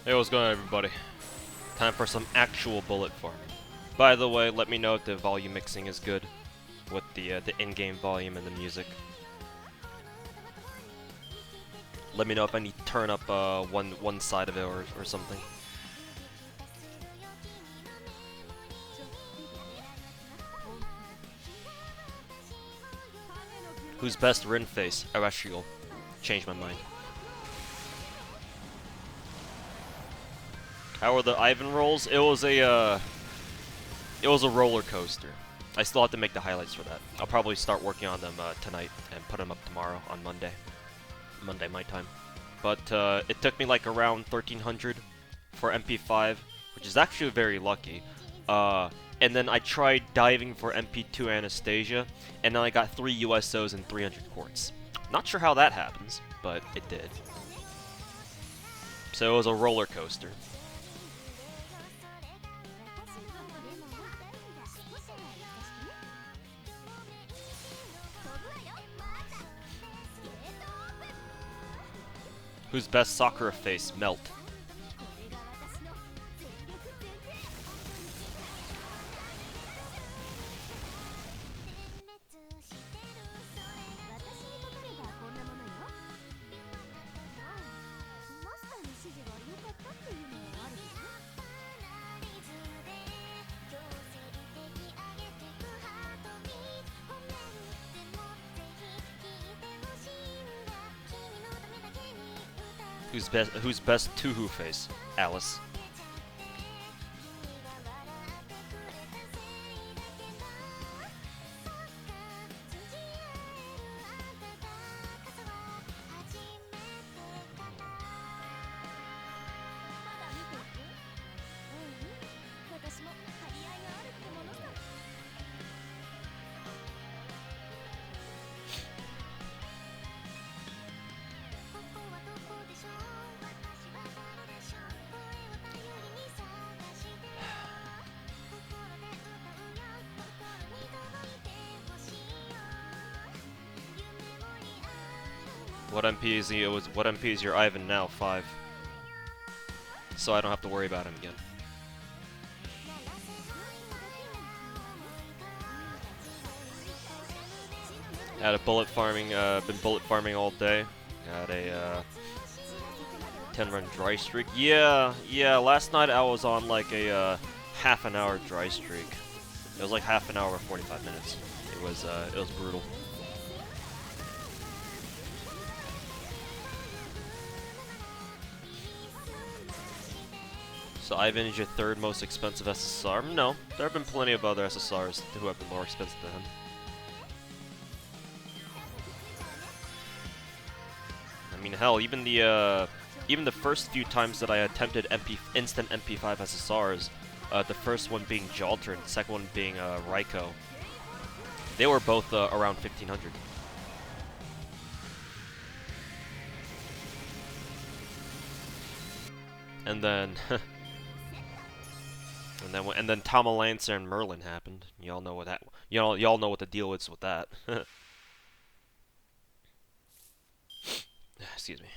Hey, what's going on, everybody? Time for some actual bullet farming. By the way, let me know if the volume mixing is good with the in-game volume and the music. Let me know if I need to turn up one side of it or something. Who's best Rin face? Oh, actually, will change my mind. How were the Ivan rolls? It was a roller coaster. I still have to make the highlights for that. I'll probably start working on them tonight and put them up tomorrow on Monday my time. But it took me like around 1300 for MP5, which is actually very lucky. And then I tried diving for MP2 Anastasia, and then I got 3 USOs and 300 quartz. Not sure how that happens, but it did. So it was a roller coaster. Who's best Sakura face? Melt. Who's best Tuhu face? Alice. What MP is he? What MP is your Ivan now? 5. So I don't have to worry about him again. Had a bullet farming. Been bullet farming all day. Got a 10-run dry streak. Yeah. Last night I was on like a half an hour dry streak. It was like half an hour or 45 minutes. It was brutal. So Ivan is your 3rd most expensive SSR? No, there have been plenty of other SSRs who have been more expensive than him. I mean, hell, even the first few times that I attempted instant MP5 SSRs, the first one being Jalter and the second one being Raiko, they were both around 1500. And then and then Tama Lancer and Merlin happened. Y'all know what that. Y'all know what the deal is with that. Excuse me.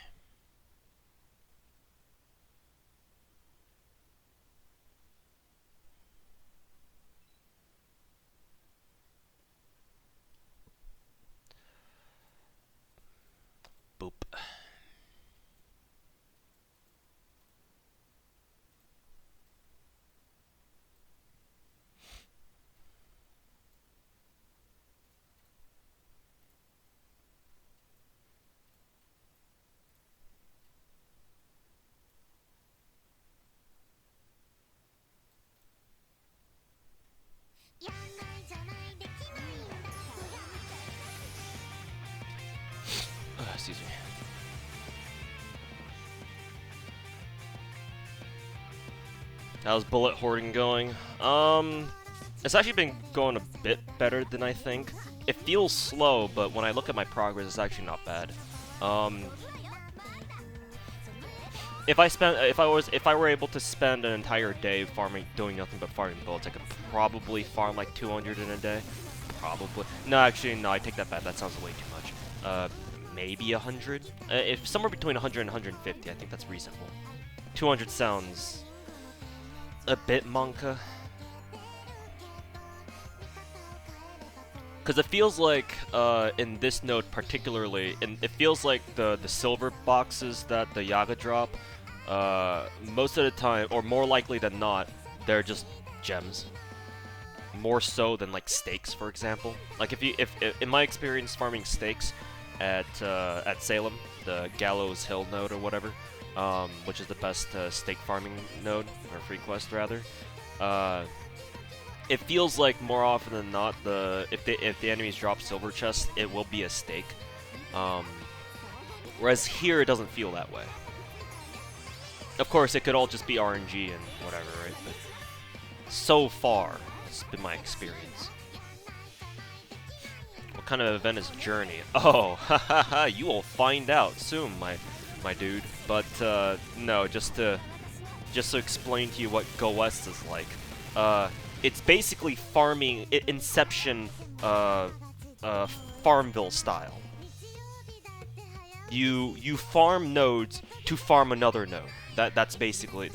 Boop. Excuse me. How's bullet hoarding going? It's actually been going a bit better than I think. It feels slow, but when I look at my progress, it's actually not bad. If I were able to spend an entire day doing nothing but farming bullets, I could probably farm like 200 in a day. Probably. No, actually, no, I take that back. That sounds way too much. Maybe 100? If somewhere between 100 and 150, I think that's reasonable. 200 sounds a bit Monka. Because it feels like, in this node particularly, it feels like the silver boxes that the Yaga drop, most of the time, or more likely than not, they're just gems. More so than like stakes, for example. Like if in my experience farming stakes at Salem, the Gallows Hill node or whatever, which is the best stake farming node, or free quest rather, it feels like more often than not, if the enemies drop silver chests, it will be a stake. Whereas here, it doesn't feel that way. Of course, it could all just be RNG and whatever, right? But so far, it's been my experience. What kind of event is Journey? Oh, hahaha, you will find out soon, my dude. But no, just to explain to you what Go West is like. It's basically farming, Inception, Farmville style. You farm nodes to farm another node. That's basically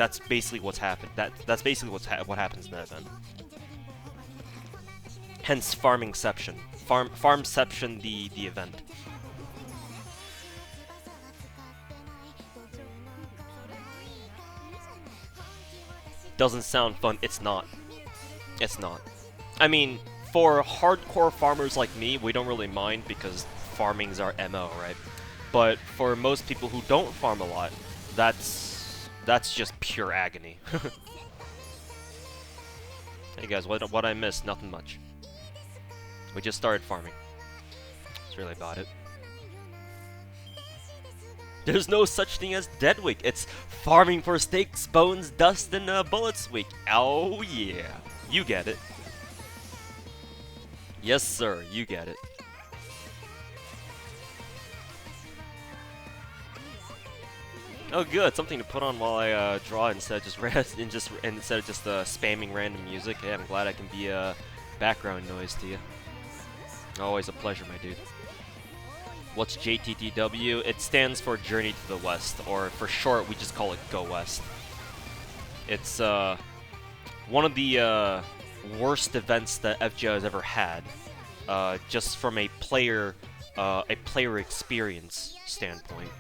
what's happened. That's basically what happens in that event. Hence Farmingception. Farmception the event. Doesn't sound fun. It's not. It's not. I mean, for hardcore farmers like me, we don't really mind because farming's our MO, right? But for most people who don't farm a lot, that's just pure agony. Hey guys, what I missed? Nothing much. We just started farming. That's really about it. There's no such thing as Dead Week. It's farming for stakes, bones, dust, and bullets week. Oh yeah. You get it. Yes, sir, you get it. Oh, good. Something to put on while I draw instead of just spamming random music. Yeah, I'm glad I can be a background noise to you. Always a pleasure, my dude. What's JTTW? It stands for Journey to the West, or for short, we just call it Go West. It's one of the worst events that FGO has ever had, just from a player experience standpoint,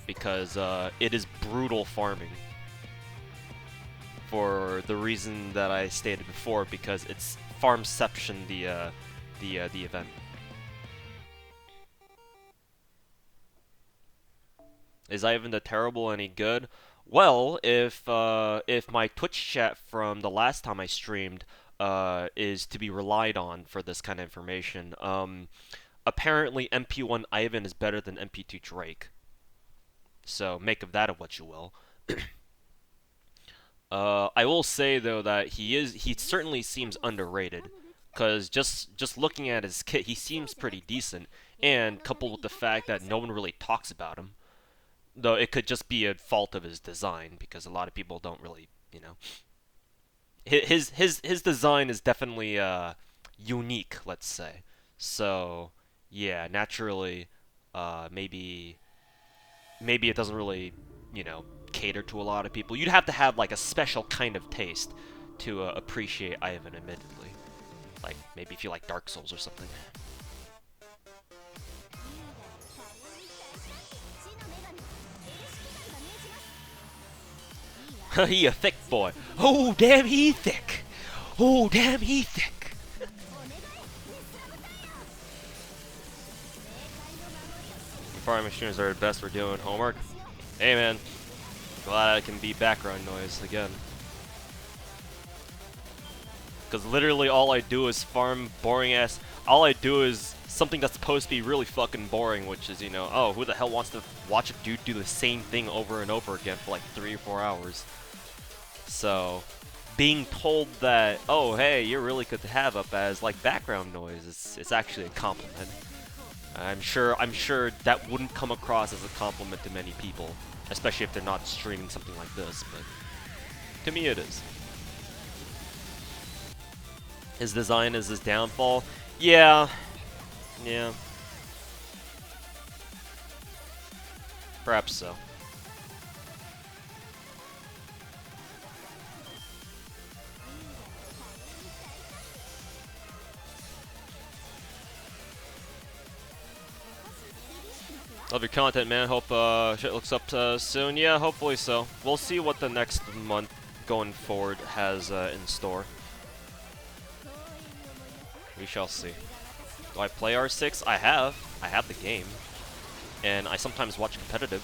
because it is brutal farming. For the reason that I stated before, because it's Farmception the event. Is Ivan the Terrible any good? Well, if my Twitch chat from the last time I streamed is to be relied on for this kind of information, apparently MP1 Ivan is better than MP2 Drake. So make of that of what you will. I will say though that he certainly seems underrated, because just looking at his kit, he seems pretty decent, and coupled with the fact that no one really talks about him. Though it could just be a fault of his design, because a lot of people don't really, you know. His design is definitely unique, let's say. So yeah, naturally, maybe it doesn't really, you know, cater to a lot of people. You'd have to have like a special kind of taste to appreciate Ivan, admittedly. Like maybe if you like Dark Souls or something. He a thick boy. Oh, damn, he thick. Oh, damn, he thick. Farming streamers are the best for doing homework. Hey, man. Glad I can be background noise again. Because literally all I do is farm boring ass. All I do is something that's supposed to be really fucking boring, which is, you know, oh, who the hell wants to watch a dude do the same thing over and over again for like 3 or 4 hours? So, being told that, oh, hey, you're really good to have up as like background noise, it's actually a compliment. I'm sure that wouldn't come across as a compliment to many people, especially if they're not streaming something like this, but to me it is. His design is his downfall? Yeah. Yeah. Perhaps so. Love your content, man. Hope shit looks up soon. Yeah, hopefully so. We'll see what the next month going forward has in store. We shall see. Do I play R6? I have. I have the game. And I sometimes watch competitive.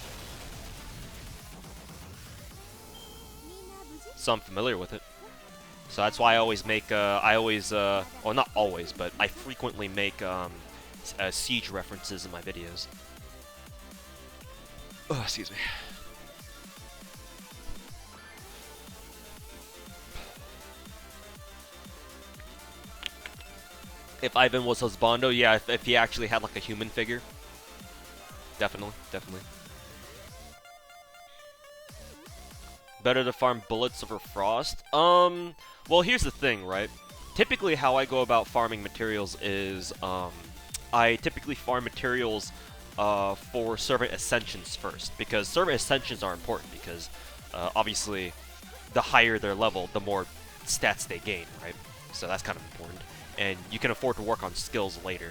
So I'm familiar with it. So that's why I always make, well, not always, but I frequently make Siege references in my videos. Oh, excuse me. If Ivan was husbando, yeah, if he actually had like a human figure. Definitely, definitely. Better to farm bullets over frost? Well, here's the thing, right? Typically how I go about farming materials is, I typically farm materials for servant ascensions first, because servant ascensions are important, because obviously the higher their level, the more stats they gain, right? So that's kind of important. And you can afford to work on skills later.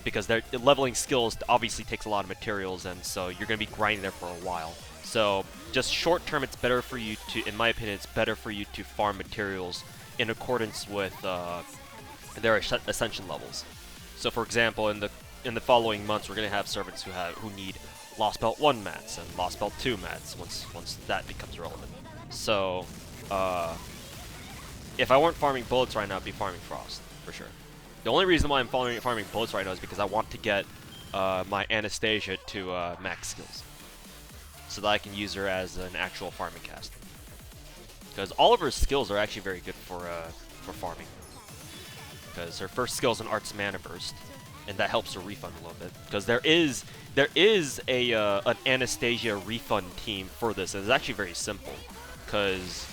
Because leveling skills obviously takes a lot of materials, and so you're going to be grinding there for a while. So just short term, it's better for you to, in my opinion, it's better for you to farm materials in accordance with their ascension levels. So for example, in the following months, we're going to have servants who need Lost Belt 1 mats and Lost Belt 2 mats once that becomes relevant. So if I weren't farming bullets right now, I'd be farming frost for sure. The only reason why I'm farming bullets right now is because I want to get my Anastasia to max skills, so that I can use her as an actual farming caster. Because all of her skills are actually very good for farming. Because her first skill is an Arts Mana Burst, and that helps her refund a little bit. Because there is an Anastasia refund team for this, and it's actually very simple. Because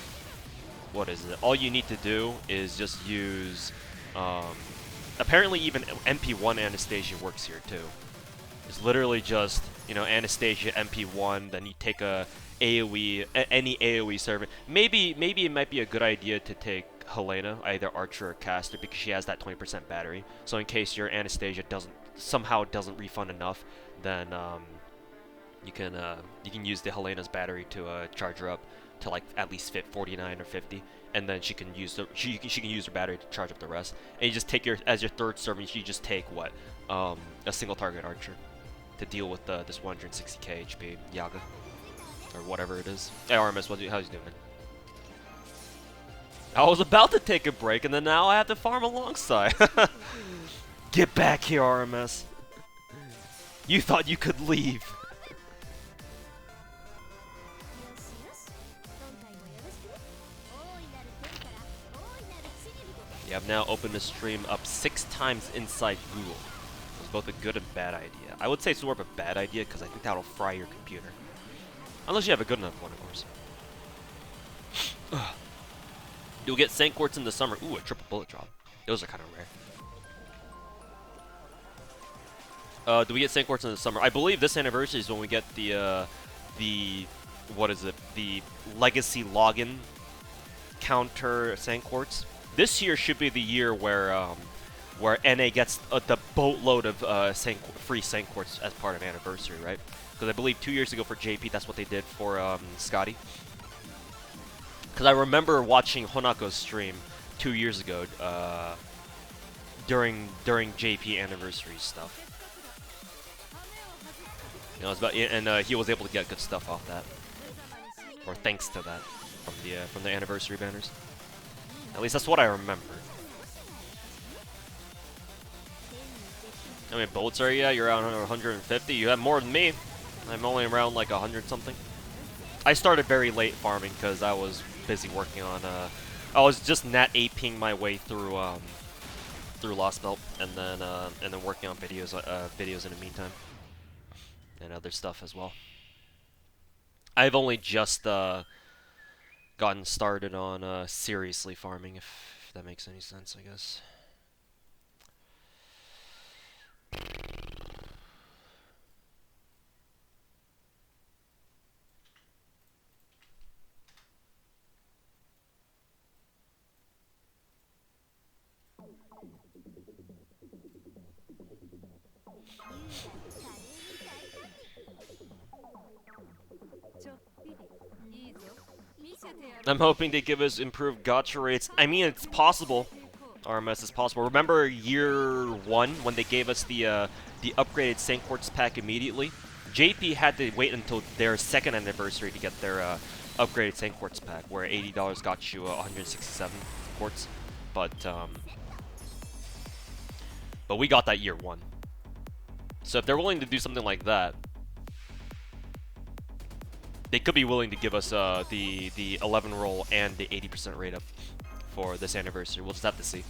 what is it? All you need to do is just use. Apparently even MP1 Anastasia works here too. It's literally just, you know, Anastasia MP1, then you take a AoE, any AoE servant. Maybe it might be a good idea to take Helena, either Archer or Caster, because she has that 20% battery. So in case your Anastasia somehow doesn't refund enough, then you can use the Helena's battery to charge her up to like at least fit 49 or 50, and then she can use she can use her battery to charge up the rest. And you just take as your third servant, you just take what a single target archer to deal with this 160k HP Yaga or whatever it is. Hey RMS, how's you doing? I was about to take a break, and then now I have to farm alongside. Get back here, RMS. You thought you could leave. Yeah, I've now opened the stream up 6 times inside Google. It's both a good and bad idea. I would say it's more of a bad idea because I think that'll fry your computer. Unless you have a good enough one, of course. You'll get Sank Quartz in the summer. Ooh, a triple bullet drop. Those are kind of rare. Do we get Sank Quartz in the summer? I believe this anniversary is when we get the what is it? The legacy login counter Sank Quartz. This year should be the year where NA gets the boatload of free Sank Quartz as part of anniversary, right? Because I believe 2 years ago for JP, that's what they did for Scotty. Because I remember watching Honako's stream 2 years ago during JP anniversary stuff. You know, it was about, and he was able to get good stuff off that, or thanks to that from the anniversary banners. At least that's what I remember. I mean, bullets are, yeah, you're around 150. You have more than me. I'm only around like 100 something. I started very late farming because I was busy working on. I was just nat aping my way through Lost Belt, and then working on videos in the meantime, and other stuff as well. I've only just gotten started on seriously farming, if that makes any sense, I guess. I'm hoping they give us improved gacha rates. I mean, it's possible. RMS is possible. Remember year 1 when they gave us the upgraded Saint Quartz pack immediately? JP had to wait until their 2nd anniversary to get their upgraded Saint Quartz pack, where $80 got you 167 quartz. But we got that year 1. So if they're willing to do something like that, they could be willing to give us the 11 roll and the 80% rate up for this anniversary. We'll just have to see.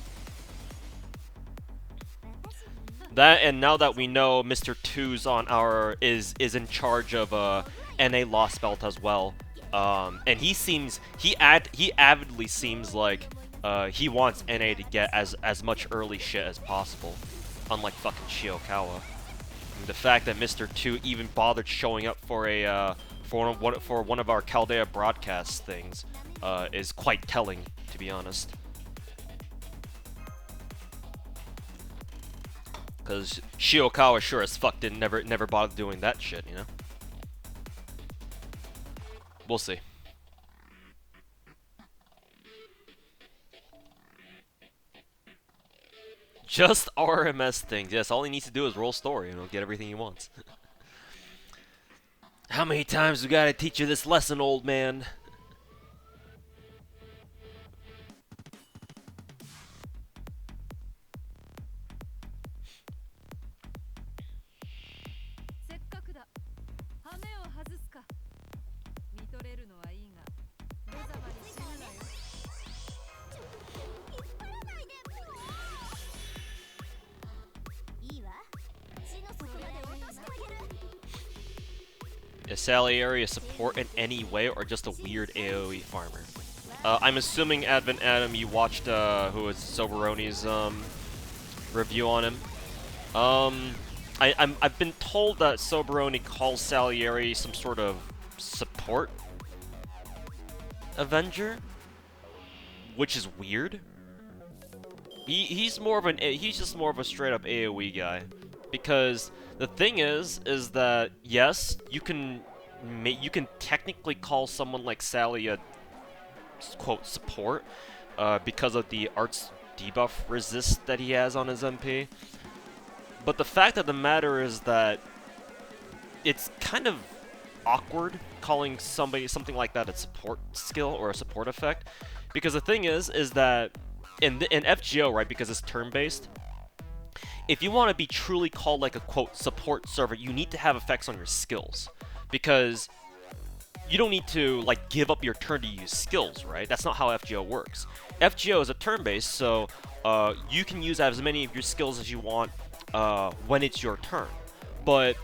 That, and now that we know Mr. 2's on our is in charge of NA Lost Belt as well, and he avidly seems like he wants NA to get as much early shit as possible, unlike fucking Shiokawa. And the fact that Mr. 2 even bothered showing up for a for one of our Chaldea broadcast things is quite telling, to be honest. Because Shiokawa sure as fuck didn't never bothered doing that shit, you know? We'll see. Just RMS things. Yes, all he needs to do is roll story and he'll get everything he wants. How many times we gotta teach you this lesson, old man? Is Salieri a support in any way, or just a weird AoE farmer? I'm assuming Advent Adam, you watched who was Soberoni's review on him. I've been told that Soberoni calls Salieri some sort of support Avenger, which is weird. He's just more of a straight up AoE guy, because the thing is that yes, you can technically call someone like Sally a quote support because of the arts debuff resist that he has on his MP. But the fact of the matter is that it's kind of awkward calling something like that a support skill or a support effect, because the thing is that in FGO, right, because it's turn-based, if you want to be truly called like a quote support server, you need to have effects on your skills, because you don't need to like give up your turn to use skills, right? That's not how FGO works. FGO is a turn-based, so you can use as many of your skills as you want when it's your turn. But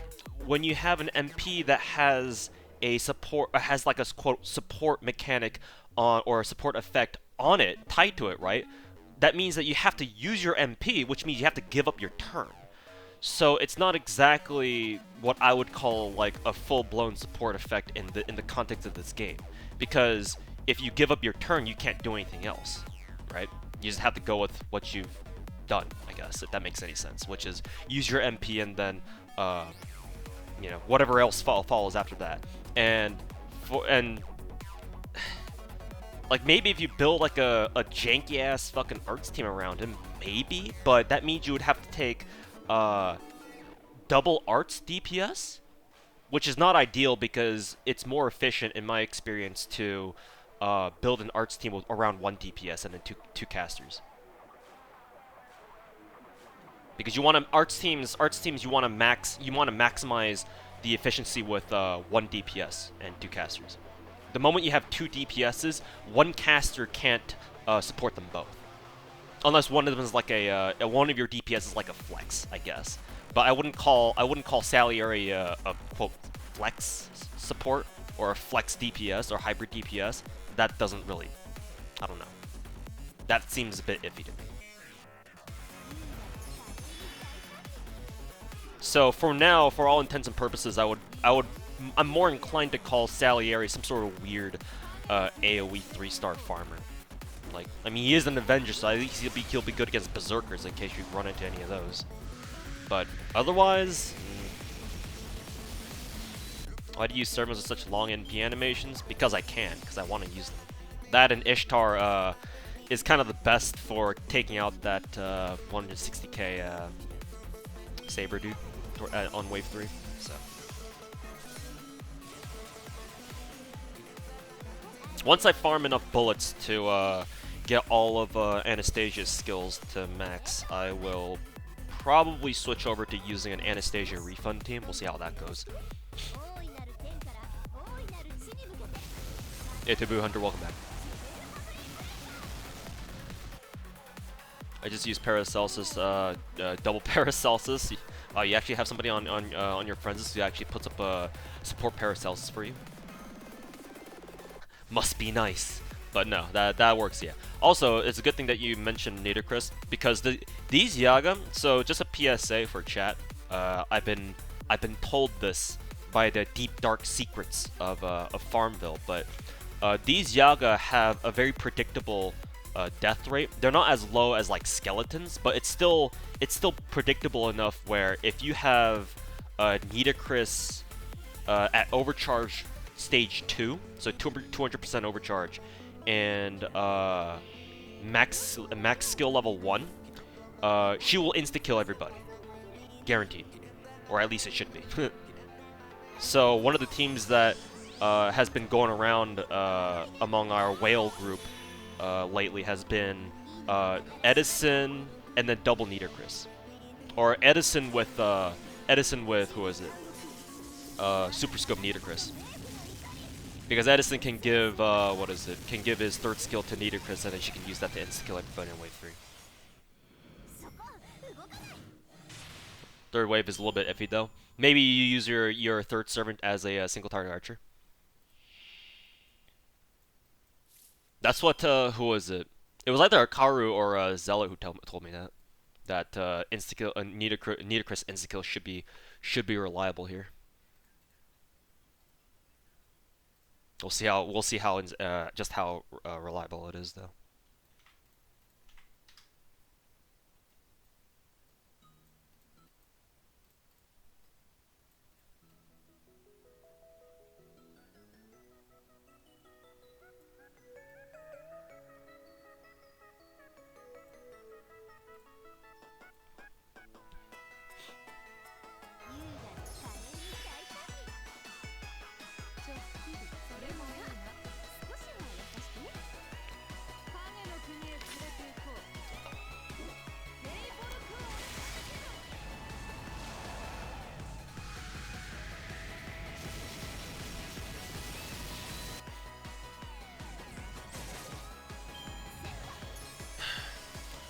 when you have an MP that has a support, has like a quote support mechanic on, or a support effect on it, tied to it, right? That means that you have to use your MP, which means you have to give up your turn. So it's not exactly what I would call like a full-blown support effect in the context of this game, because if you give up your turn, you can't do anything else, right? You just have to go with what you've done, I guess, if that makes any sense, which is use your MP and then you know, whatever else follows after that. And like, maybe if you build like a janky ass fucking arts team around him, maybe, but that means you would have to take double arts DPS, which is not ideal, because it's more efficient in my experience to build an arts team with around 1 DPS and then two casters. Because you want to arts teams you want to maximize the efficiency with 1 DPS and 2 casters. The moment you have 2 DPSs, 1 caster can't support them both, unless one of them is like one of your DPS is like a flex, I guess. But I wouldn't call Salieri a quote flex support or a flex DPS or hybrid DPS. That doesn't really, I don't know. That seems a bit iffy to me. So for now, for all intents and purposes, I'm more inclined to call Salieri some sort of weird AoE 3-star farmer. Like, I mean, he is an Avenger, so at least he'll be good against Berserkers in case you run into any of those. But otherwise, why do you use sermons with such long NP animations? Because I can, because I want to use them. That and Ishtar is kind of the best for taking out that 160k Saber dude on wave 3. So once I farm enough bullets to get all of Anastasia's skills to max, I will probably switch over to using an Anastasia refund team. We'll see how that goes. Hey, Taboo Hunter, welcome back. I just used Paracelsus, double Paracelsus. You actually have somebody on your friends list who actually puts up a support Paracelsus for you. Must be nice. But no, that works, yeah. Also, it's a good thing that you mentioned Nidacris, because these Yaga, so just a PSA for chat, I've been told this by the deep dark secrets of Farmville, but these Yaga have a very predictable death rate. They're not as low as like skeletons, but it's still predictable enough where if you have Nidacris at overcharge stage 2, so 200% overcharge, and max skill level 1, she will insta-kill everybody. Guaranteed. Or at least it should be. So one of the teams that has been going around among our whale group lately has been Edison and then double Nidacris. Or Edison with who is it? Super Scope Nidacris. Because Edison can give, can give his third skill to Nidacris, and then she can use that to insta-kill everybody in wave 3. Third wave is a little bit iffy, though. Maybe you use your third servant as a single target archer. That's what, who was it? It was either a Karu or a Zealot who told me that. That insta-kill, Nidacris insta-kill should be reliable here. We'll see how just how reliable it is, though.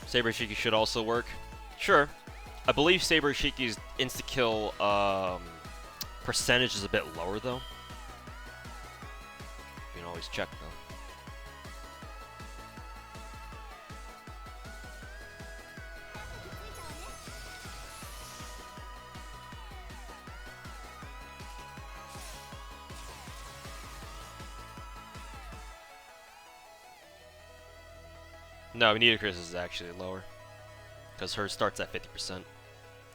Saber Shiki should also work. Sure. I believe Saber Shiki's insta-kill percentage is a bit lower, though. You can always check, though. No, Nidacris is actually lower, because hers starts at 50%.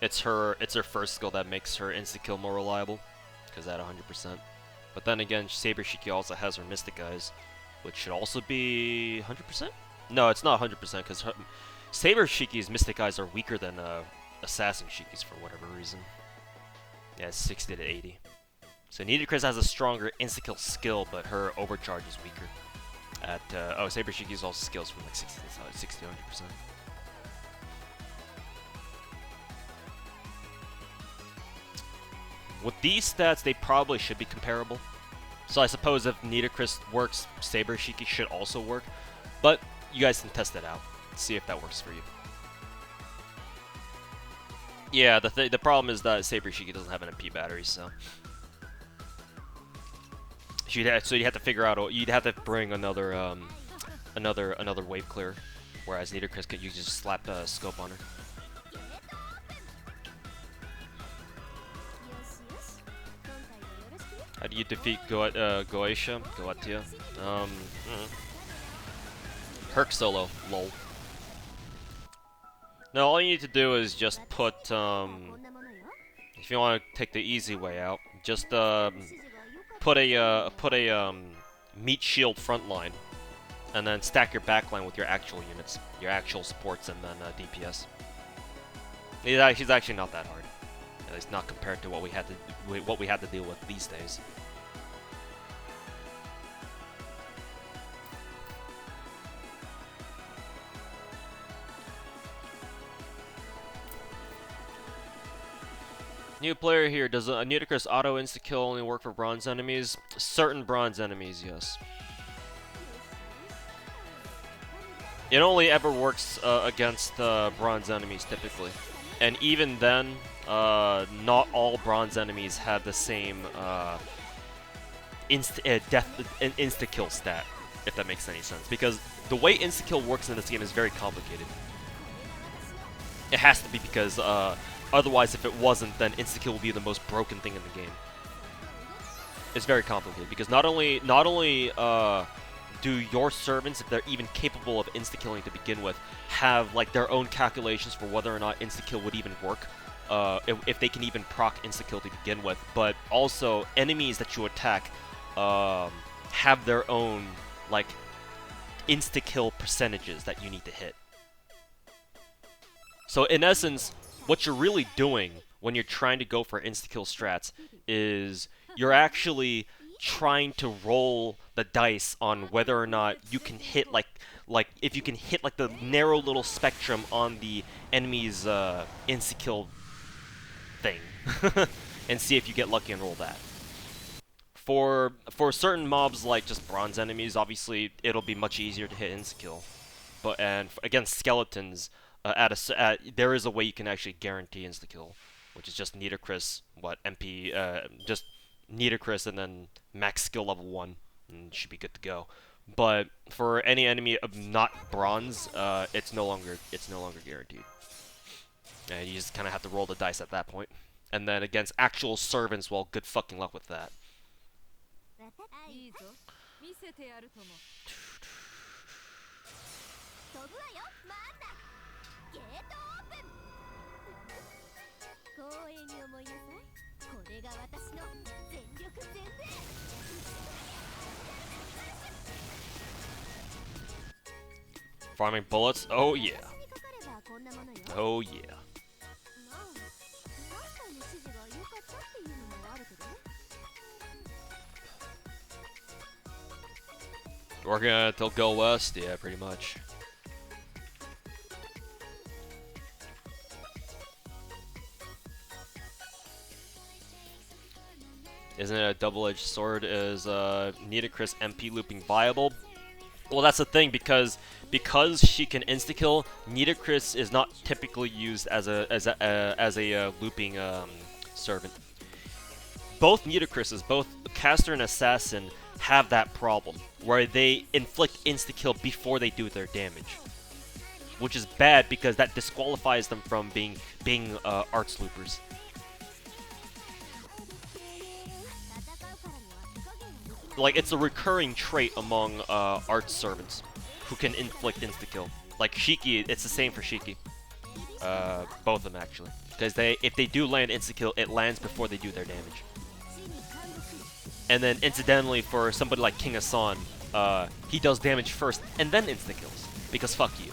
It's her first skill that makes her insta-kill more reliable, because at 100%. But then again, Saber Shiki also has her Mystic Eyes, which should also be 100%? No, it's not 100%, because Saber Shiki's Mystic Eyes are weaker than Assassin Shiki's for whatever reason. Yeah, it's 60 to 80. So Nidacris has a stronger insta-kill skill, but her overcharge is weaker. At Saber Shiki's also skills from like 60 to 100%. With these stats, they probably should be comparable. So I suppose if Nidacris works, Saber Shiki should also work. But you guys can test it out, see if that works for you. Yeah, the problem is that Saber Shiki doesn't have an MP battery, so you have to figure out. You'd have to bring another wave clear, whereas Nidacris could just slap a scope on her. How do you defeat Goetia? Herc solo, lol. No, all you need to do is just put, if you want to take the easy way out, just put a meat shield frontline, and then stack your backline with your actual units, your actual supports, and then DPS. He's actually not that hard, at least not compared to what we had to deal with these days. New player here. Does a Nidicrus auto insta-kill only work for bronze enemies? Certain bronze enemies, yes. It only ever works against bronze enemies, typically. And even then, not all bronze enemies have the same insta-kill stat, if that makes any sense. Because the way insta-kill works in this game is very complicated. It has to be because otherwise, if it wasn't, then insta-kill would be the most broken thing in the game. It's very complicated because not only do your servants, if they're even capable of insta-killing to begin with, have like their own calculations for whether or not insta-kill would even work, if they can even proc insta-kill to begin with, but also enemies that you attack have their own like insta-kill percentages that you need to hit. So in essence, what you're really doing when you're trying to go for insta-kill strats is you're actually trying to roll the dice on whether or not you can hit like if you can hit like the narrow little spectrum on the enemy's insta-kill thing and see if you get lucky and roll that. For certain mobs like just bronze enemies, obviously it'll be much easier to hit insta-kill. But against skeletons, there is a way you can actually guarantee insta-kill, which is just Nidicrus, just Nidicrus and then max skill level 1, and you should be good to go. But for any enemy of not bronze, it's no longer guaranteed. And you just kind of have to roll the dice at that point. And then against actual servants, well, good fucking luck with that. Farming bullets? Oh yeah. Oh yeah. Working on it till go west? Yeah, pretty much. Isn't it a double-edged sword? Is Nidicrus MP looping viable? Well, that's the thing, because she can insta-kill, Nidicrus is not typically used as a looping servant. Both Nidicruses, both caster and assassin, have that problem where they inflict insta-kill before they do their damage, which is bad because that disqualifies them from being arts loopers. Like, it's a recurring trait among arts servants who can inflict insta-kill. Like Shiki, it's the same for Shiki. Both of them actually, because if they do land insta-kill, it lands before they do their damage. And then incidentally, for somebody like King Hassan, he does damage first and then insta-kills, because fuck you.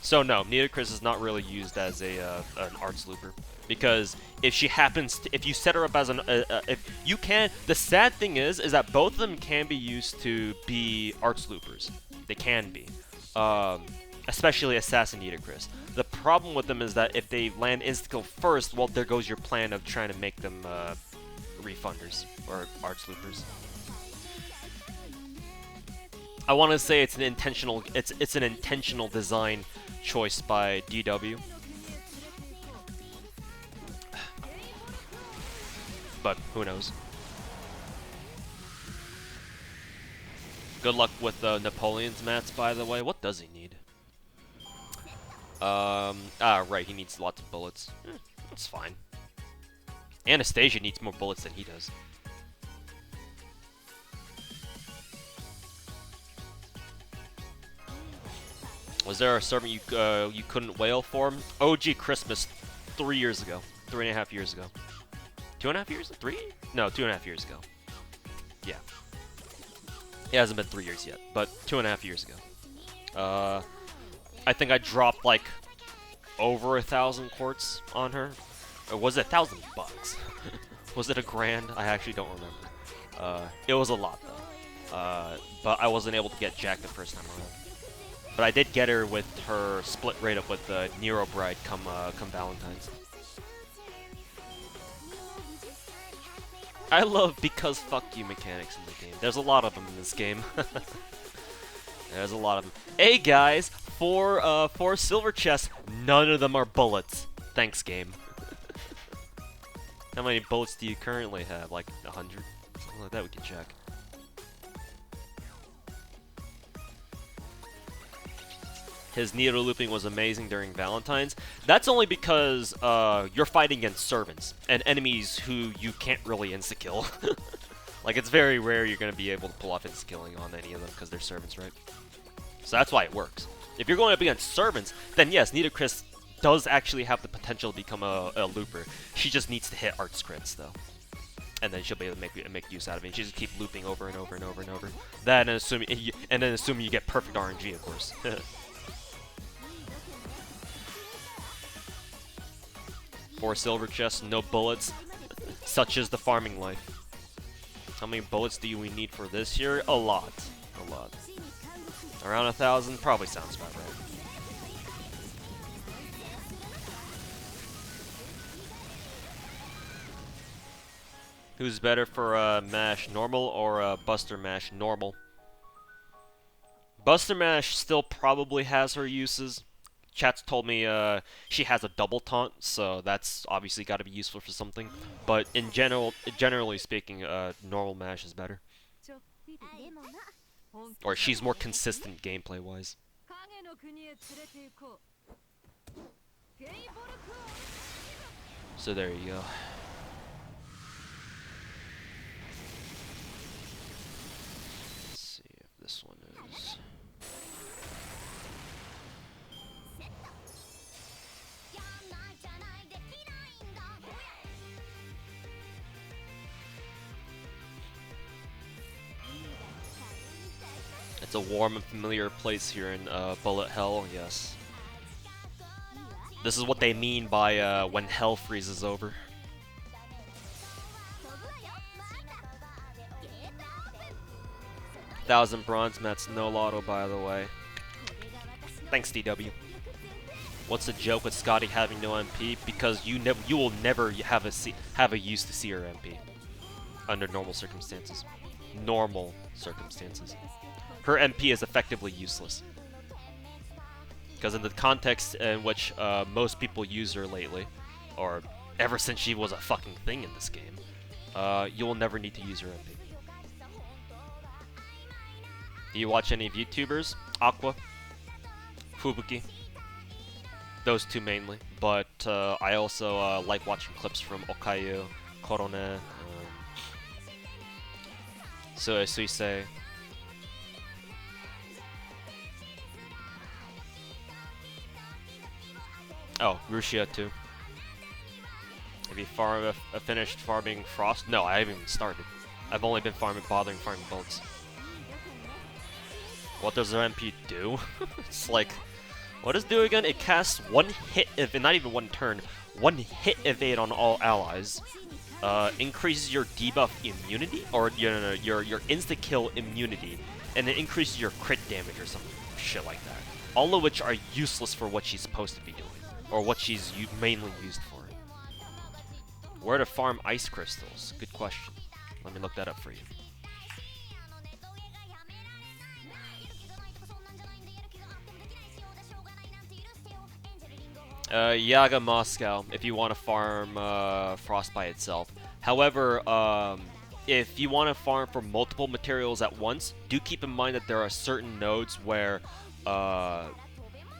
So no, Nidicrus is not really used as an arts looper. Because if she happens to, if you set her up as if you can, the sad thing is that both of them can be used to be arts loopers. They can be, especially Assassin Nidicrus. The problem with them is that if they land insta-kill first, well, there goes your plan of trying to make them refunders or arts loopers. I want to say it's an intentional, it's an intentional design choice by DW. But who knows? Good luck with Napoleon's mats, by the way. What does he need? Right, he needs lots of bullets. That's fine. Anastasia needs more bullets than he does. Was there a servant you couldn't whale for? OG Christmas 3 years ago. 3.5 years ago. 2.5 years? 3? No, 2.5 years ago. Yeah. It hasn't been 3 years yet, but 2.5 years ago. I think I dropped like over 1,000 quartz on her. Or was it $1,000 bucks? Was it $1,000? I actually don't remember. It was a lot though. But I wasn't able to get Jack the first time around. But I did get her with her split rate up with Nero Bride come Valentine's. I love because fuck you mechanics in the game. There's a lot of them in this game. There's a lot of them. Hey guys, four silver chests. None of them are bullets. Thanks, game. How many bullets do you currently have? Like 100? Something like that we can check. His Nero looping was amazing during Valentine's. That's only because you're fighting against servants and enemies who you can't really insta-kill. Like, it's very rare you're going to be able to pull off insta-killing on any of them because they're servants, right? So that's why it works. If you're going up against servants, then yes, Nitocris does actually have the potential to become a looper. She just needs to hit arts crits, though. And then she'll be able to make use out of it. She just keep looping over and over and over and over. Then assuming you get perfect RNG, of course. 4 silver chests, no bullets. Such is the farming life. How many bullets do we need for this year? A lot. A lot. Around 1,000? Probably sounds about right. Who's better for mash, normal or Buster mash? Normal. Buster mash still probably has her uses. Chat's told me she has a double taunt, so that's obviously got to be useful for something. But in generally speaking, normal mash is better. Or she's more consistent gameplay-wise. So there you go. Let's see if this one is... It's a warm and familiar place here in Bullet Hell, yes. This is what they mean by when hell freezes over. $1,000 bronze mats, no lotto by the way. Thanks, DW. What's the joke with Scotty having no MP? Because you will never have a use to see her MP under normal circumstances. Normal circumstances. Her MP is effectively useless. Because in the context in which most people use her lately, or ever since she was a fucking thing in this game, you will never need to use her MP. Do you watch any YouTubers? Aqua, Fubuki, those two mainly. But I also like watching clips from Okayu, Korone, Suisei. Oh, Rushia too. Have you finished farming Frost? No, I haven't even started. I've only been bothering farming bullets. What does their MP do? It's like, what does it do again? It casts one hit, not even one turn, one hit evade on all allies. Increases your debuff immunity, or your insta-kill immunity, and it increases your crit damage or some shit like that. All of which are useless for what she's supposed to be doing. Or what she's mainly used for. Where to farm ice crystals? Good question. Let me look that up for you. Yaga Moscow, if you want to farm Frost by itself. However, if you want to farm for multiple materials at once, do keep in mind that there are certain nodes where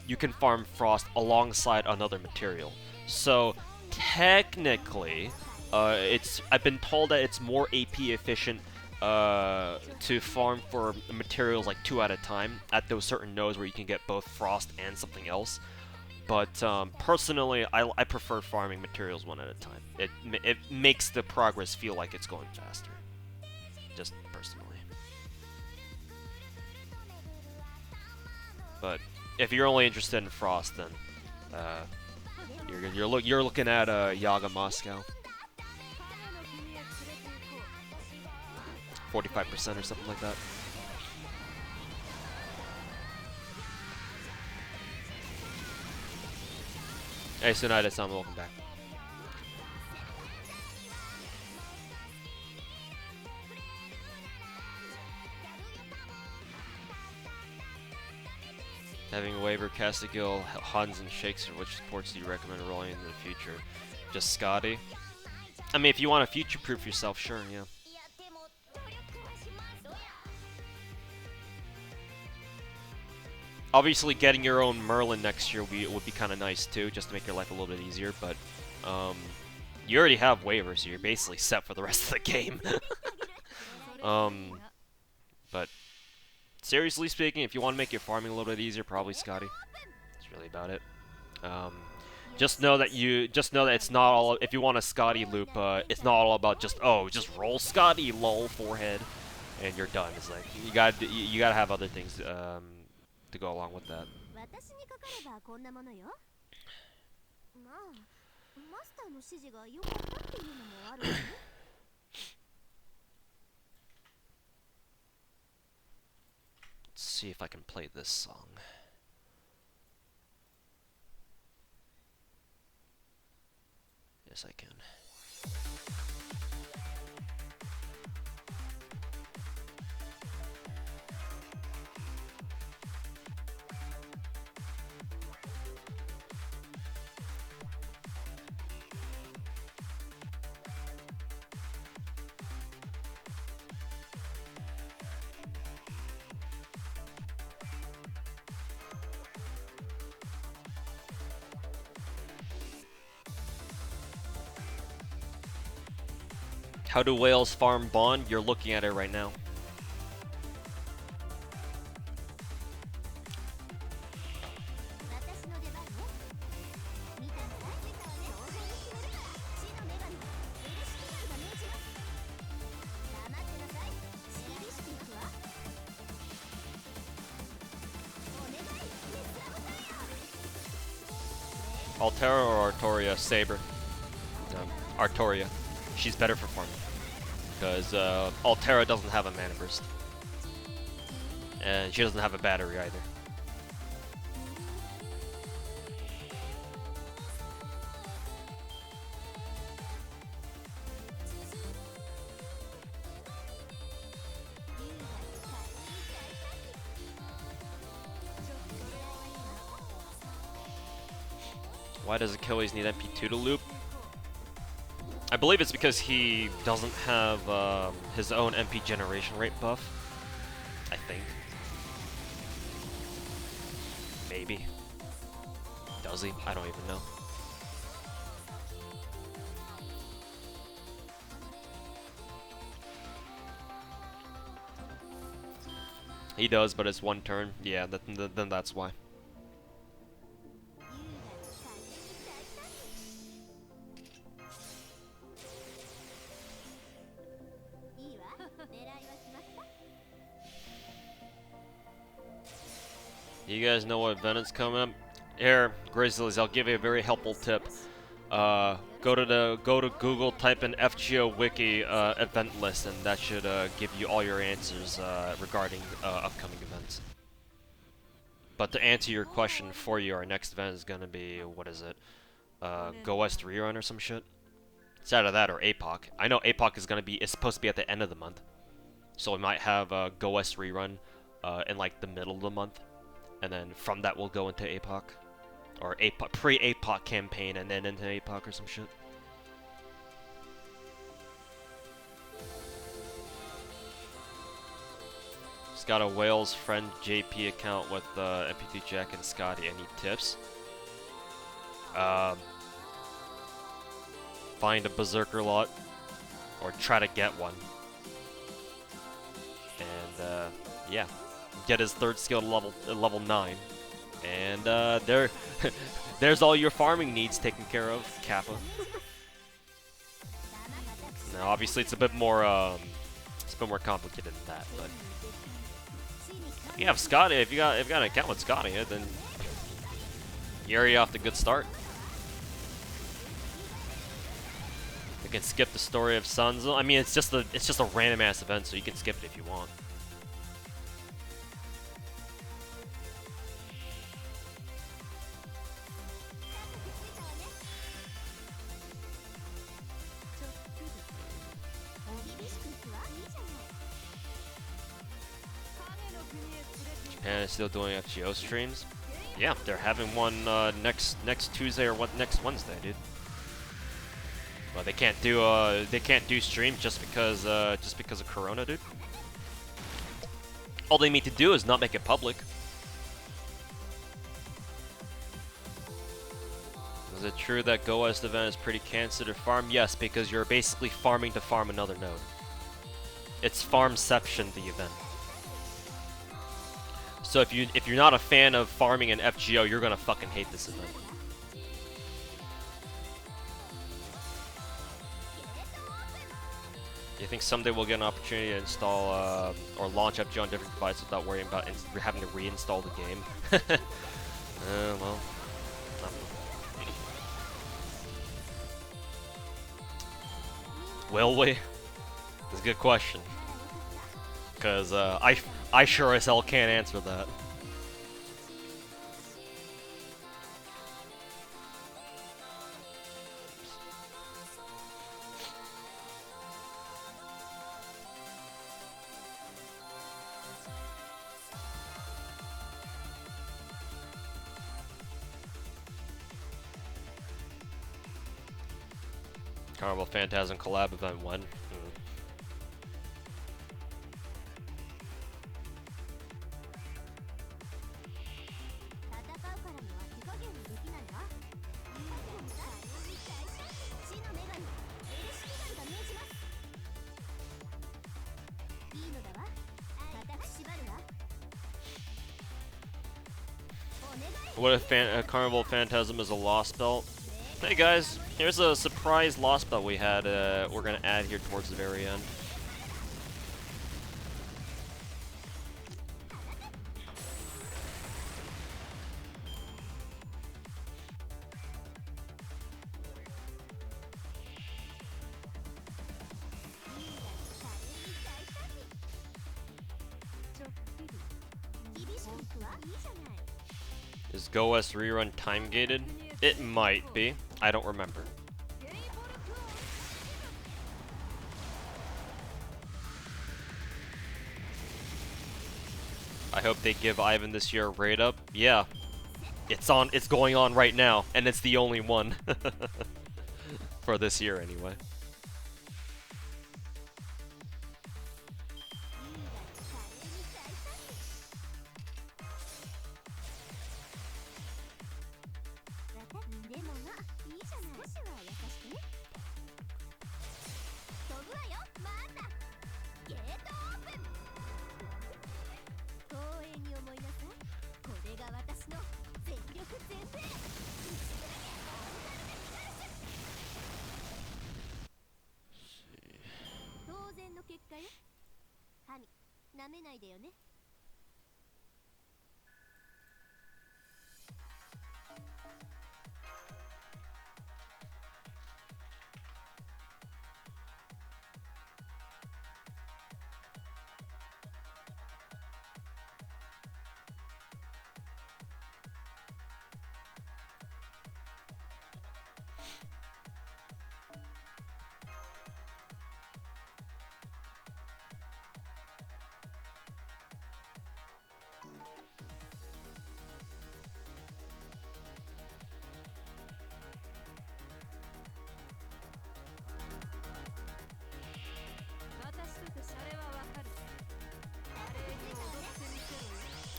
you can farm Frost alongside another material. So technically, I've been told that it's more AP efficient to farm for materials like 2 at a time at those certain nodes where you can get both Frost and something else. But personally, I prefer farming materials 1 at a time. It makes the progress feel like it's going faster. Just personally. But if you're only interested in Frost, then you're looking at Yaga Moscow, 45% or something like that. Hey, Sunada-san, welcome back. Having a waiver, Castigill, Hans, and Shakespeare, which supports do you recommend rolling in the future? Just Scotty? I mean, if you want to future-proof yourself, sure, yeah. Obviously, getting your own Merlin next year would be kind of nice, too, just to make your life a little bit easier, but you already have waivers, so you're basically set for the rest of the game. But seriously speaking, if you want to make your farming a little bit easier, probably Scotty. That's really about it. Just know that it's not all. If you want a Scotty loop, it's not all about just just roll Scotty, lol, forehead, and you're done. It's like you gotta have other things to go along with that. Let's see if I can play this song. Yes, I can. How do whales farm bond? You're looking at it right now. Altera or Artoria? Saber. Artoria. She's better for farming. Because Altera doesn't have a mana burst. And she doesn't have a battery either. Why does Achilles need MP2 to loop? I believe it's because he doesn't have his own MP generation rate buff. I think. Maybe. Does he? I don't even know. He does, but it's one turn. Yeah, then that's why. You guys know what event is coming up? Here, Grizzlies, I'll give you a very helpful tip. Go to Google, type in FGO Wiki event list, and that should give you all your answers regarding upcoming events. But to answer your question for you, our next event is gonna be, what is it? Go West rerun or some shit. It's either that or APOC. I know APOC is supposed to be at the end of the month, so we might have Go West rerun in like the middle of the month. And then from that we'll go into APOC. Or APOC, pre-APOC campaign and then into APOC or some shit. Just got a Wales friend JP account with MP2 Jack and Scotty. Any tips? Find a Berserker lot. Or try to get one. And yeah. Get his third skill to level 9, and there's all your farming needs taken care of, Kappa. Now, obviously, it's a bit more complicated than that, but If you have Scotty, if you got an account with Scotty, then you're already off to a good start. You can skip the story of Sunzo. I mean, it's just a random ass event, so you can skip it if you want. Japan is still doing FGO streams. Yeah, they're having one next Tuesday or next Wednesday, dude. Well, they can't do streams just because of Corona, dude. All they need to do is not make it public. Is it true that Go West event is pretty cancer to farm? Yes, because you're basically farming to farm another node. It's farmception, the event. So if you're not a fan of farming in FGO, you're gonna fucking hate this event. You think someday we'll get an opportunity to install or launch FGO on different devices without worrying about having to reinstall the game? Well, I don't know. Will we? That's a good question. Because I sure as hell can't answer that. Carnival Phantasm collab event when? What if Carnival Phantasm is a lost belt? Hey guys, here's a surprise lost belt we had. We're gonna add here towards the very end. Is GoS rerun time gated? It might be. I don't remember. I hope they give Ivan this year a raid up. Yeah. It's going on right now, and it's the only one. For this year anyway.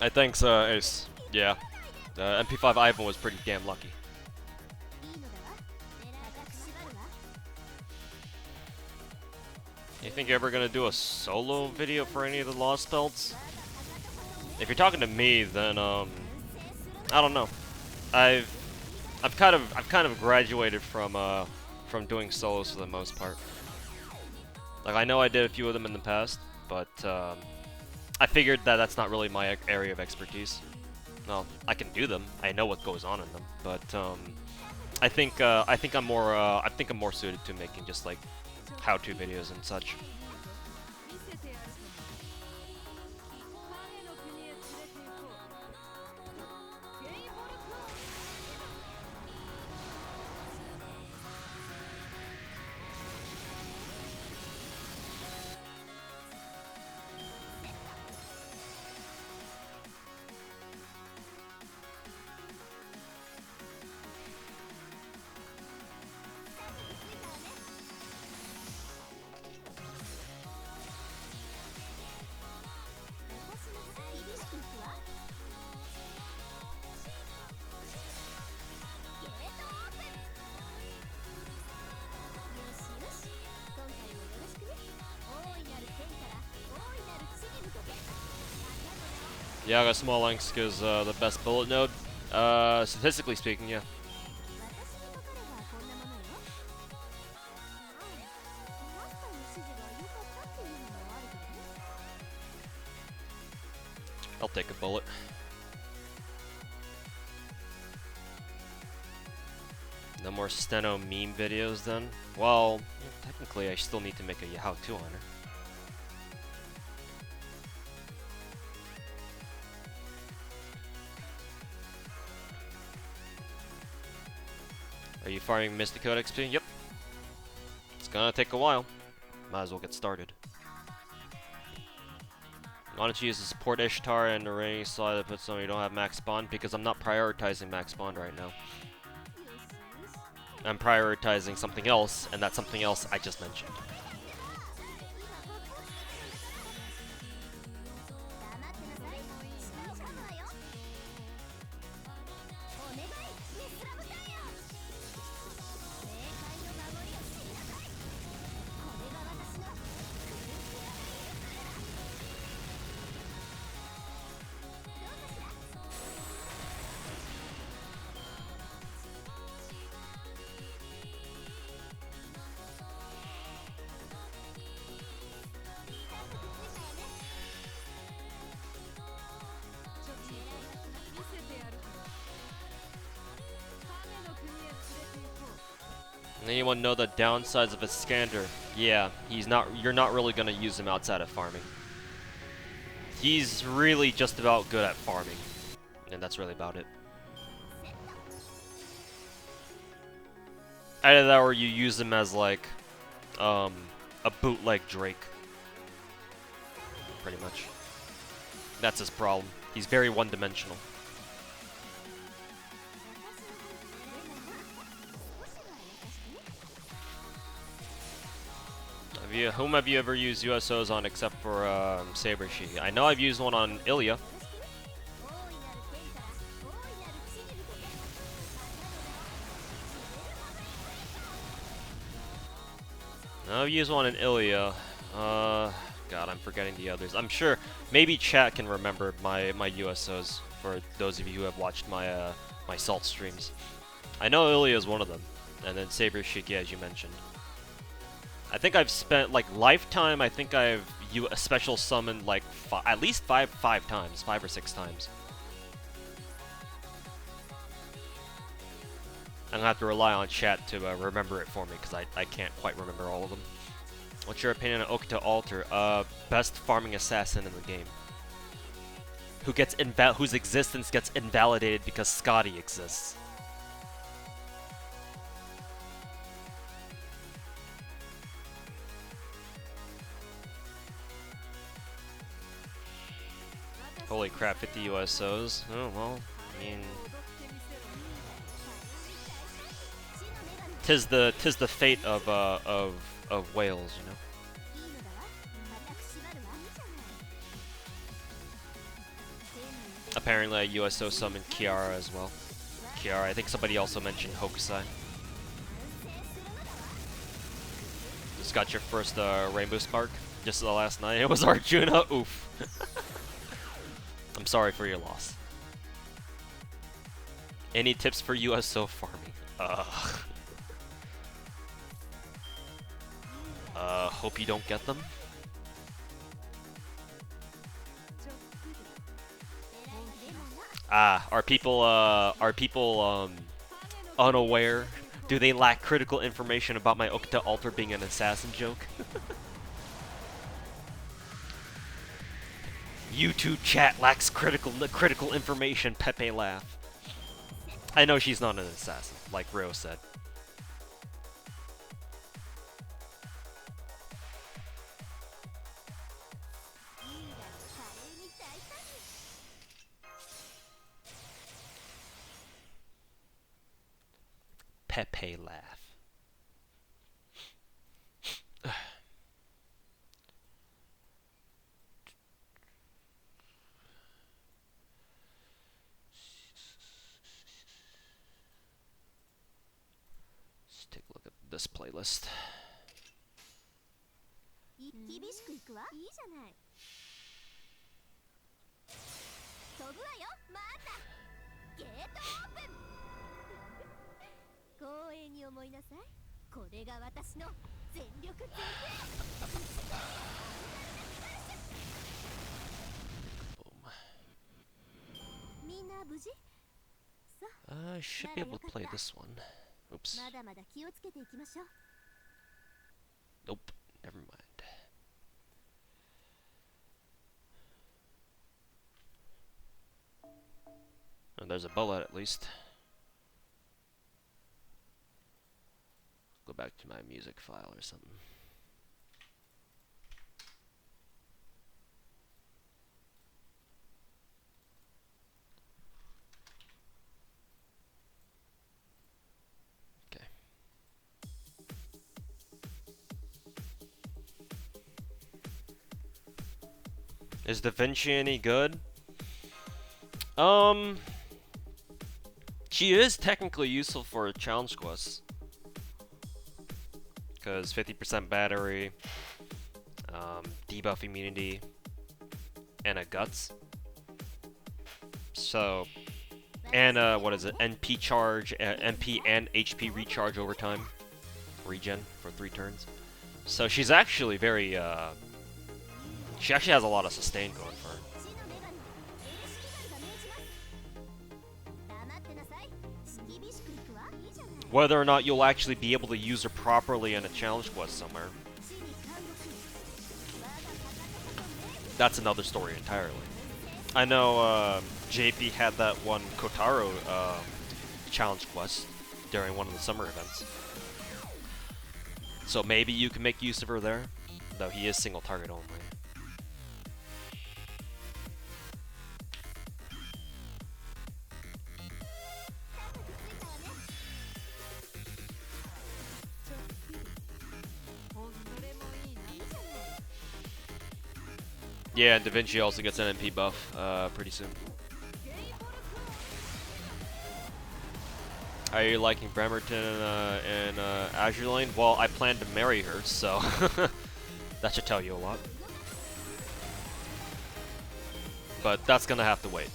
I think so, Ace. Yeah. MP5 Ivan was pretty damn lucky. You think you're ever gonna do a solo video for any of the Lost Belts? If you're talking to me, then I don't know. I've kind of graduated from doing solos for the most part. Like I know I did a few of them in the past, but I figured that that's not really my area of expertise. Well, I can do them. I know what goes on in them, but I think I'm more suited to making just like how-to videos and such. Yeah, I got small lengths because the best bullet node. Statistically speaking, yeah. I'll take a bullet. No more steno meme videos then? Well, technically I still need to make a how-to on her. Are you firing Mystic Code XP? Yep. It's gonna take a while. Might as well get started. Why don't you use the support Ishtar and the rainy slide that puts on you don't have max bond? Because I'm not prioritizing max bond right now. I'm prioritizing something else, and that something else I just mentioned. Anyone know the downsides of a Skander? Yeah, you're not really gonna use him outside of farming. He's really just about good at farming. And that's really about it. Either that or you use him as like a bootleg Drake. Pretty much. That's his problem. He's very one-dimensional. Whom have you ever used USOs on except for Saber Shi? I know I've used one on Ilya. I've used one in Ilya. God, I'm forgetting the others. I'm sure maybe chat can remember my USOs for those of you who have watched my my Salt streams. I know Ilya is one of them, and then Saber Shiki, as you mentioned. I think I've spent, like, lifetime, I think I've special summoned, like, at least five times. 5 or 6 times. I'm gonna have to rely on chat to remember it for me, because I can't quite remember all of them. What's your opinion on Okita Alter? Best farming assassin in the game. Whose existence gets invalidated because Scotty exists. Holy crap, 50 USOs. Oh, well, I mean... Tis the fate of whales, you know? Apparently a USO summoned Kiara as well. Kiara, I think somebody also mentioned Hokusai. Just got your first Rainbow Spark just the last night. It was Arjuna, oof. I'm sorry for your loss. Any tips for USO farming? Hope you don't get them. Are people unaware? Do they lack critical information about my Okta altar being an assassin joke? YouTube chat lacks critical information. Pepe laugh. I know she's not an assassin, like Rio said. Pepe laugh. Let's take a look at this playlist. I should be able to play this one. Oops. Nope, never mind. Oh, there's a bullet at least. Go back to my music file or something. Okay. Is Da Vinci any good? She is technically useful for challenge quests. Because 50% battery, debuff immunity, and a guts. So, and what is it? NP charge, NP and HP recharge over time. Regen for 3 turns. So she's actually very, she actually has a lot of sustain going for her. Whether or not you'll actually be able to use her properly in a challenge quest somewhere, that's another story entirely. I know JP had that one Kotaro challenge quest during one of the summer events. So maybe you can make use of her there, though he is single target only. Yeah, and Da Vinci also gets an MP buff pretty soon. Are you liking Bremerton and Azure Lane? Well, I plan to marry her, so that should tell you a lot. But that's gonna have to wait.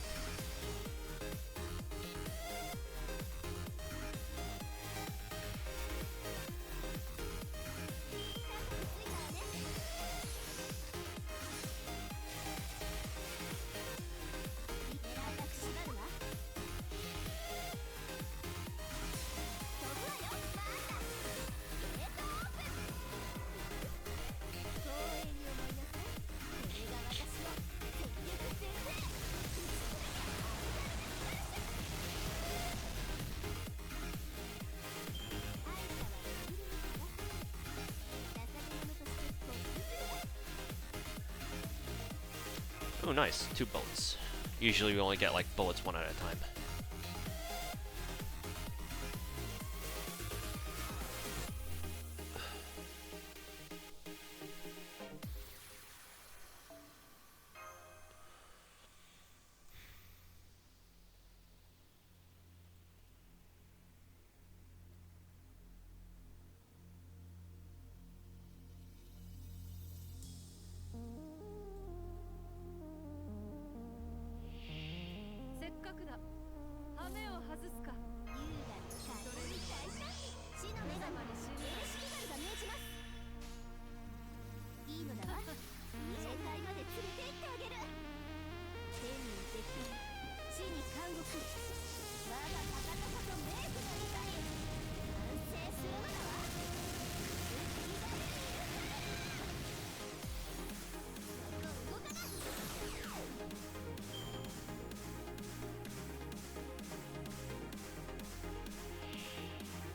Oh, nice. 2 bullets. Usually we only get like bullets 1 at a time.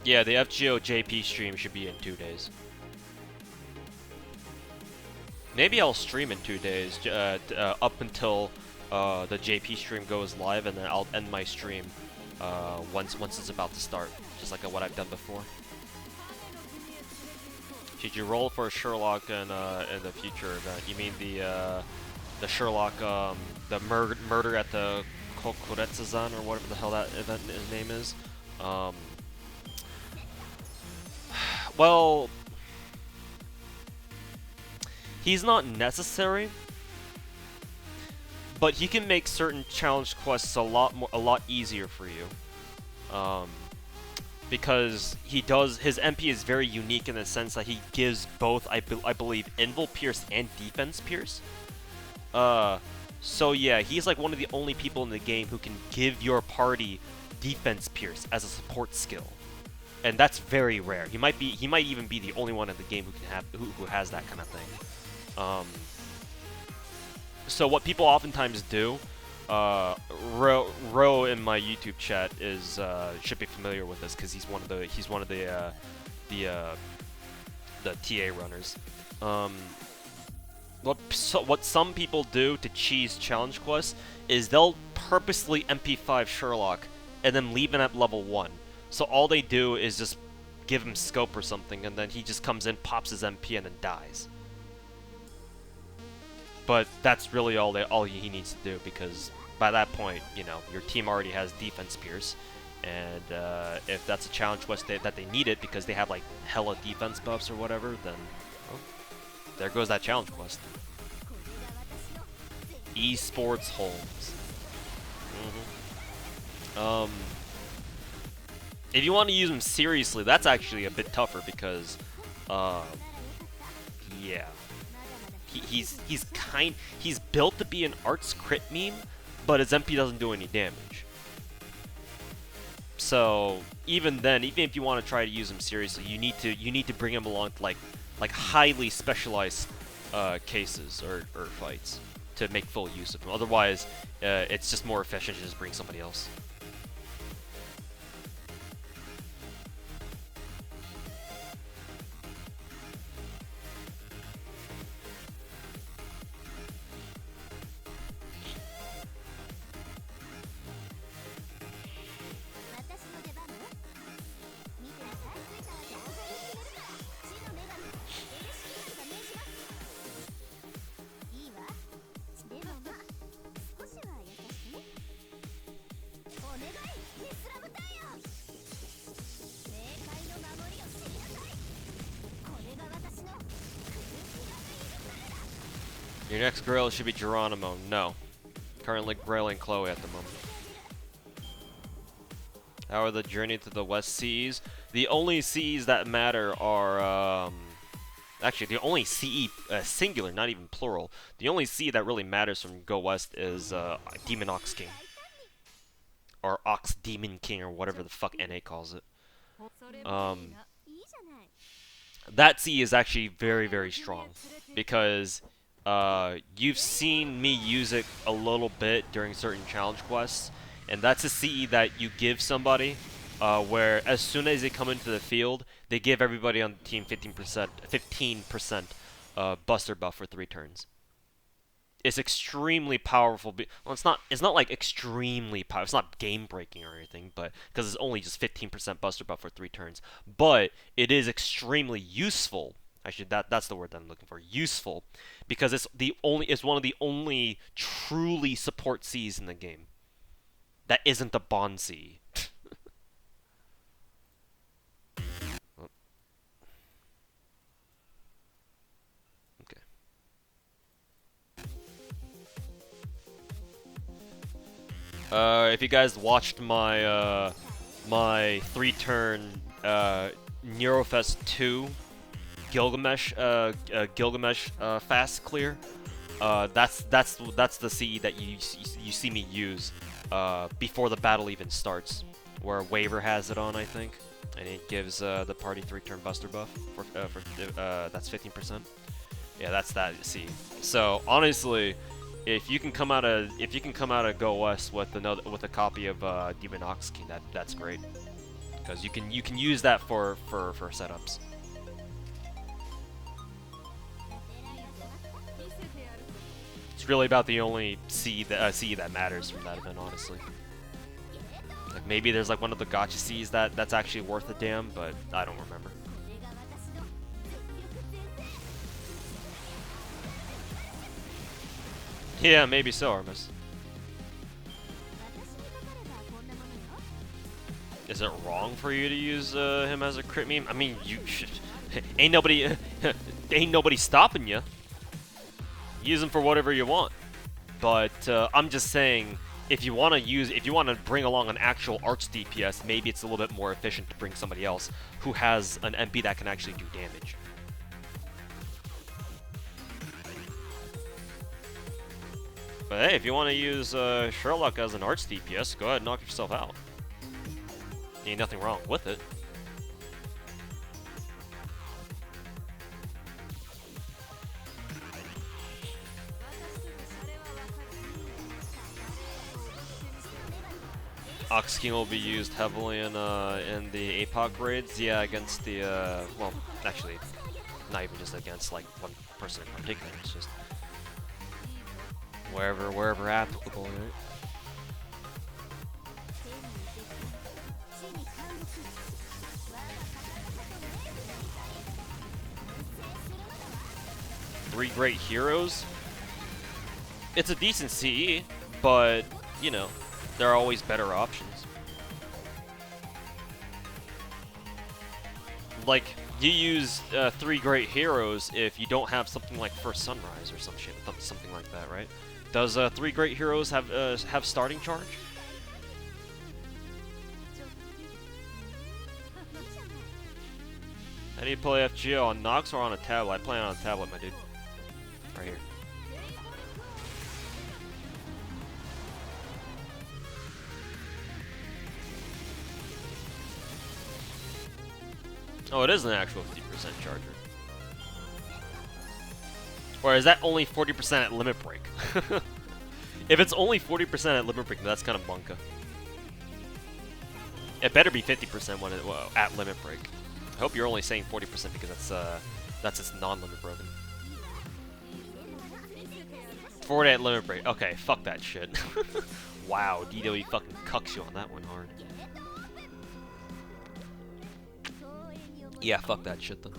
Yeah, the FGO JP stream should be in 2 days. Maybe I'll stream in 2 days, up until the JP stream goes live, and then I'll end my stream once it's about to start, just like what I've done before. Should you roll for a Sherlock in the future event? You mean the Sherlock the murder at the Kokuretsu-zan, or whatever the hell that event name is? Well, he's not necessary, but he can make certain challenge quests a lot easier for you. Because his MP is very unique in the sense that he gives both, I believe, Invul Pierce and Defense Pierce. So yeah, he's like one of the only people in the game who can give your party Defense Pierce as a support skill. And that's very rare. He might even be the only one in the game who has that kind of thing. So what people oftentimes do, Ro in my YouTube chat should be familiar with this because he's one of the TA runners. What some people do to cheese challenge quests is they'll purposely MP5 Sherlock and then leave him at level 1. So all they do is just give him scope or something, and then he just comes in, pops his MP, and then dies. But that's really all he needs to do, because by that point, you know, your team already has Defense Pierce, and if that's a challenge quest that they need it because they have like hella defense buffs or whatever, then well, there goes that challenge quest. Esports Holmes. If you want to use him seriously, that's actually a bit tougher because, yeah, he's built to be an arts crit meme, but his MP doesn't do any damage. So even then, even if you want to try to use him seriously, you need to bring him along to like highly specialized cases or fights to make full use of him. Otherwise, it's just more efficient to just bring somebody else. Your next grail should be Geronimo. No. Currently grailing Chloe at the moment. How are the journey to the West Seas? The only seas that matter are, actually, the only CE, singular, not even plural. The only sea that really matters from Go West is, Demon Ox King. Or Ox Demon King, or whatever the fuck NA calls it. That sea is actually very, very strong. Because you've seen me use it a little bit during certain challenge quests, and that's a CE that you give somebody where as soon as they come into the field, they give everybody on the team 15% buster buff for 3 turns. It's extremely powerful. Well, it's not like extremely powerful. It's not game breaking or anything, but because it's only just 15% buster buff for 3 turns. But it is extremely useful. Actually, that's the word that I'm looking for. Useful, because it's one of the only truly support Cs in the game that isn't the Bond C. Okay. If you guys watched my my 3-turn Neurofest 2 Gilgamesh fast clear, that's the CE that you see me use before the battle even starts, where Waver has it on, I think, and it gives the party 3-turn buster buff for that's 15%. Yeah, that's that CE. So honestly, if you can come out of Go West with a copy of Demon Ox King, that's great. because you can use that for setups. It's really about the only C that matters from that event, honestly. Like maybe there's like one of the Gacha Cs that's actually worth a damn, but I don't remember. Yeah, maybe so, Armus. Is it wrong for you to use him as a crit meme? I mean, you should. ain't nobody stopping you. Use him for whatever you want. But I'm just saying, if you want to bring along an actual arch DPS, maybe it's a little bit more efficient to bring somebody else who has an MP that can actually do damage. But hey, if you want to use Sherlock as an arch DPS, go ahead and knock yourself out. Ain't nothing wrong with it. Ox King will be used heavily in the APOC raids. Yeah, against the well, actually, not even just against like one person in particular. It's just wherever applicable, right? Three great heroes. It's a decent CE, but you know, there are always better options. Like, you use three great heroes if you don't have something like First Sunrise or some shit, something like that, right? Does three great heroes have starting charge? How do you play FGO, on Nox or on a tablet? I play on a tablet, my dude. Right here. Oh, it is an actual 50% charger. Or is that only 40% at limit break? If it's only 40% at limit break, that's kind of bunka. It better be 50% when at limit break. I hope you're only saying 40% because that's its non-limit broken. 40 at limit break. Okay, fuck that shit. Wow, DW fucking cucks you on that one hard. Yeah, fuck that shit though.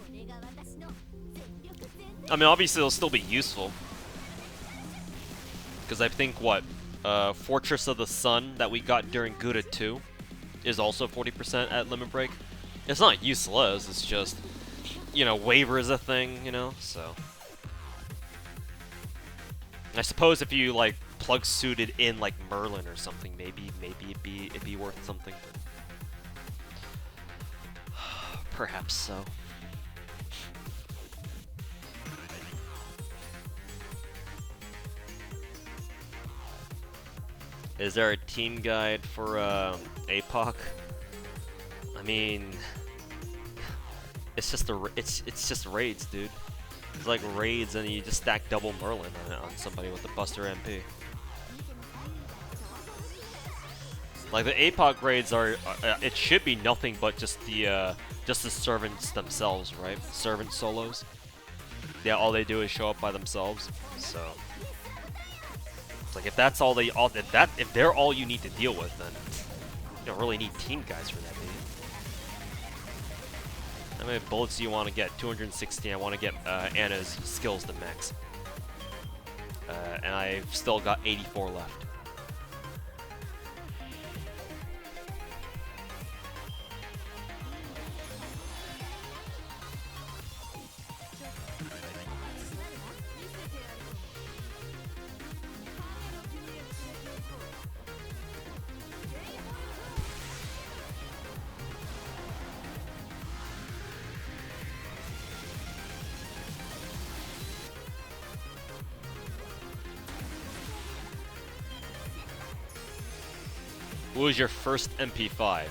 I mean, obviously it'll still be useful. Because I think, what, Fortress of the Sun that we got during Gouda 2 is also 40% at limit break. It's not useless, it's just, you know, waiver is a thing, you know, so. I suppose if you, like, plug suited in, like, Merlin or something, maybe it'd be worth something, but perhaps so. Is there a team guide for APOC? I mean, it's just just raids, dude. It's like raids, and you just stack double Merlin on somebody with a Buster MP. Like the APOC raids are, it should be nothing but just the servants themselves, right? Servant solos. Yeah, all they do is show up by themselves. So it's like if that's all if they're all you need to deal with, then you don't really need team guys for that, do you? How many bullets do you want to get? 216. I want to get Anna's skills to max. And I've still got 84 left. What was your first MP5?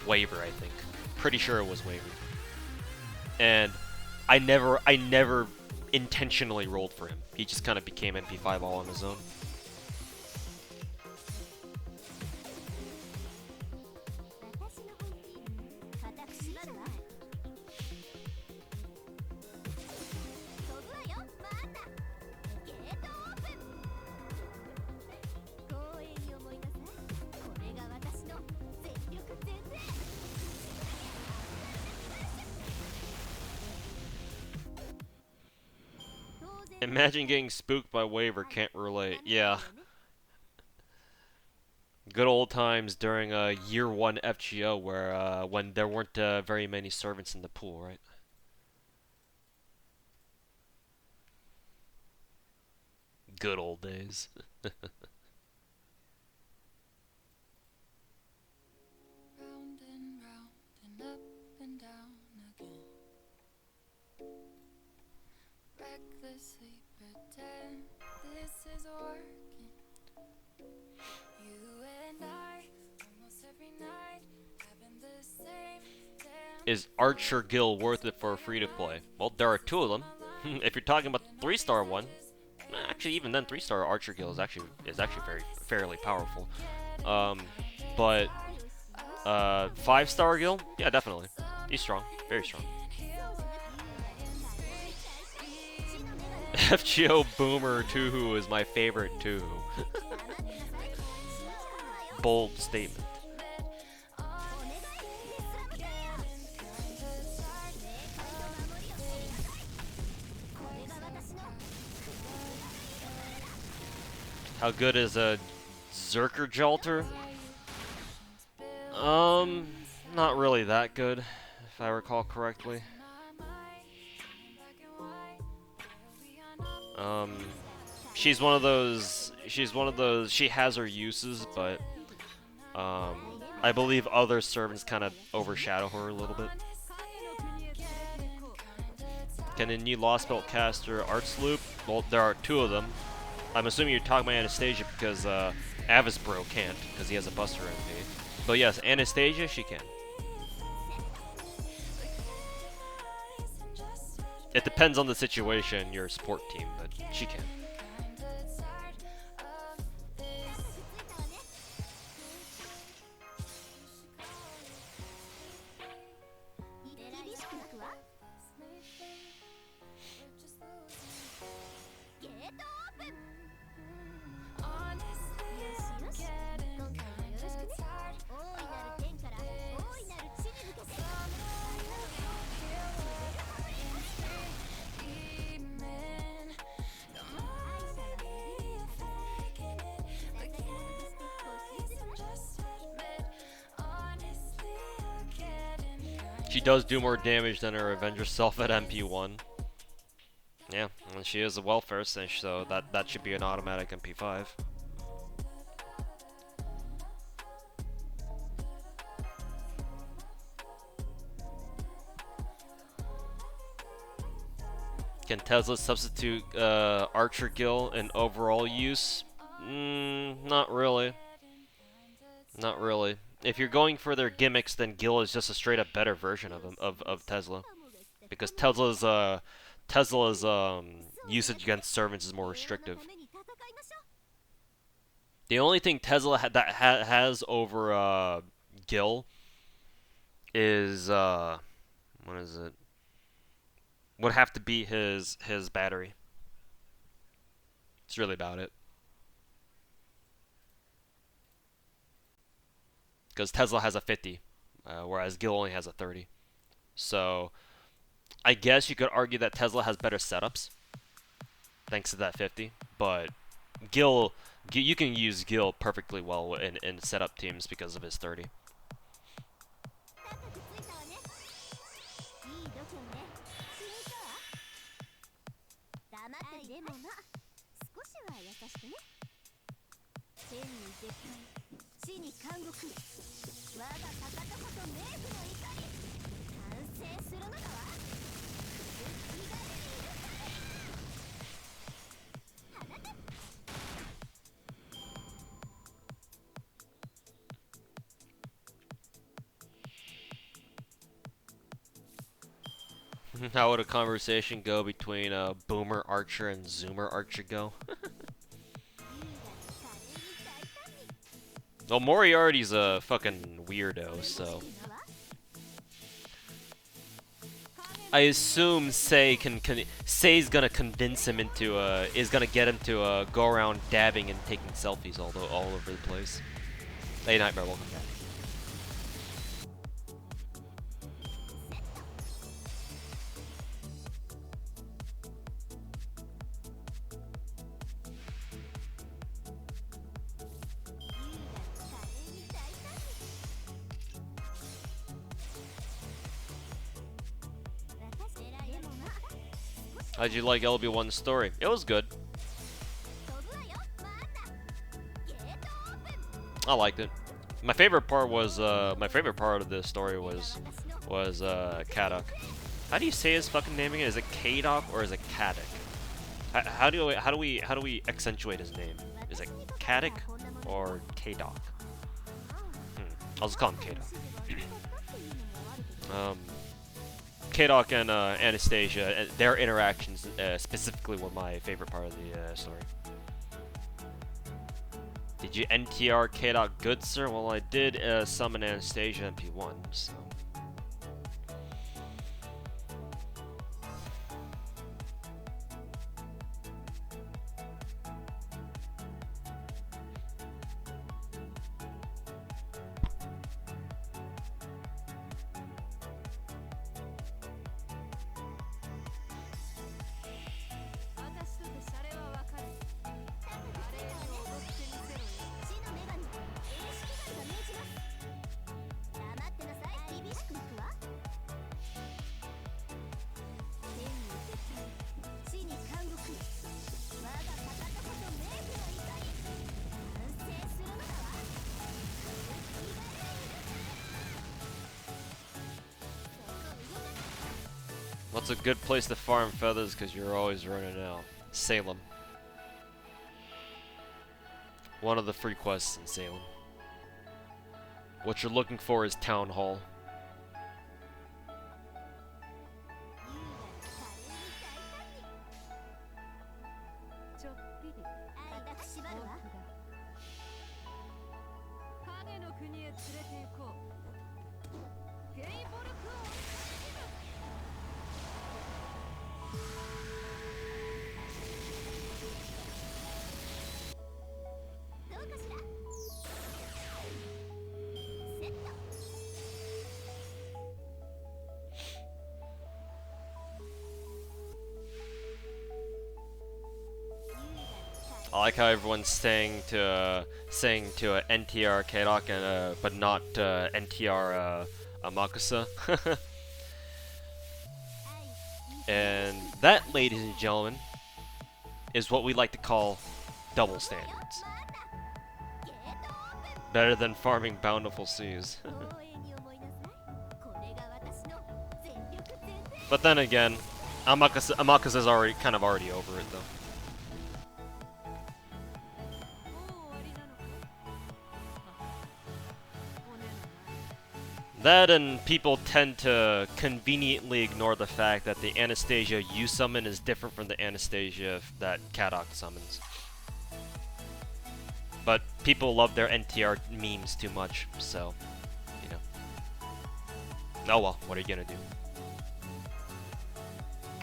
Waiver, I think. Pretty sure it was waiver. And I never intentionally rolled for him. He just kind of became MP5 all on his own. Imagine getting spooked by waiver, can't relate. Yeah. Good old times during year 1 FGO where when there weren't very many servants in the pool, right? Good old days. Round and round and up and down again. Recklessly pretend this is working. You and I, almost every night, having the same damn. Is Archer Guild worth it for a free to play? Well, there are 2 of them. If you're talking about the 3-star one, actually even then 3-star Archer Guild is actually very fairly powerful. Um, but 5-star Guild, yeah, definitely. He's strong, very strong. FGO Boomer Tuhu is my favorite Tuhu. Bold statement. How good is a Zerker Jolter? Not really that good, if I recall correctly. Um, she's one of those. She has her uses, but I believe other servants kind of overshadow her a little bit. Can a new Lost Belt caster Arts Loop? Well, there are 2 of them. I'm assuming you're talking about Anastasia because Avis Bro can't because he has a Buster MP. But yes, Anastasia, she can. It depends on the situation, your support team, but she can. She does do more damage than her Avenger self at MP1. Yeah, and she is a welfare cinch, so that should be an automatic MP5. Can Tesla substitute Archer Gill in overall use? Not really. Not really. If you're going for their gimmicks, then Gil is just a straight up better version of him, of Tesla, because Tesla's usage against servants is more restrictive. The only thing Tesla has over Gil is what is it? Would have to be his battery. It's really about it. Because Tesla has a 50, whereas Gil only has a 30. So I guess you could argue that Tesla has better setups thanks to that 50, but Gil, you can use Gil perfectly well in setup teams because of his 30. How would a conversation go between Boomer Archer and Zoomer Archer go? Well, Moriarty's a fucking weirdo, so I assume Say's gonna convince him into is gonna get him to go around dabbing and taking selfies all over the place. Hey, Nightmare, welcome back. How'd you like LB1's story? It was good. I liked it. My favorite part was my favorite part of this story was Kadok. How do you say his fucking name again? Is it Kadok or is it Kadok? How do we accentuate his name? Is it Kadok or Kadok? I'll just call him Kadok. Kadok and Anastasia, their interactions specifically were my favorite part of the story. Did you NTR Kadok good, sir? Well, I did summon Anastasia MP1, so. What's a good place to farm feathers because you're always running out? Salem. One of the free quests in Salem. What you're looking for is Town Hall. I like how everyone's saying to NTR Kadok and but not NTR Amakusa. And that, ladies and gentlemen, is what we like to call double standards. Better than farming bountiful seas. But then again, Amakusa's already over it though. That and people tend to conveniently ignore the fact that the Anastasia you summon is different from the Anastasia that Kadok summons. But people love their NTR memes too much, so, you know. Oh well, what are you gonna do?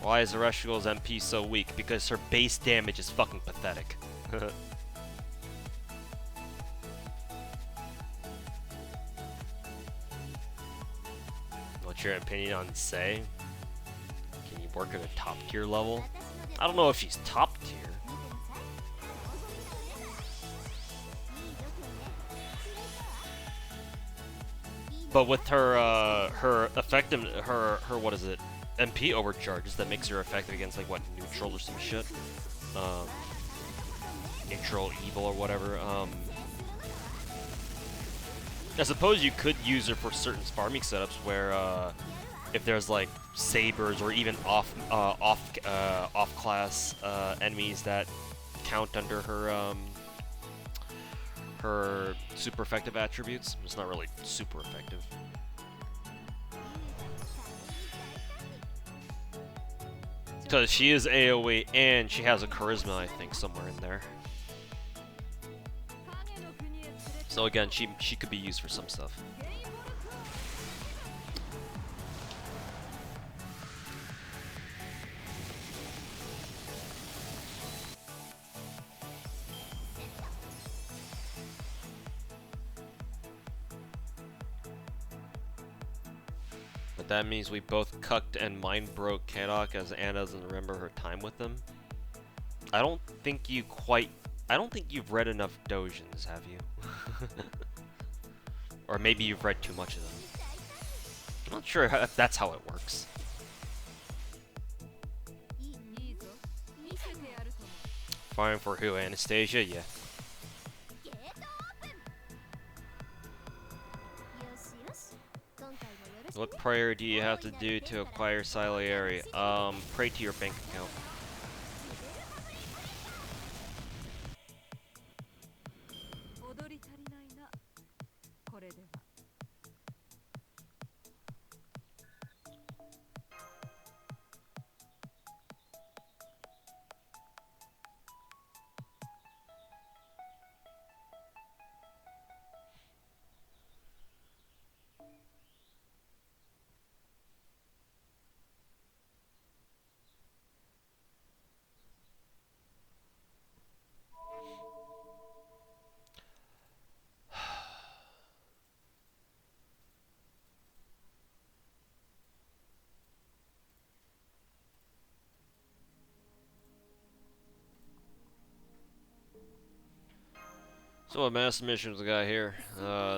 Why is Ereshkigal's MP so weak? Because her base damage is fucking pathetic. What's your opinion on Sei? Can you work at a top tier level? I don't know if she's top tier. But with her what is it? MP overcharges that makes her effective against like what, neutral or some shit. Neutral evil or whatever. I suppose you could use her for certain farming setups where if there's like sabers or even off class enemies that count under her super effective attributes. It's not really super effective. Because she is AoE and she has a charisma, I think, somewhere in there. So again, she could be used for some stuff. But that means we both cucked and mind broke Kadok as Anna doesn't remember her time with them. I don't think you've read enough Dojins, have you? Or maybe you've read too much of them. I'm not sure if that's how it works. Farming for who? Anastasia? Yeah. What prayer do you have to do to acquire Siliary? Pray to your bank account. So what master missions we got here?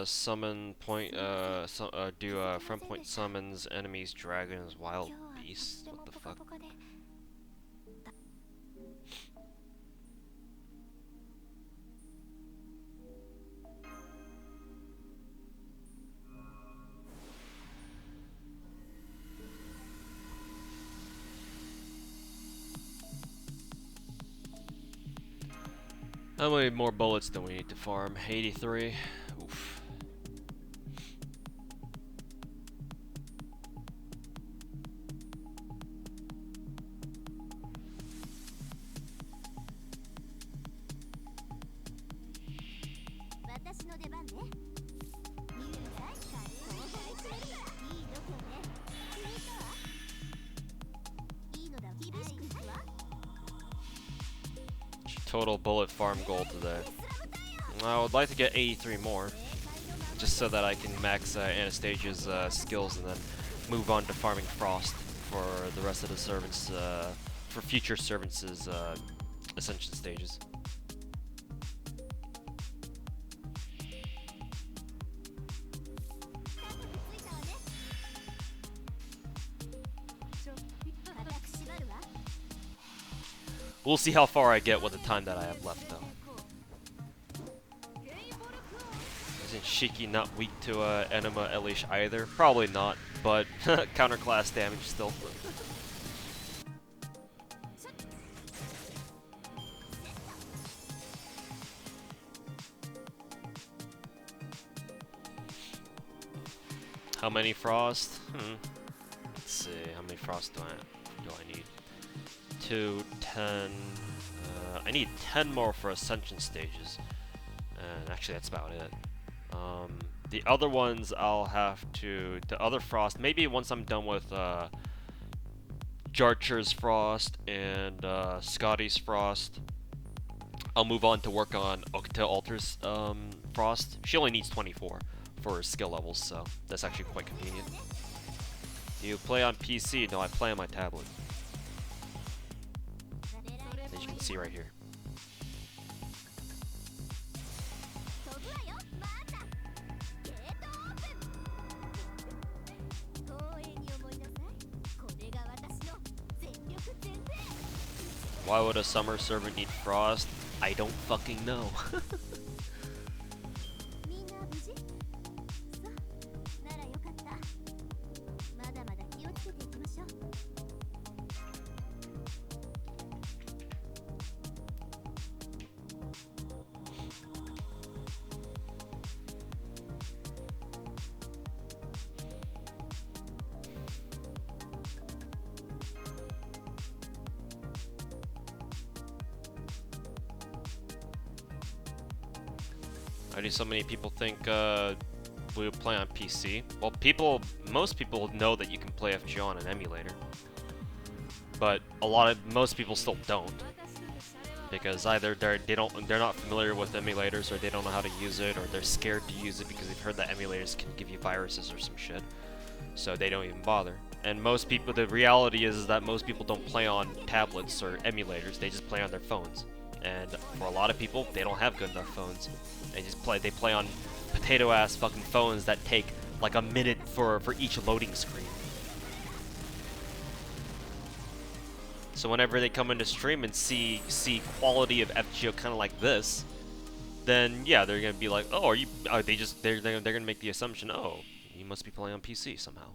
Summon point, do front point summons, enemies, dragons, wild beasts. What the fuck? How many more bullets do we need to farm? 83? Oof. Total bullet farm goal today. I would like to get 83 more, just so that I can max Anastasia's skills and then move on to farming Frost for the rest of the servants, for future servants' ascension stages. We'll see how far I get with the time that I have left, though. Isn't Shiki not weak to Enema Elish either? Probably not, but counterclass damage still. How many frost? Let's see, how many frost do I need? 2, 10. I need 10 more for ascension stages, and actually that's about it. The other ones I'll have to, the other frost, maybe once I'm done with Jarcher's frost and Scotty's frost, I'll move on to work on Octa Alter's frost. She only needs 24 for her skill levels, so that's actually quite convenient. Do you play on PC? No, I play on my tablet. As you can see right here. Why would a summer servant need frost? I don't fucking know. Why do so many people think we would play on PC? Well, most people know that you can play FGO on an emulator, but most people still don't, because either they're not familiar with emulators, or they don't know how to use it, or they're scared to use it because they've heard that emulators can give you viruses or some shit, so they don't even bother. And most people, the reality is that most people don't play on tablets or emulators; they just play on their phones. And for a lot of people, they don't have good enough phones. They play on potato-ass fucking phones that take like a minute for each loading screen. So whenever they come into stream and see quality of FGO kind of like this, then yeah, they're gonna be like, oh, are you? Are they just they're gonna make the assumption, oh, you must be playing on PC somehow.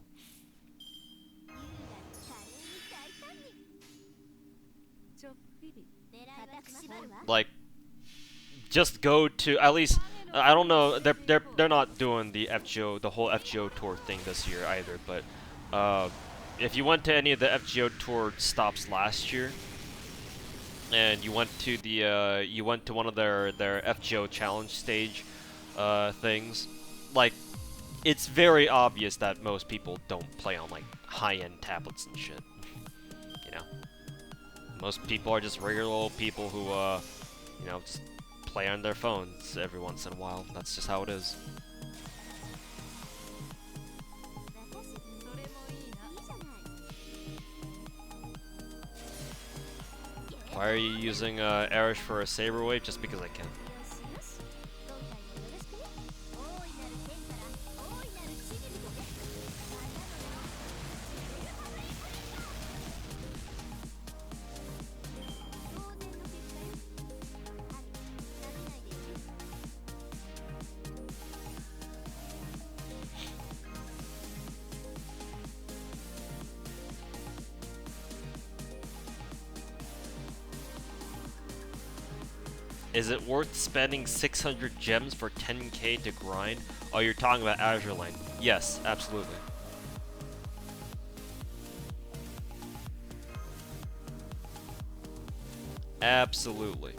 Like, just go to at least. I don't know. They're not doing the whole FGO tour thing this year either. But if you went to any of the FGO tour stops last year, and you went to one of their FGO challenge stage things, like, it's very obvious that most people don't play on like high-end tablets and shit. You know, most people are just regular old people who just play on their phones every once in a while. That's just how it is. Why are you using Arish for a Saber Wave? Just because I can. Is it worth spending 600 gems for 10k to grind? Oh, you're talking about Azure Lane. Yes, absolutely. Absolutely.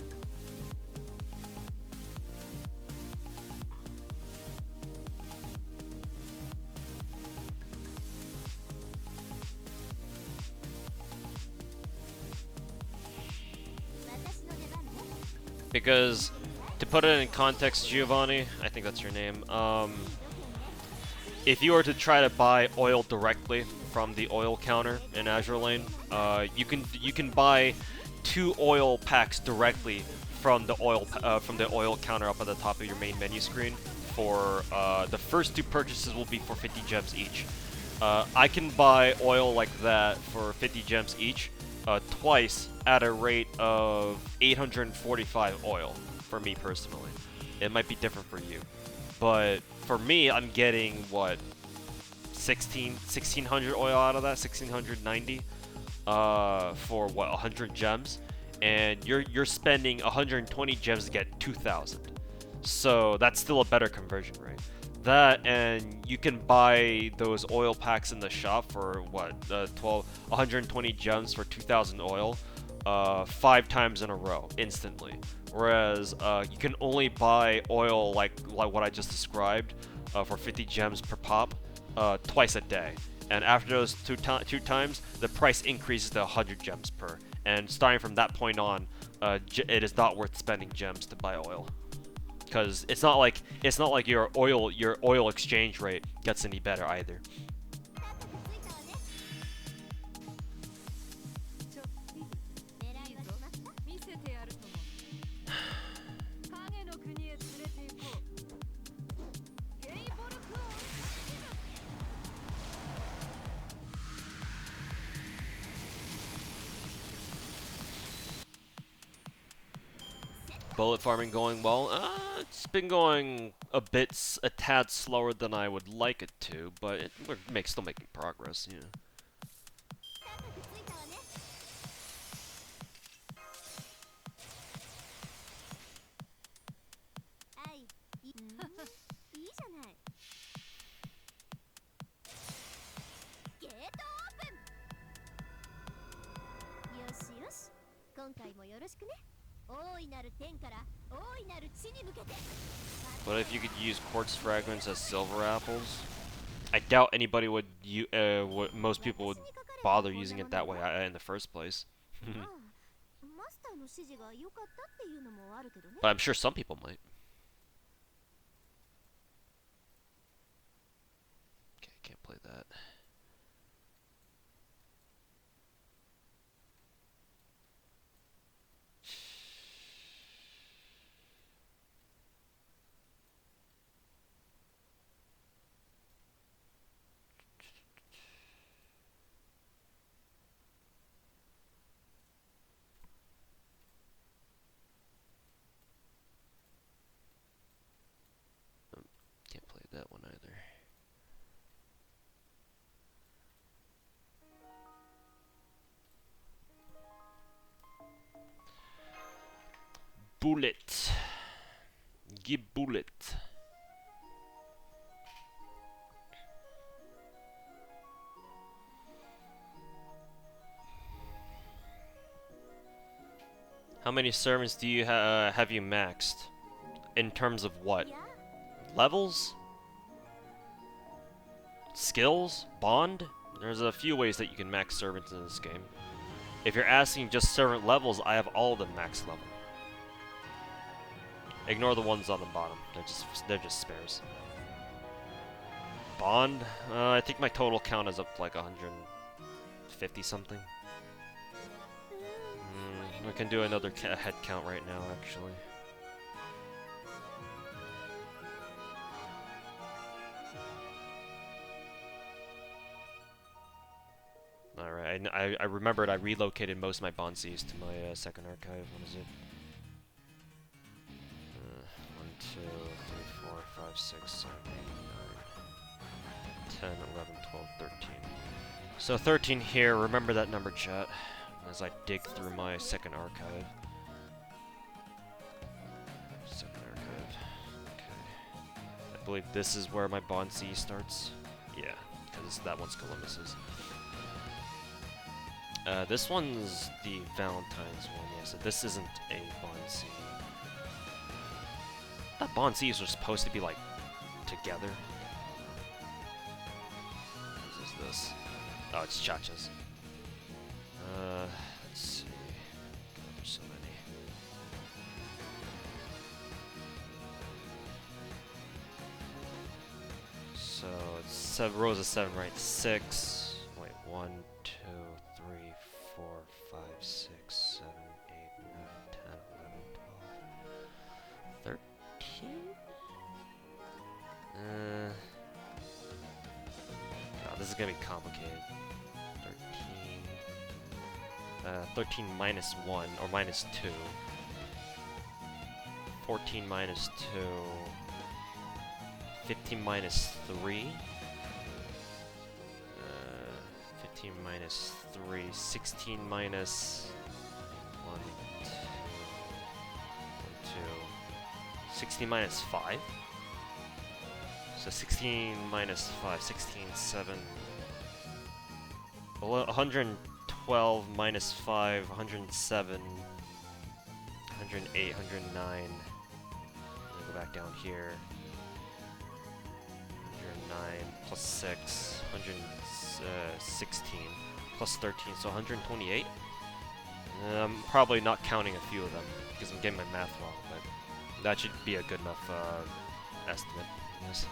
Because, to put it in context, Giovanni, I think that's your name, if you were to try to buy oil directly from the oil counter in Azure Lane, you can buy 2 oil packs directly from the oil counter up at the top of your main menu screen. For the first 2 purchases will be for 50 gems each. I can buy oil like that for 50 gems each twice at a rate of 845 oil for me personally. It might be different for you, but for me, I'm getting what, 1600 oil out of that, 1690 for what, 100 gems, and you're spending 120 gems to get 2000. So that's still a better conversion rate. That, and you can buy those oil packs in the shop for what, 120 gems for 2000 oil, 5 times in a row instantly. Whereas you can only buy oil like what I just described for 50 gems per pop twice a day. And after those two times, the price increases to 100 gems per. And starting from that point on, it is not worth spending gems to buy oil. Because it's not like your oil exchange rate gets any better either. Bullet farming going well? It's been going a tad slower than I would like it to, but we're still making progress, yeah. But if you could use quartz fragments as silver apples, I doubt anybody would. Most people would bother using it that way in the first place. But I'm sure some people might. Okay, can't play that. bullet. Give bullet. How many servants do you have you maxed? In terms of what? Levels? Skills? Bond? There's a few ways that you can max servants in this game. If you're asking just servant levels, I have all of them max level. Ignore the ones on the bottom. They're just spares. Bond? I think my total count is up to like 150 something. We can do another head count right now, actually. Alright, I remembered I relocated most of my Bonsies to my second archive. What is it? 1, 2, 3, 4, 5, 6, 7, 8, 9, 10, 11, 12, 13. So 13 here, remember that number, chat, as I dig through my second archive. Second archive. Okay. I believe this is where my Bonsi starts. Yeah, because that one's Columbus's. This one's the Valentine's one, yeah, so this isn't a Bonsi. I thought Bonsis are supposed to be, like, together. What is this? Oh, it's Chacha's. Let's see. God, there's so many. So, it's 7 rows of 7, right? 6. Wait, 1, 2, 3, 4, 5, 6, 7, 8, 9, 10, 11, 12, 13? No, this is gonna be complicated. 13 minus 1, or minus 2. 14 minus 2. 15 minus 3. 15 minus 3. 16 minus 1, 2. 16 minus 5. So 16 minus 5. 16, 7. 112 minus 5, 107, 108, 109. Go back down here. 109 plus 6, 116 plus 13, so 128. I'm probably not counting a few of them because I'm getting my math wrong, but that should be a good enough estimate, I guess.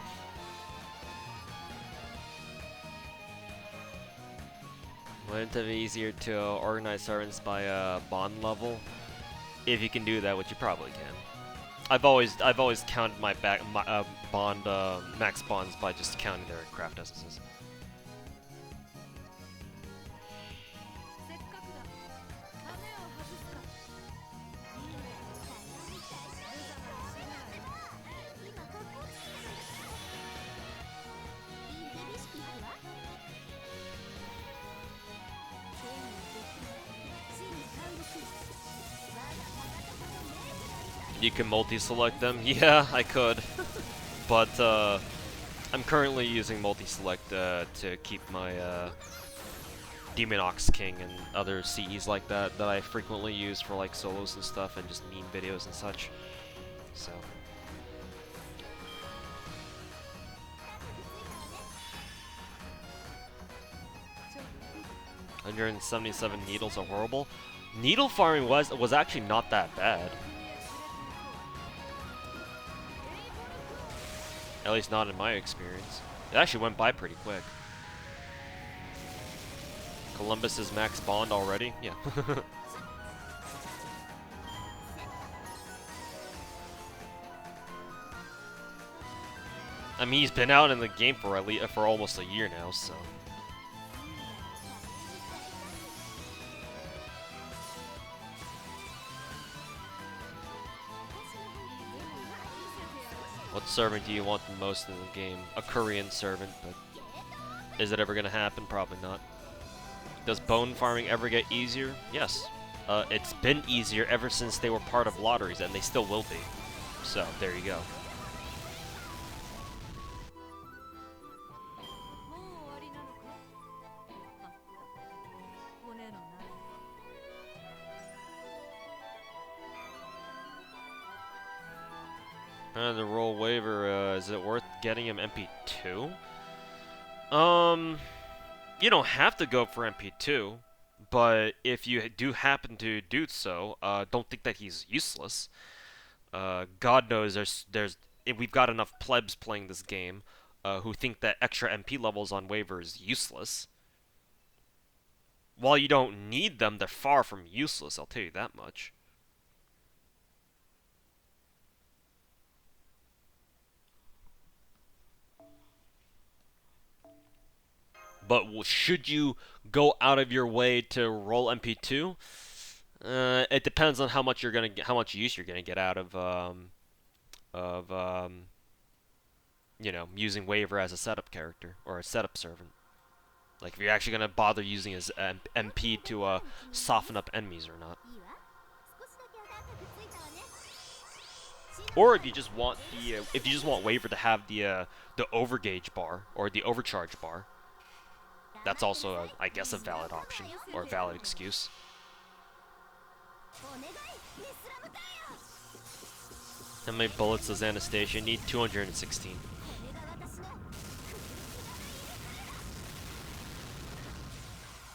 Wouldn't it be easier to organize servants by bond level? If you can do that, which you probably can. I've always counted my bond max bonds by just counting their craft essences. You can multi-select them? Yeah, I could. But I'm currently using multi-select to keep my Demon Ox King and other CEs like that I frequently use for like solos and stuff and just meme videos and such. So 177 needles are horrible. Needle farming was actually not that bad. At least not in my experience. It actually went by pretty quick. Columbus is max bond already? Yeah. I mean, he's been out in the game for almost a year now, so. What servant do you want the most in the game? A Korean servant, but is it ever gonna happen? Probably not. Does bone farming ever get easier? Yes. It's been easier ever since they were part of lotteries, and they still will be. So, there you go. The roll waiver, is it worth getting him MP2? You don't have to go for MP2, but if you do happen to do so, don't think that he's useless. God knows we've got enough plebs playing this game who think that extra MP levels on waiver is useless. While you don't need them, they're far from useless, I'll tell you that much. But should you go out of your way to roll MP2? It depends on how much you're gonna get, how much use you're gonna get out of using waiver as a setup character or a setup servant. Like if you're actually gonna bother using his MP to soften up enemies or not. Or if you just want waiver to have the overgauge bar or the overcharge bar. That's also, I guess, a valid option, or a valid excuse. How many bullets does Anastasia need? 216.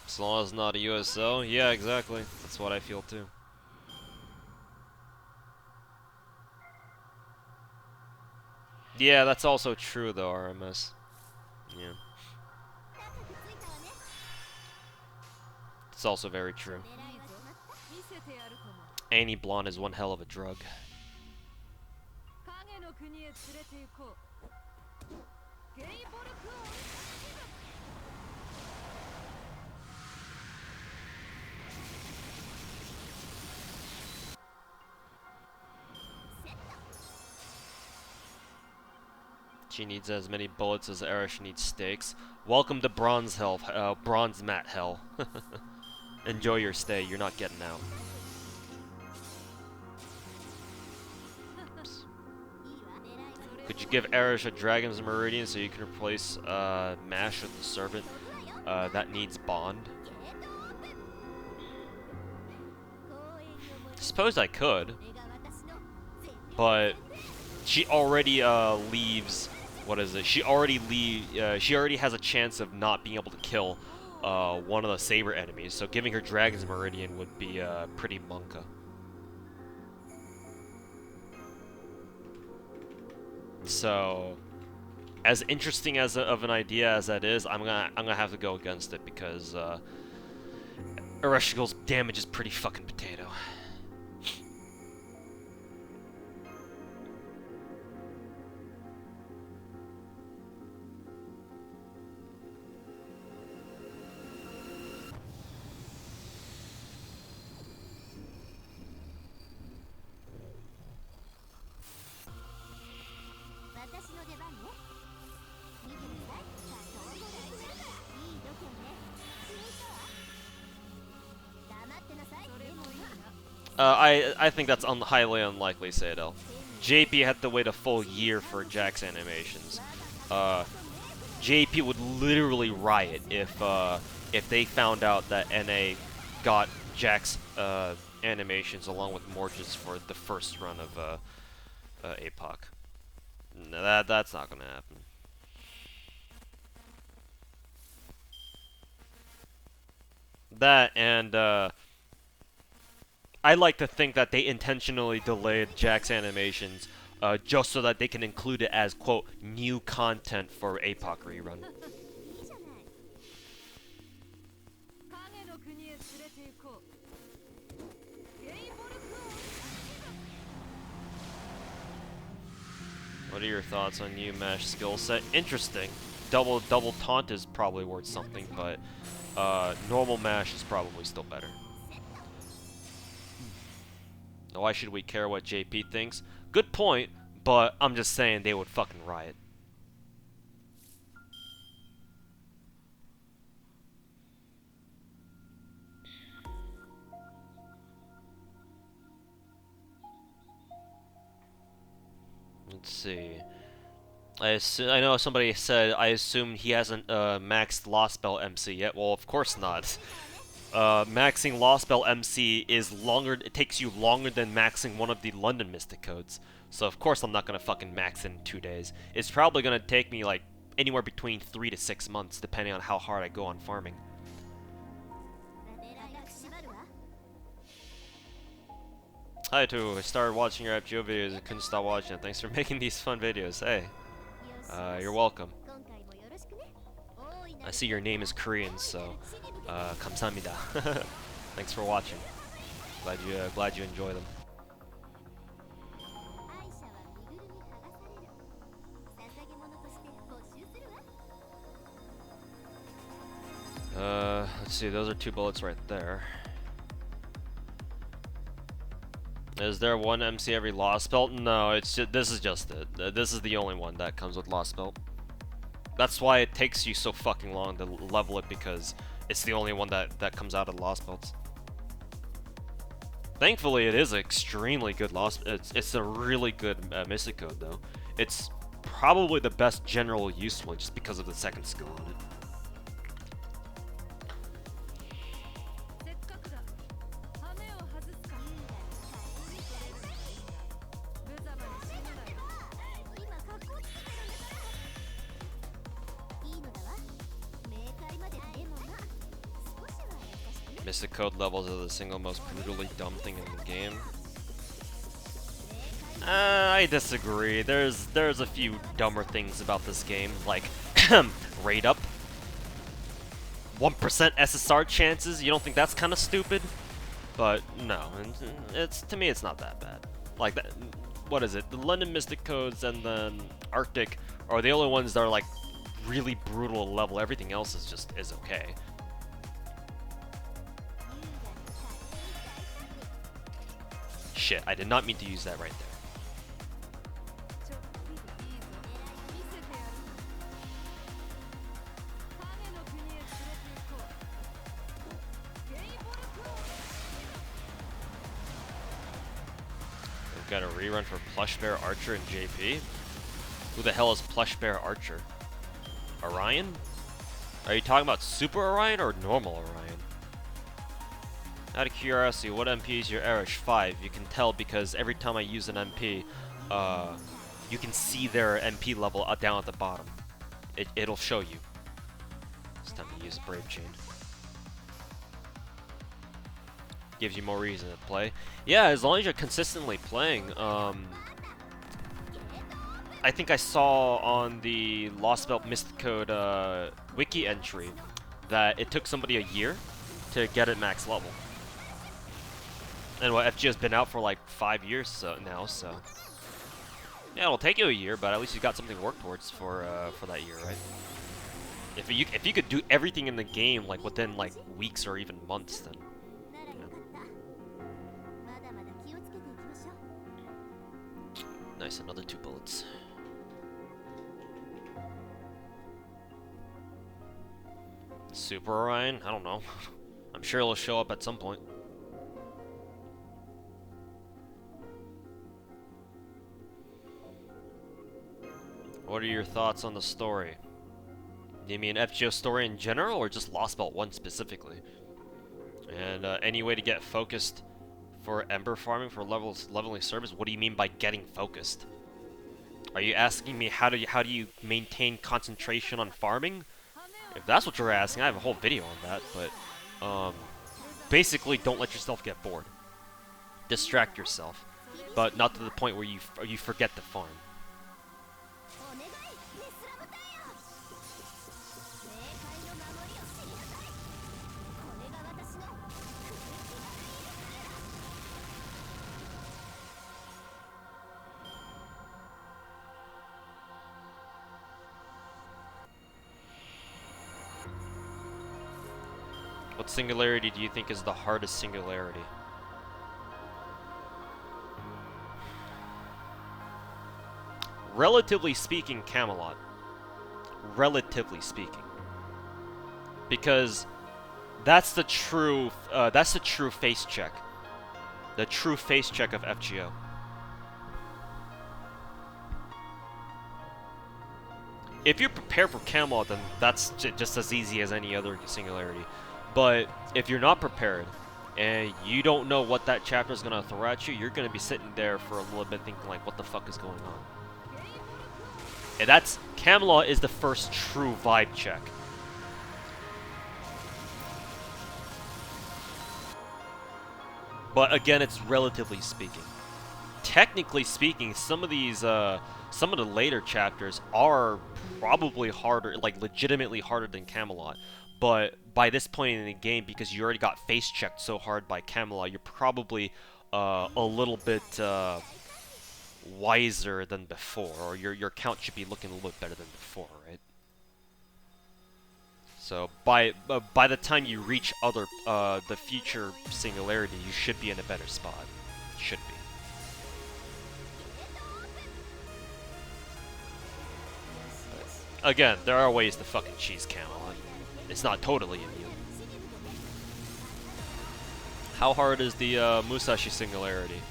As long as it's not a USO? Yeah, exactly. That's what I feel too. Yeah, that's also true though, RMS. Yeah. It's also very true. Annie Blonde is one hell of a drug. She needs as many bullets as Erish needs steaks. Welcome to Bronze Hell, Bronze Mat Hell. Enjoy your stay, you're not getting out. Oops. Could you give Erish a Dragon's Meridian so you can replace Mash with the Servant that needs Bond? Suppose I could, but she already leaves. What is it? She already has a chance of not being able to kill one of the Saber enemies. So giving her Dragon's Meridian would be pretty monka. So, as interesting of an idea as that is, I'm gonna have to go against it because Ereshkigal's damage is pretty fucking potato. I think that's highly unlikely, Sadel. JP had to wait a full year for Jack's animations. JP would literally riot if they found out that NA got Jack's animations along with Morge's for the first run of APOC. No, that's not gonna happen. That and I like to think that they intentionally delayed Jack's animations just so that they can include it as, quote, new content for APOC rerun. What are your thoughts on new Mash skill set? Interesting. Double taunt is probably worth something, but normal Mash is probably still better. Why should we care what JP thinks? Good point, but I'm just saying they would fucking riot. Let's see. I know somebody said I assume he hasn't maxed Lost Belt MC yet. Well, of course not. Maxing Lost Belt MC is longer. It takes you longer than maxing one of the London Mystic codes. So of course I'm not gonna fucking max in 2 days. It's probably gonna take me like anywhere between 3 to 6 months, depending on how hard I go on farming. Hi too. I started watching your FGO videos and couldn't stop watching it. Thanks for making these fun videos. Hey, you're welcome. I see your name is Korean, so 감사합니다. Thanks for watching. Glad you enjoy them. Let's see. Those are 2 bullets right there. Is there one MC every Lost Belt? No, it's just, this is just it. This is the only one that comes with Lost Belt. That's why it takes you so fucking long to level it, because it's the only one that comes out of Lost Belts. Thankfully, it is an extremely good Lost. It's a really good Mystic code though. It's probably the best general use one just because of the second skill on it. Mystic code levels are the single most brutally dumb thing in the game. I disagree. There's a few dumber things about this game, like raid up, 1% SSR chances. You don't think that's kind of stupid? But no, it's, to me it's not that bad. Like that, what is it? The London Mystic codes and then Arctic are the only ones that are like really brutal level. Everything else is okay. Shit, I did not mean to use that right there. We've got a rerun for Plush Bear Archer and JP. Who the hell is Plush Bear Archer? Orion? Are you talking about Super Orion or normal Orion? Out of curiosity, what MP is your Erish? 5. You can tell because every time I use an MP, you can see their MP level down at the bottom. It'll show you. It's time to use Brave Chain. Gives you more reason to play. Yeah, as long as you're consistently playing. I think I saw on the Lost Belt Mystic Code wiki entry that it took somebody a year to get it max level. And what, FGO's been out for like 5 years now, so yeah, it'll take you a year, but at least you got something to work towards for that year, right? If you could do everything in the game like within like weeks or even months, then you know. Nice, another 2 bullets. Super Orion? I don't know. I'm sure it'll show up at some point. What are your thoughts on the story? Do you mean FGO story in general, or just Lost Belt 1 specifically? And any way to get focused for Ember farming for leveling service? What do you mean by getting focused? Are you asking me how do you maintain concentration on farming? If that's what you're asking, I have a whole video on that. But basically, don't let yourself get bored. Distract yourself, but not to the point where you forget to farm. What singularity do you think is the hardest singularity? Relatively speaking, Camelot. Relatively speaking. Because that's the true face check. The true face check of FGO. if you're prepared for Camelot, then that's just as easy as any other singularity. But if you're not prepared, and you don't know what that chapter is gonna throw at you, you're gonna be sitting there for a little bit thinking like, what the fuck is going on? And that's Camelot is the first true vibe check. But again, it's relatively speaking. Technically speaking, some of the later chapters are probably harder, like legitimately harder than Camelot. But by this point in the game, because you already got face checked so hard by Camelot, you're probably a little bit wiser than before, or your count should be looking a little bit better than before, right? So by the time you reach the future singularity, you should be in a better spot. Should be. Again, there are ways to fucking cheese Camelot. It's not totally immune. How hard is the Musashi singularity?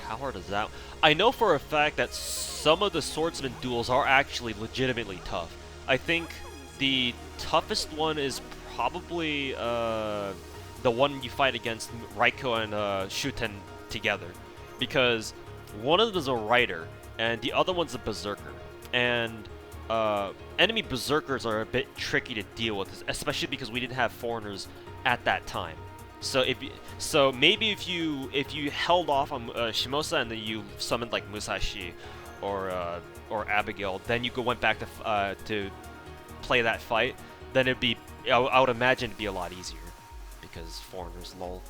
How hard is that? I know for a fact that some of the swordsman duels are actually legitimately tough. I think the toughest one is probably the one you fight against Raiko and Shuten together. Because one of them is a rider, and the other one's a berserker. And enemy berserkers are a bit tricky to deal with, especially because we didn't have foreigners at that time. So maybe if you held off on Shimosa and then you summoned like Musashi or Abigail, then you went back to play that fight, then it'd be I would imagine it'd be a lot easier because foreigners, lol.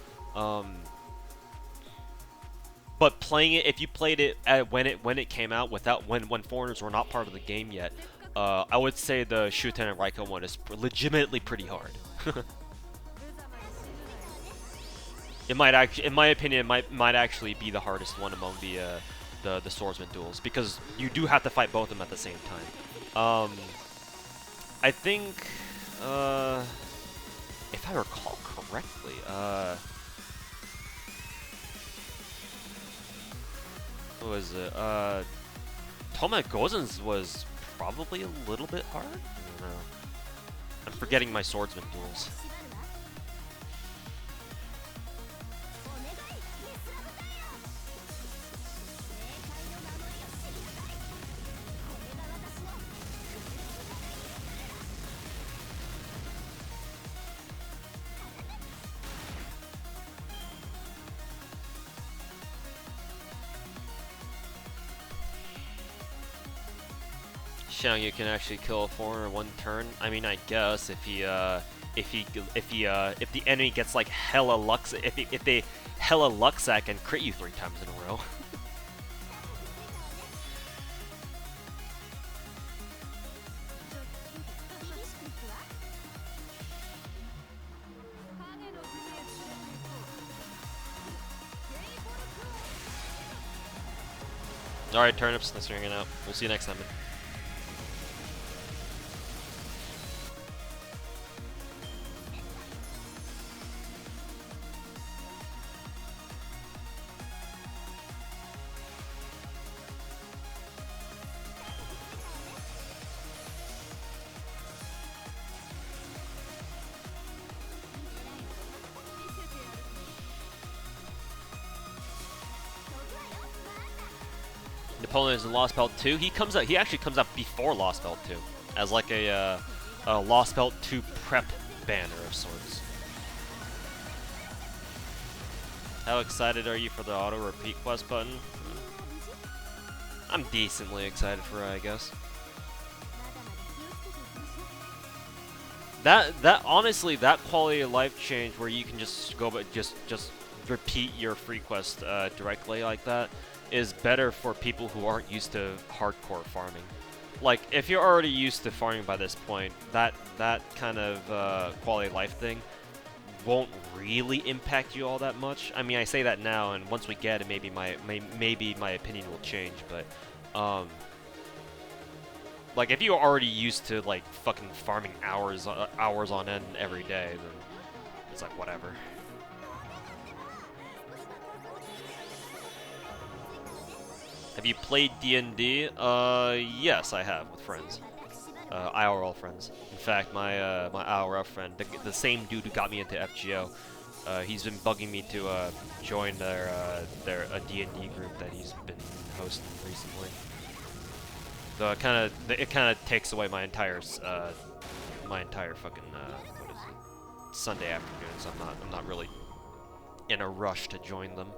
But playing it, if you played it when it came out without when foreigners were not part of the game yet, I would say the Shuten and Raiko one is legitimately pretty hard. It might actually, in my opinion, it might actually be the hardest one among the swordsman duels because you do have to fight both of them at the same time. I think, if I recall correctly, what was it? Toma Gozen's was probably a little bit hard. I don't know. I'm forgetting my swordsman duels. Xiangyu can actually kill a foreigner in one turn. I mean, I guess if the enemy gets like hella lux, if they hella luxac and crit you 3 times in a row. Alright, turnips, thanks for hanging out. We'll see you next time, man. Napoleon is in Lost Belt 2. He actually comes out before Lost Belt 2 as like a Lost Belt 2 prep banner of sorts. How excited are you for the auto repeat quest button? I'm decently excited for it, I guess. That honestly, that quality of life change where you can just go but just repeat your free quest directly like that is better for people who aren't used to hardcore farming. Like, if you're already used to farming by this point, that kind of quality of life thing won't really impact you all that much. I mean, I say that now, and once we get it, maybe my opinion will change. But like, if you're already used to like fucking farming hours on end every day, then it's like whatever. Have you played D&D? Yes, I have, with friends. IRL friends. In fact, my IRL friend, the same dude who got me into FGO, he's been bugging me to join their D&D group that he's been hosting recently. So it kind of takes away my entire fucking what is it, Sunday afternoon. So I'm not really in a rush to join them.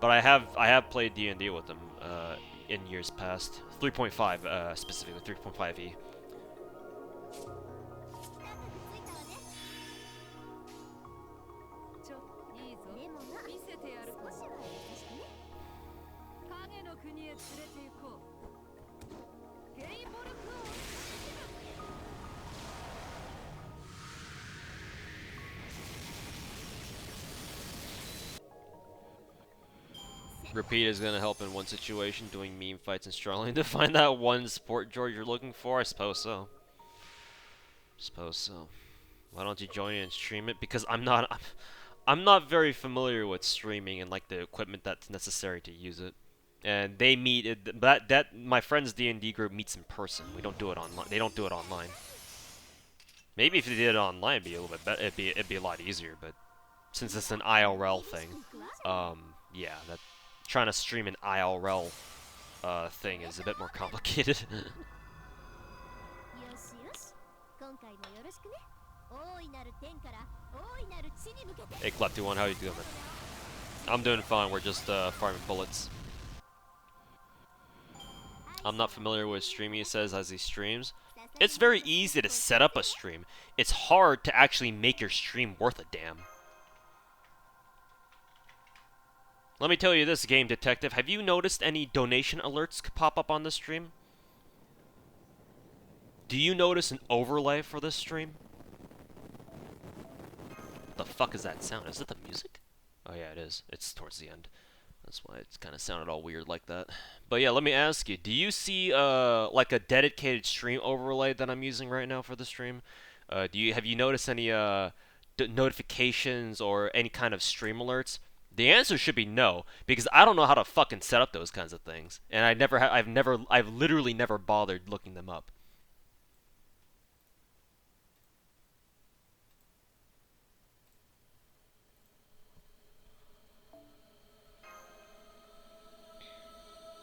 But I have played D&D with them in years past. 3.5 specifically 3.5e. 影の国へ連れて行こう。ゲインボルクを Repeat is gonna help in one situation, doing meme fights and struggling to find that one support George you're looking for. I suppose so. Suppose so. Why don't you join it and stream it? Because I'm not very familiar with streaming and like the equipment that's necessary to use it. And they meet that my friend's D&D group meets in person. We don't do it online. They don't do it online. Maybe if they did it online, it'd be a little bit better. It'd be a lot easier. But since it's an IRL thing, yeah, that trying to stream an IRL thing is a bit more complicated. Hey, Klepty1, how you doing? I'm doing fine. We're just farming bullets. I'm not familiar with streaming, he says, as he streams. It's very easy to set up a stream. It's hard to actually make your stream worth a damn. Let me tell you this, Game Detective. Have you noticed any donation alerts pop up on this stream? Do you notice an overlay for this stream? What the fuck is that sound? Is it the music? Oh yeah, it is. It's towards the end. That's why it's kind of sounded all weird like that. But yeah, let me ask you. Do you see like a dedicated stream overlay that I'm using right now for the stream? Have you noticed any notifications or any kind of stream alerts? The answer should be no, because I don't know how to fucking set up those kinds of things, and I've literally never bothered looking them up.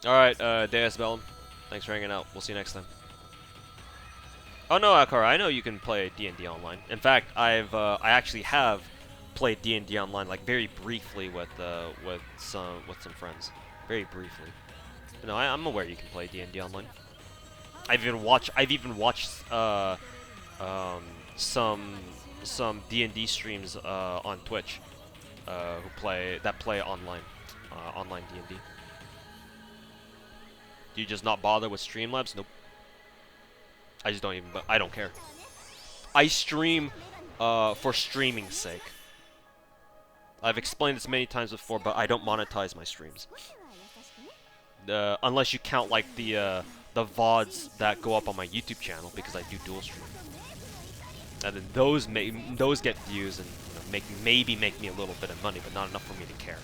Alright, Deus Bellum, thanks for hanging out. We'll see you next time. Oh no, Akara, I know you can play D&D online. In fact, I actually have played D&D online, like very briefly with some friends, very briefly. But no, I'm aware you can play D&D online. I've even watched some D&D streams on Twitch that play online D&D. Do you just not bother with Streamlabs? Nope. I just don't even. I don't care. I stream for streaming's sake. I've explained this many times before, but I don't monetize my streams. Unless you count like the VODs that go up on my YouTube channel, because I do dual stream. And then those get views and maybe make me a little bit of money, but not enough for me to care.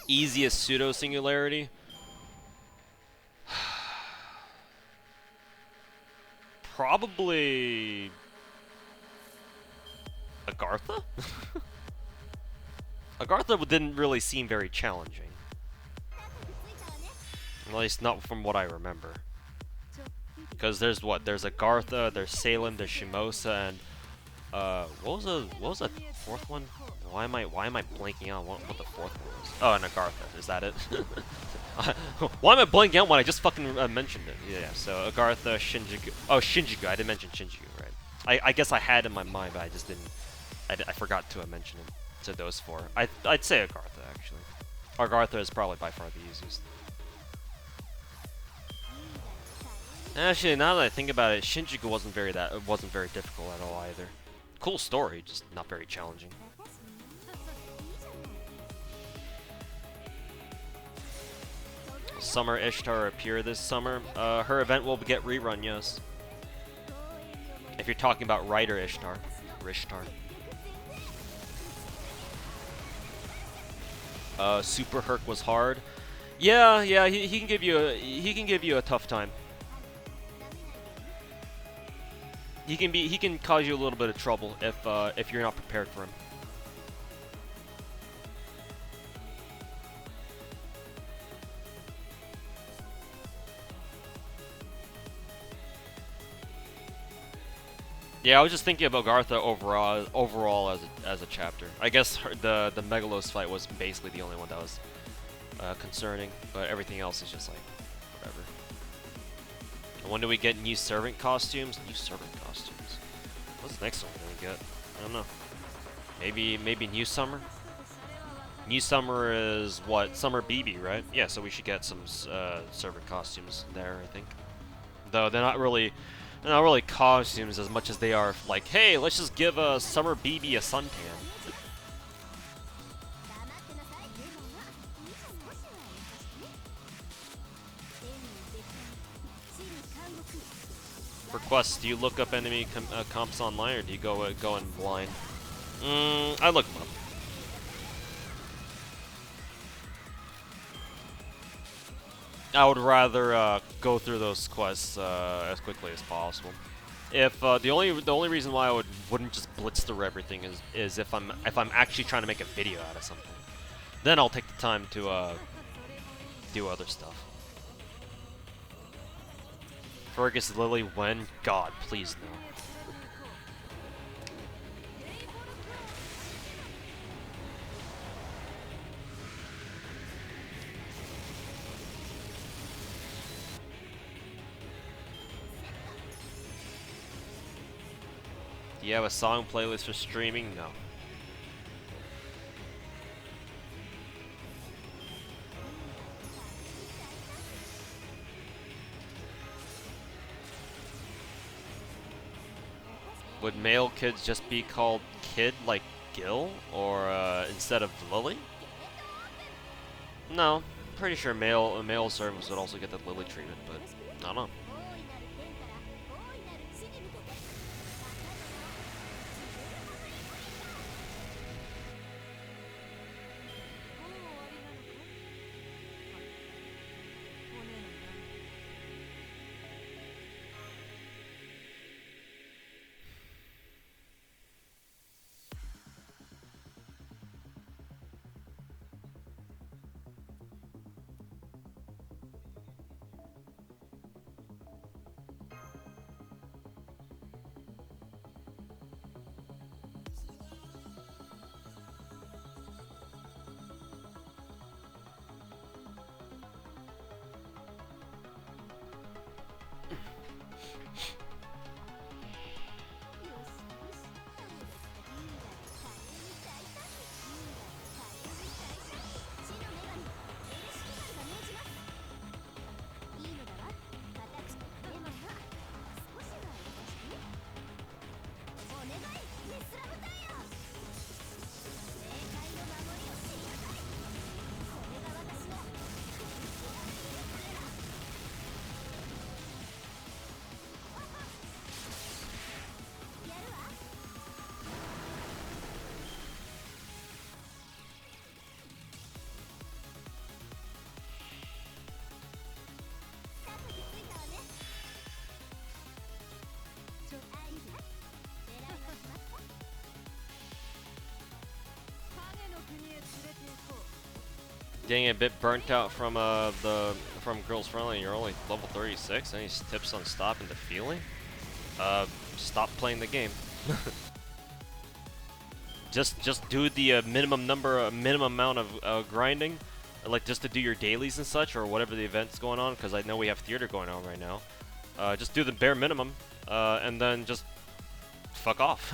Easiest pseudo singularity. Probably Agartha? Agartha didn't really seem very challenging. At least not from what I remember. Because there's what? There's Agartha, there's Salem, there's Shimosa, and what was the fourth one? Why am I blanking out what the fourth one was? Oh, and Agartha. Is that it? Why am I blanking out when I just fucking mentioned it? Yeah, so Agartha, Shinjuku. Oh, Shinjuku. I didn't mention Shinjuku, right? I guess I had in my mind, but I just didn't. I forgot to mention it. To those four. I'd say Agartha, actually. Agartha is probably by far the easiest. Actually, now that I think about it, Shinjuku wasn't very difficult at all either. Cool story, just not very challenging. Summer Ishtar appear this summer. Her event will get rerun, yes. If you're talking about writer Ishtar. Super Herc was hard. Yeah, he can give you a tough time. he can cause you a little bit of trouble if you're not prepared for him. Yeah, I was just thinking about Gartha overall as a chapter. I guess the Megalos fight was basically the only one that was concerning, but everything else is just like whatever. And when do we get new servant costumes? New servant costumes. What's the next one we're gonna get? I don't know. Maybe New Summer. New Summer is what? Summer BB, right? Yeah, so we should get some servant costumes there, I think. Though they're not really costumes as much as they are like, hey, let's just give a Summer BB a suntan. For quests, do you look up enemy comps online, or do you go in blind? I look them up. I would rather go through those quests as quickly as possible. If the only reason why I wouldn't just blitz through everything is if I'm actually trying to make a video out of something, then I'll take the time to do other stuff. Fergus Lily when? God, please no. Do you have a song playlist for streaming? No. Would male kids just be called Kid like Gil, or instead of Lily? No, pretty sure male servants would also get the Lily treatment, but I don't know. Getting a bit burnt out from Girls Friendly. You're only level 36. Any tips on stopping the feeling? Stop playing the game. just do the minimum amount of grinding, like just to do your dailies and such, or whatever the event's going on. Because I know we have theater going on right now. Just do the bare minimum, and then just fuck off.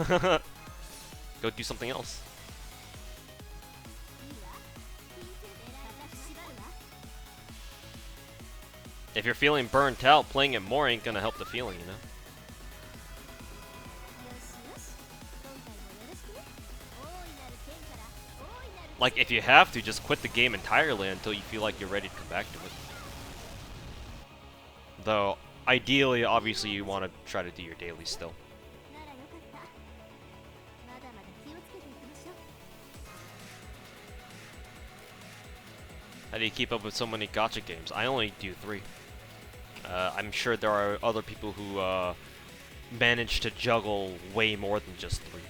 Go do something else. If you're feeling burnt out, playing it more ain't gonna help the feeling, you know? Like, if you have to, just quit the game entirely until you feel like you're ready to come back to it. Though, ideally, obviously, you want to try to do your daily still. How do you keep up with so many gacha games? I only do 3. I'm sure there are other people who managed to juggle way more than just 3.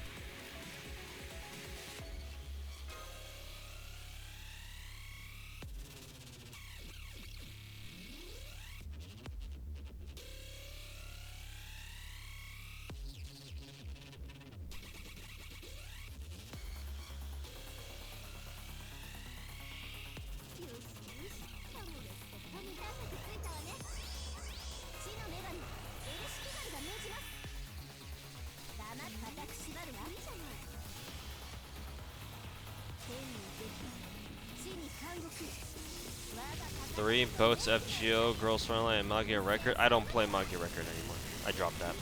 Three boats, FGO, Girls Frontline, and Magia Record. I don't play Magia Record anymore. I dropped that.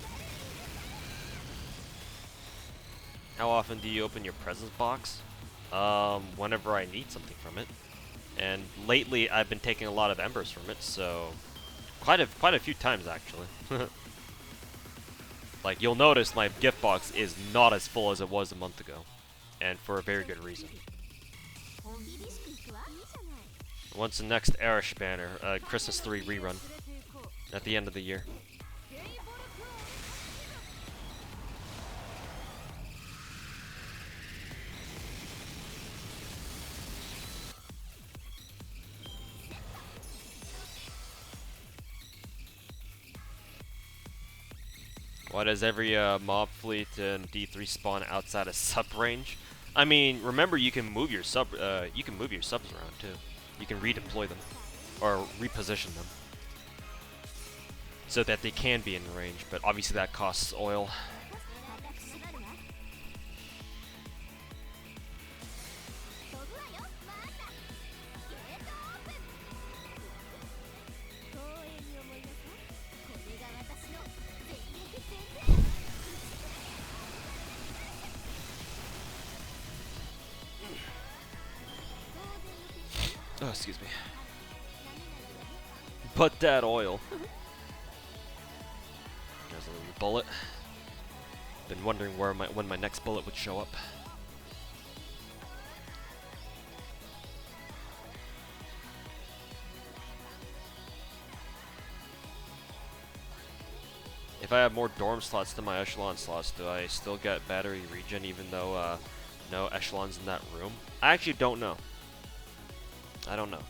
How often do you open your presents box? Whenever I need something from it. And lately, I've been taking a lot of embers from it, so quite a few times actually. Like you'll notice, my gift box is not as full as it was a month ago, and for a very good reason. What's the next Arish banner? Christmas 3 rerun at the end of the year. Why does every mob fleet in D3 spawn outside of sub range? I mean, remember you can move your subs around too. You can redeploy them or reposition them so that they can be in range, but obviously that costs oil. Oh, excuse me. Put that oil. There's a little bullet. Been wondering when my next bullet would show up. If I have more dorm slots than my echelon slots, do I still get battery regen even though no echelons in that room? I actually don't know. I don't know.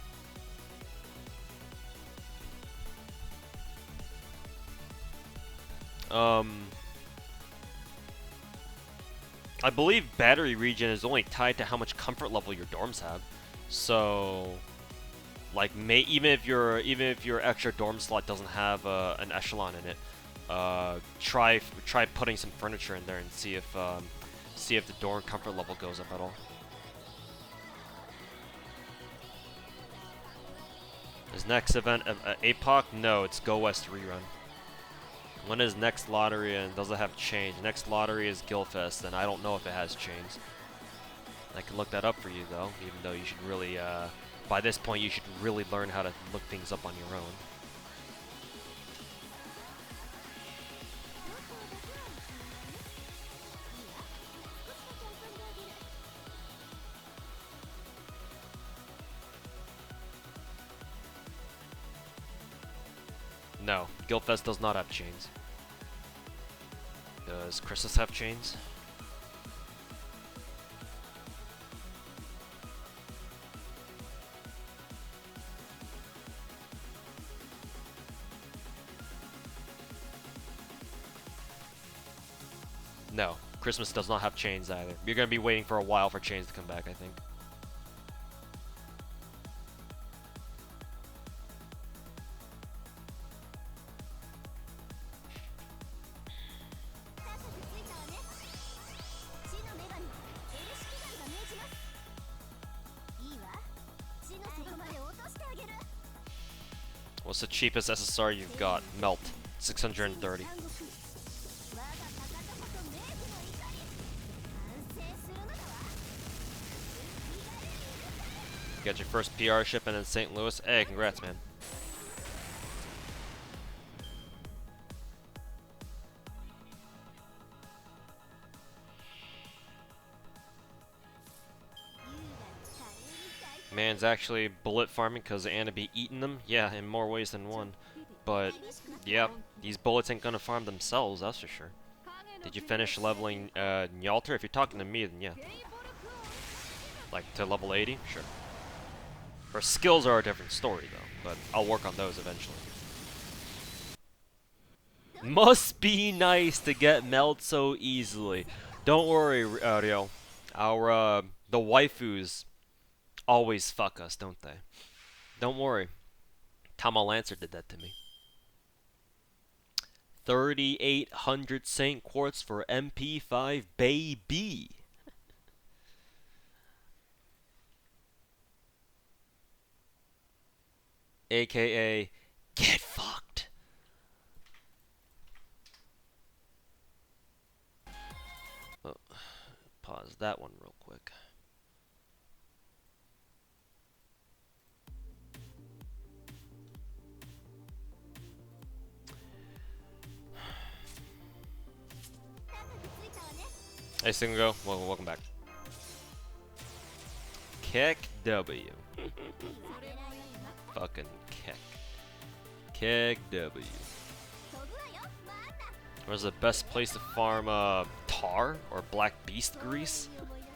I believe battery regen is only tied to how much comfort level your dorms have. So, like, even if your extra dorm slot doesn't have an echelon in it, try putting some furniture in there and see if the dorm comfort level goes up at all. Is next event APOC? No, it's Go West rerun. When is next lottery and does it have change? Next lottery is Guildfest, and I don't know if it has change. I can look that up for you though, even though you should really, by this point you should really learn how to look things up on your own. No, Guildfest does not have chains. Does Christmas have chains? No, Christmas does not have chains either. You're gonna be waiting for a while for chains to come back, I think. What's the cheapest SSR you've got? Melt. 630. Got your first PR shipment in St. Louis. Hey, congrats, man. Man's actually bullet farming because Anna be eating them. Yeah, in more ways than one. But Yep, these bullets ain't gonna farm themselves, that's for sure. Did you finish leveling Nyalter? If you're talking to me, then yeah. Like to level 80? Sure. Her skills are a different story though, but I'll work on those eventually. Must be nice to get meld so easily. Don't worry, Ryo. Our, the waifus always fuck us, don't they? Don't worry. Tama Lancer did that to me. 3,800 Saint Quartz for MP5, baby! AKA, get fucked! Oh, pause that one real quick. Hey, Singo, welcome back. Keck W. Fucking Keck. Keck W. Where's the best place to farm tar or black beast grease?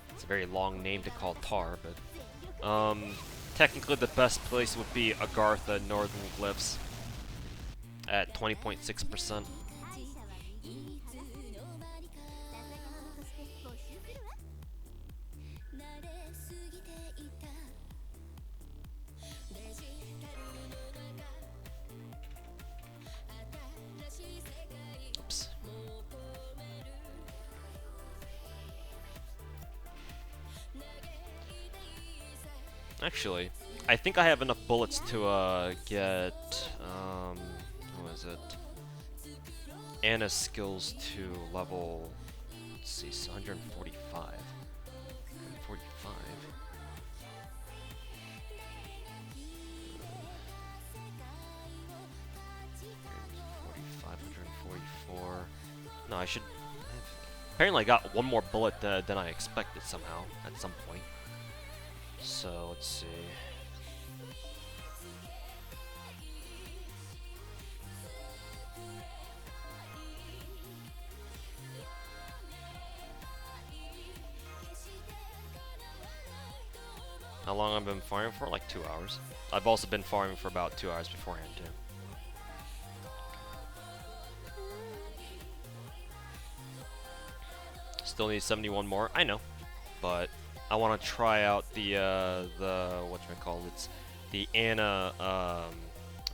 It's a very long name to call tar, but technically the best place would be Agartha Northern Glyphs at 20.6%. Oops. Actually, I think I have enough bullets to get what is it? Anna's skills to level, let's see, 145. 145. 144. No, I should. Apparently, I got one more bullet than I expected somehow at some point. So let's see. How long I've been farming for? Like 2 hours. I've also been farming for about 2 hours beforehand too. Still need 71 more. I know, but I want to try out the whatchamacallit, it's the Anna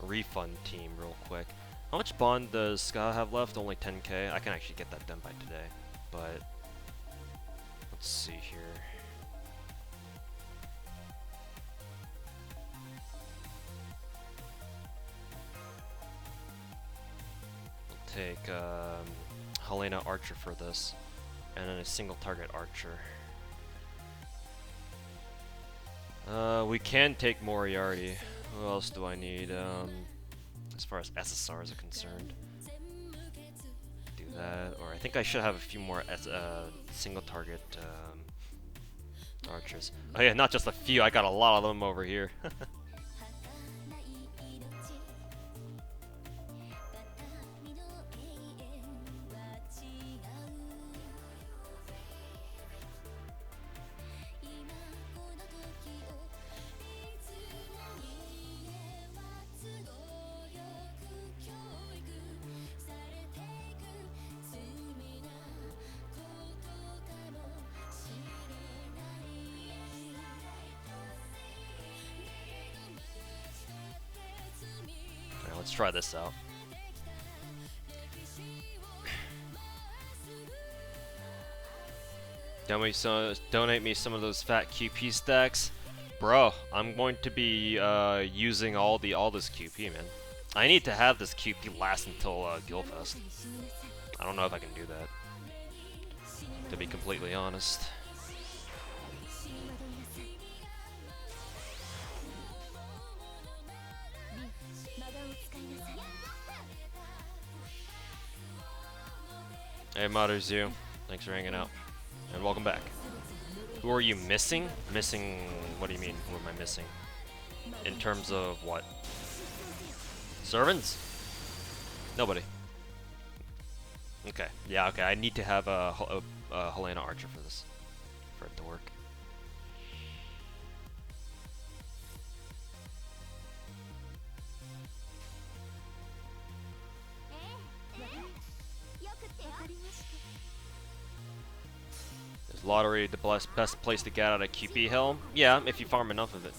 refund team real quick. How much bond does Ska have left? Only 10k. I can actually get that done by today, but let's see here. We'll take Helena Archer for this, and then a single target Archer. We can take Moriarty. Who else do I need? As far as SSRs are concerned. Do that, or I think I should have a few more single target archers. Oh yeah, not just a few, I got a lot of them over here. Let's try this out. Donate me some of those fat QP stacks, bro. I'm going to be using all this QP, man. I need to have this QP last until Guildfest. I don't know if I can do that, to be completely honest. Hey, Maruzu. Thanks for hanging out. And welcome back. Who are you missing? Missing... What do you mean? Who am I missing? In terms of what? Servants? Nobody. Okay. Yeah. Okay. I need to have a Helena Archer for this, for it to work. Is lottery the best place to get out of QP Hill? Yeah, if you farm enough of it.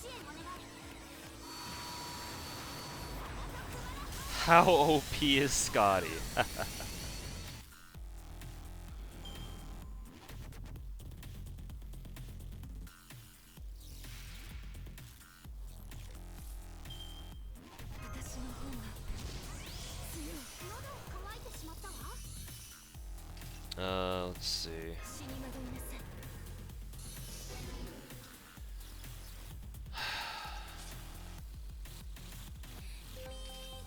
How OP is Scotty? Let's see.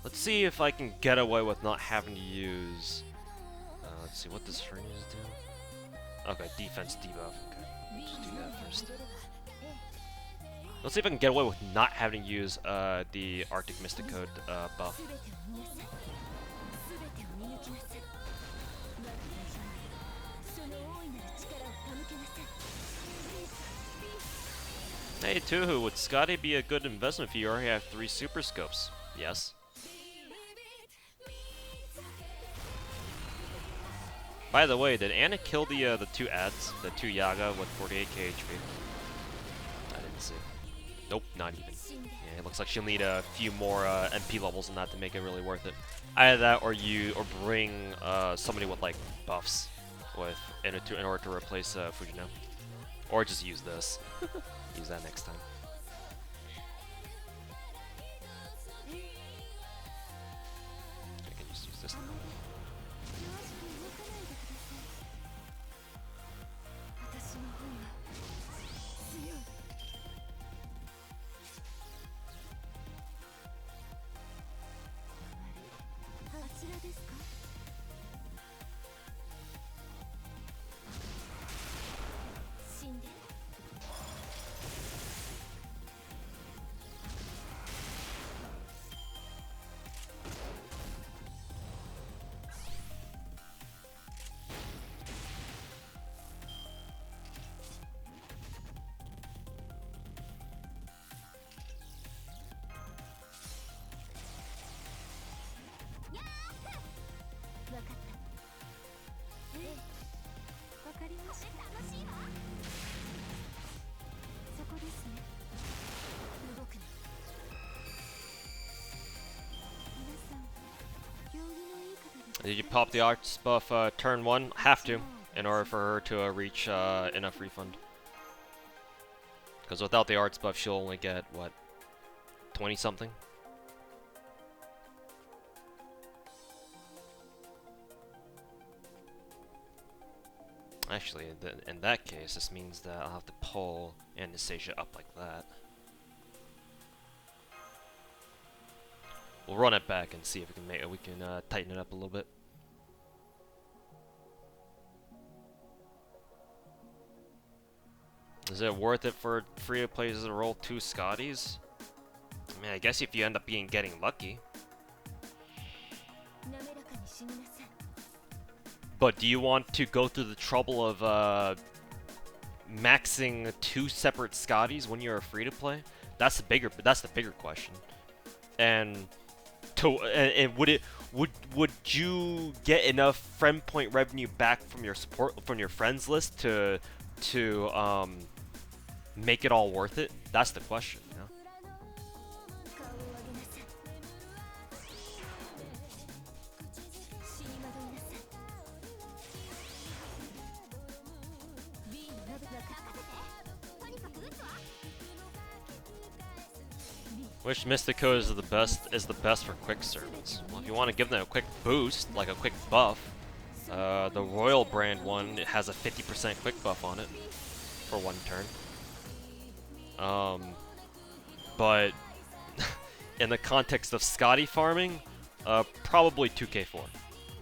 Let's see if I can get away with not having to use. Let's see what does Freeze do. Okay, defense debuff. Okay, just do that first. Let's see if I can get away with not having to use the Arctic Mystic Code buff. Hey Tuhu, would Scotty be a good investment if you already have 3 super scopes? Yes. By the way, did Anna kill the 2 ads? The 2 Yaga with 48k HP? I didn't see. Nope, not even. Yeah, it looks like she'll need a few more MP levels than that to make it really worth it. Either that or bring somebody with like buffs in order to replace Fujino. Or just use this. Use that next time. I can just use this now. Did you pop the arts buff turn 1? Have to, in order for her to reach enough refund. Because without the arts buff, she'll only get, what, 20 something? Actually, in that case, this means that I'll have to pull Anastasia up like that. We'll run it back and see if we can tighten it up a little bit. Is it worth it for free-to-play to roll 2 Scotties? I mean, I guess if you end up getting lucky. But do you want to go through the trouble of maxing 2 separate Scotties when you're a free-to-play? That's the bigger question. And would you get enough friend point revenue back from your friends list to make it all worth it? That's the question, you know? Which Mystic Code is the best for quick servants? Well, if you want to give them a quick boost, like a quick buff, the Royal brand one, it has a 50% quick buff on it for 1 turn. But in the context of Scotty farming, probably 2k4,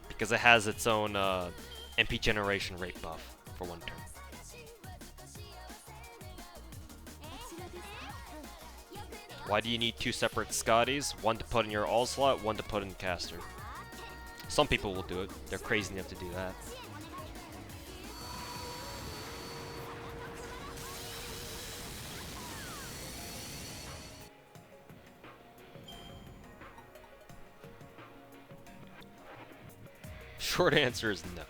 because it has its own MP generation rate buff for 1 turn. Why do you need 2 separate Scotties? 1 to put in your all slot, 1 to put in caster. Some people will do it. They're crazy enough to do that. Short answer is no.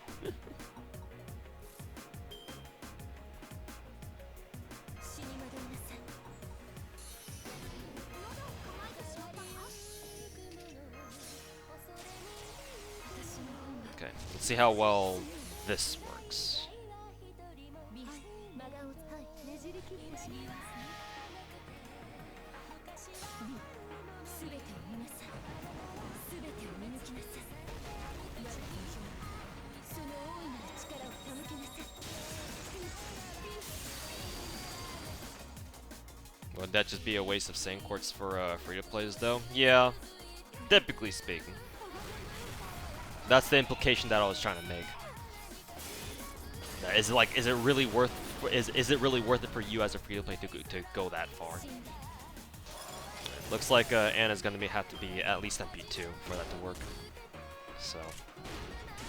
Okay, let's see how well this works. Would that just be a waste of sand quartz for free-to-plays, though? Yeah, typically speaking. That's the implication that I was trying to make. Is it like, is it really worth it for you as a free-to-play to go that far? Looks like Anna's gonna have to be at least MP2 for that to work. So,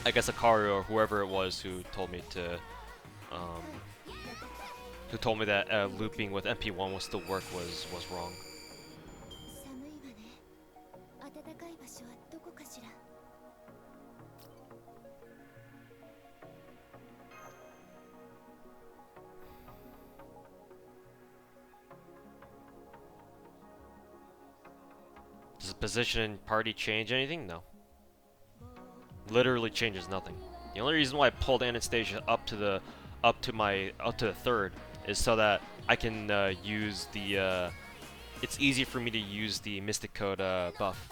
I guess Akaru or whoever it was who told me to, that looping with MP1 will still work was wrong. Does the position in party change anything? No. Literally changes nothing. The only reason why I pulled Anastasia up to the third is so that I can use the it's easy for me to use the Mystic Code buff.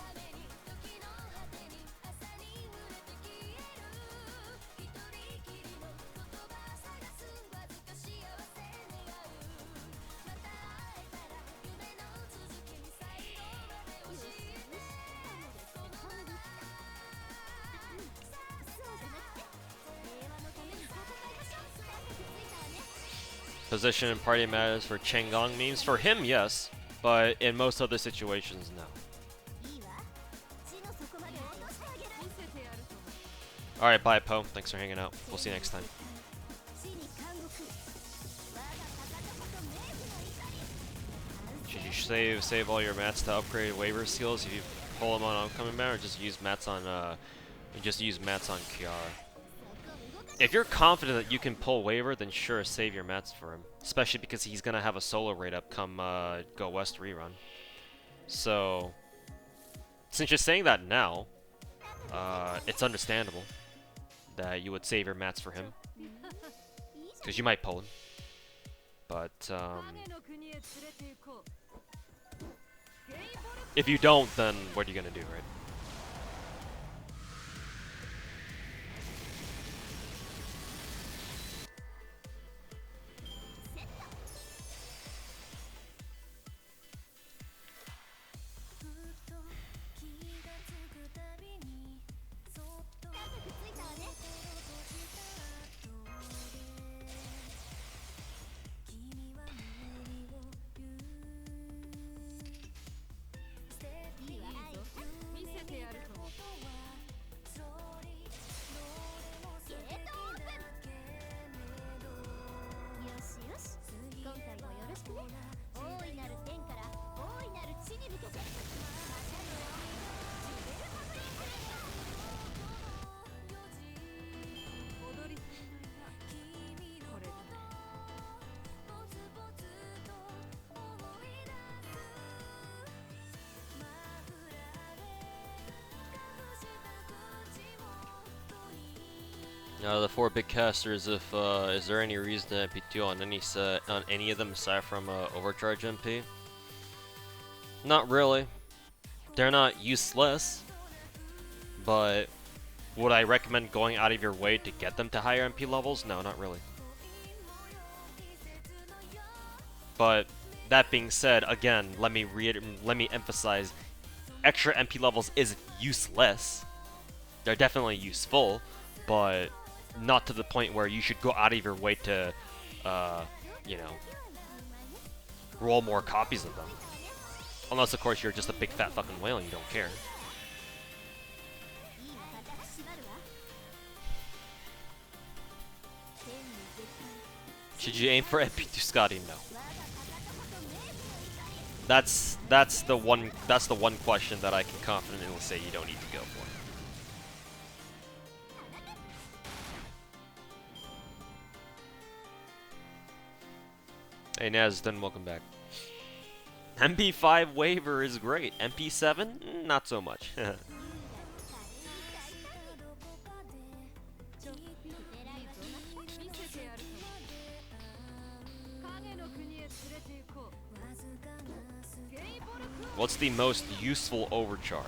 Position and party matters for Changong memes. For him, yes, but in most other situations, no. Alright, bye, Poe. Thanks for hanging out. We'll see you next time. Should you save all your mats to upgrade waiver skills if you pull them on oncoming mat, or just use mats on Kiara? If you're confident that you can pull waiver, then sure, save your mats for him. Especially because he's gonna have a solo raid up come Go West rerun. So, since you're saying that now, it's understandable that you would save your mats for him, because you might pull him. But if you don't, then what are you gonna do, right? Out of the 4 big casters, is there any reason to MP2 on any of them aside from Overcharge MP? Not really. They're not useless, but would I recommend going out of your way to get them to higher MP levels? No, not really. But that being said, again, let me emphasize, extra MP levels isn't useless. They're definitely useful, but not to the point where you should go out of your way to, you know, roll more copies of them. Unless, of course, you're just a big fat fucking whale and you don't care. Should you aim for MP Scotty? No. That's the one question that I can confidently say you don't need to go for. Hey Nazden, welcome back. MP5 waiver is great. MP7, not so much. What's the most useful overcharge?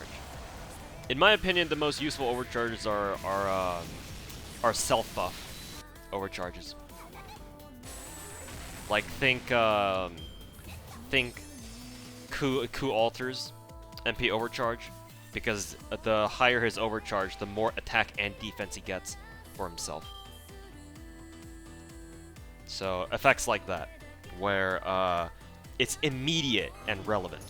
In my opinion, the most useful overcharges are self-buff overcharges. Like think Ku alters MP overcharge, because the higher his overcharge, the more attack and defense he gets for himself. So effects like that, where it's immediate and relevant.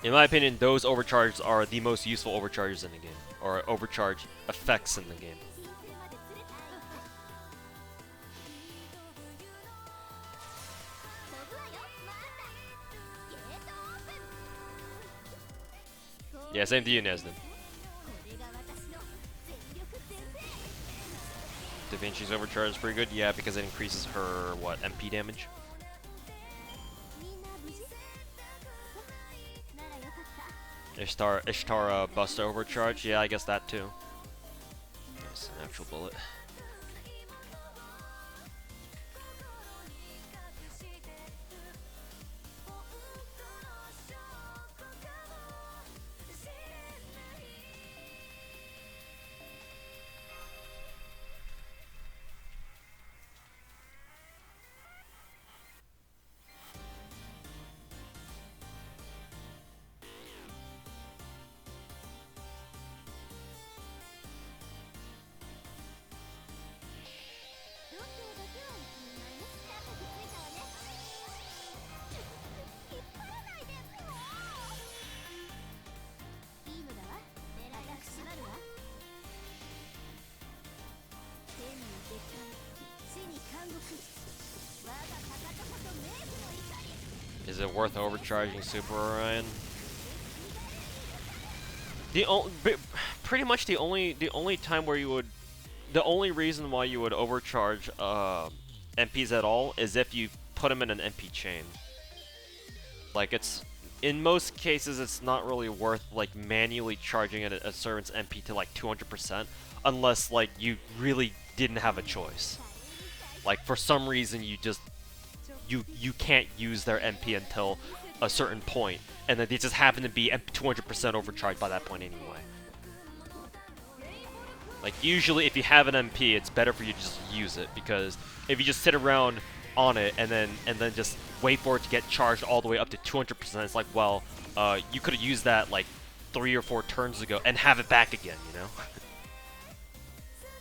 In my opinion, those overcharges are the most useful overcharges in the game, or overcharge effects in the game. Yeah, same to you, Nesden. Da Vinci's overcharge is pretty good, yeah, because it increases her, what, MP damage? Ishtar Buster overcharge, yeah, I guess that too. Nice, an actual bullet. Is it worth overcharging Super Orion? Pretty much the only time where you would, the only reason why you would overcharge MPs at all is if you put them in an MP chain. Like, it's, in most cases, it's not really worth like manually charging a servant's MP to like 200%, unless like you really didn't have a choice. Like, for some reason you just you can't use their MP until a certain point, and then they just happen to be 200% overcharged by that point anyway. Like, usually if you have an MP, it's better for you to just use it, because if you just sit around on it and then just wait for it to get charged all the way up to 200%, it's like, well, you could have used that like 3 or 4 turns ago and have it back again, you know?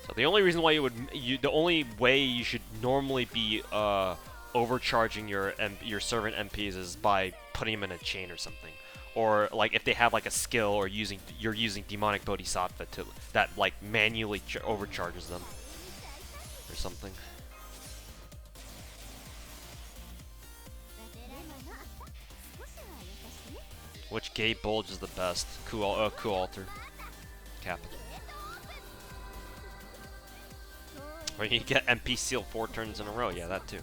So the only reason why the only way you should normally be overcharging your servant MPs is by putting them in a chain or something, or like if they have like a skill, or you're using demonic bodhisattva that like manually overcharges them or something. Which gate bulge is the best? Ku altar. Capital. Or you get MP seal 4 turns in a row. Yeah, that too.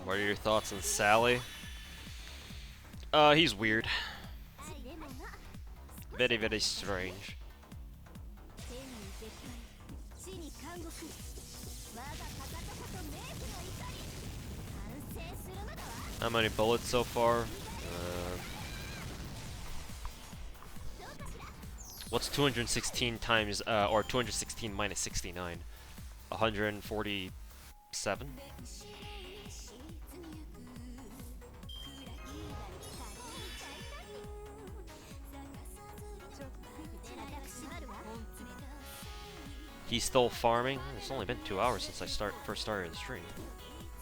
What are your thoughts on Sally? He's weird. Very, very strange. How many bullets so far? What's 216 times, or 216 minus 69? 147? He's still farming? It's only been 2 hours since I first started the stream.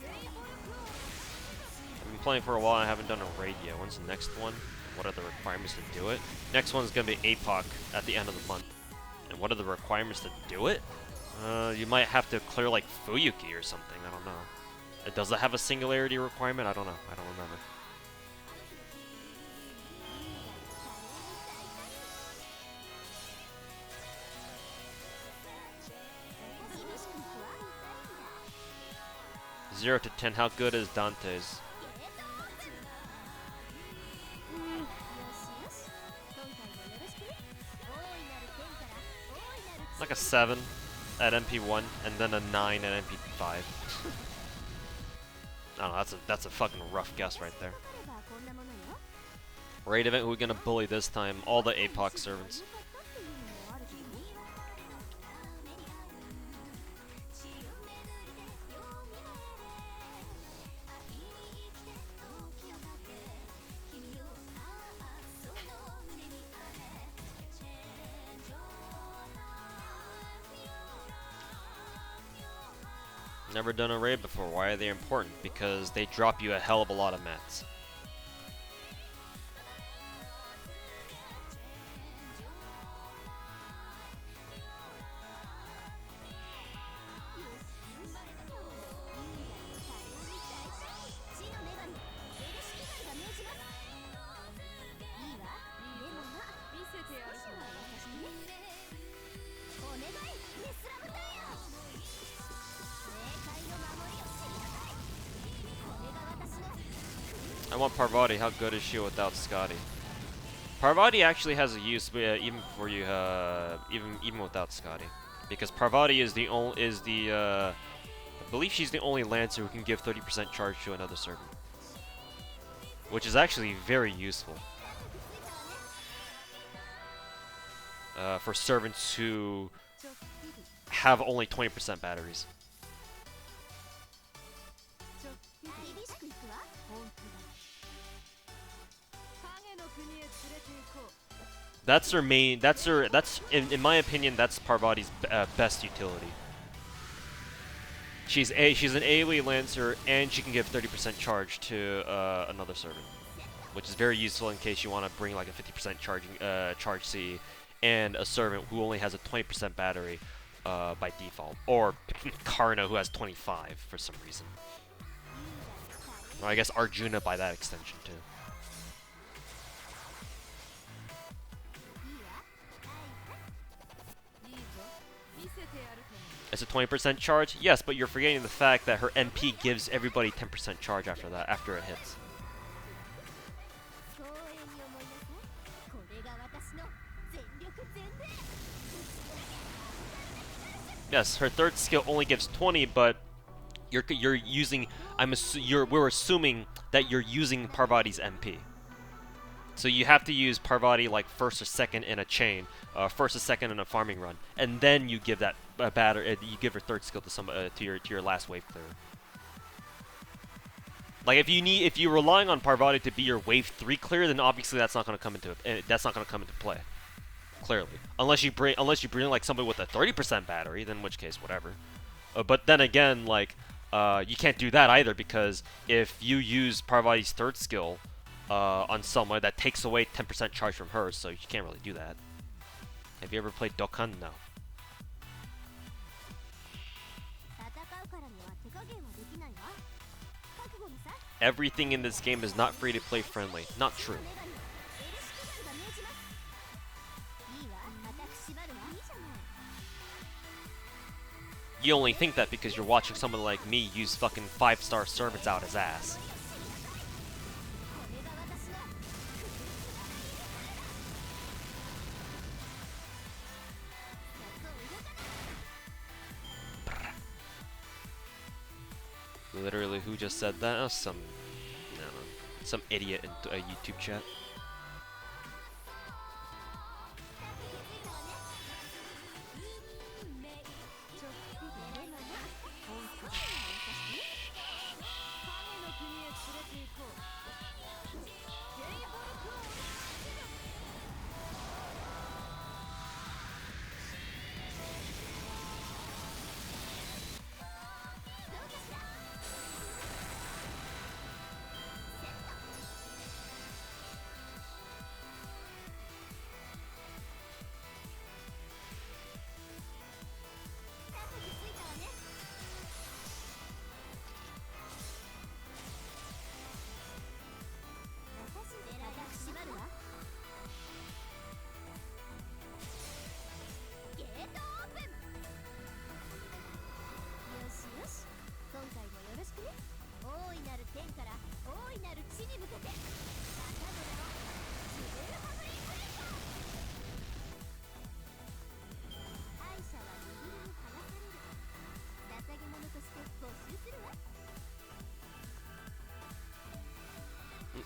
I've been playing for a while and I haven't done a raid yet. When's the next one? What are the requirements to do it? Next one's gonna be APOC at the end of the month. And what are the requirements to do it? You might have to clear like Fuyuki or something, I don't know. Does it have a singularity requirement? I don't know, I don't remember. Zero to 10, how good is Dante's? Like a 7 at MP1 and then a 9 at MP5. I don't know, that's a fucking rough guess right there. Raid event, who are we gonna bully this time? All the APOC servants. Never done a raid before. Why are they important? Because they drop you a hell of a lot of mats. I want Parvati. How good is she without Scotty? Parvati actually has a use, even for you, even without Scotty, because Parvati is I believe she's the only Lancer who can give 30% charge to another servant, which is actually very useful for servants who have only 20% batteries. That's her main. That's in my opinion, that's Parvati's best utility. She's an AoE Lancer, and she can give 30% charge to another servant, which is very useful in case you want to bring like a 50% charge C and a servant who only has a 20% battery by default, or Karna who has 25 for some reason. Or I guess Arjuna by that extension too. It's a 20% charge? Yes, but you're forgetting the fact that her MP gives everybody 10% charge after that, after it hits. Yes, her third skill only gives 20, but you're using we're assuming that you're using Parvati's MP. So you have to use Parvati like first or second in a chain, first or second in a farming run, and then you give that you give her third skill to some to your last wave clearer. Like if you're relying on Parvati to be your wave 3 clear, then obviously that's not going to come into play. Clearly, unless you bring like somebody with a 30% battery, then in which case whatever. But then again, like you can't do that either, because if you use Parvati's third skill on someone, that takes away 10% charge from her, so you can't really do that. Have you ever played Dokkan? No. Everything in this game is not free to play friendly. Not true. You only think that because you're watching someone like me use fucking 5-star servants out his ass. Literally, who just said that? Oh, some, I don't know, some idiot in a YouTube chat.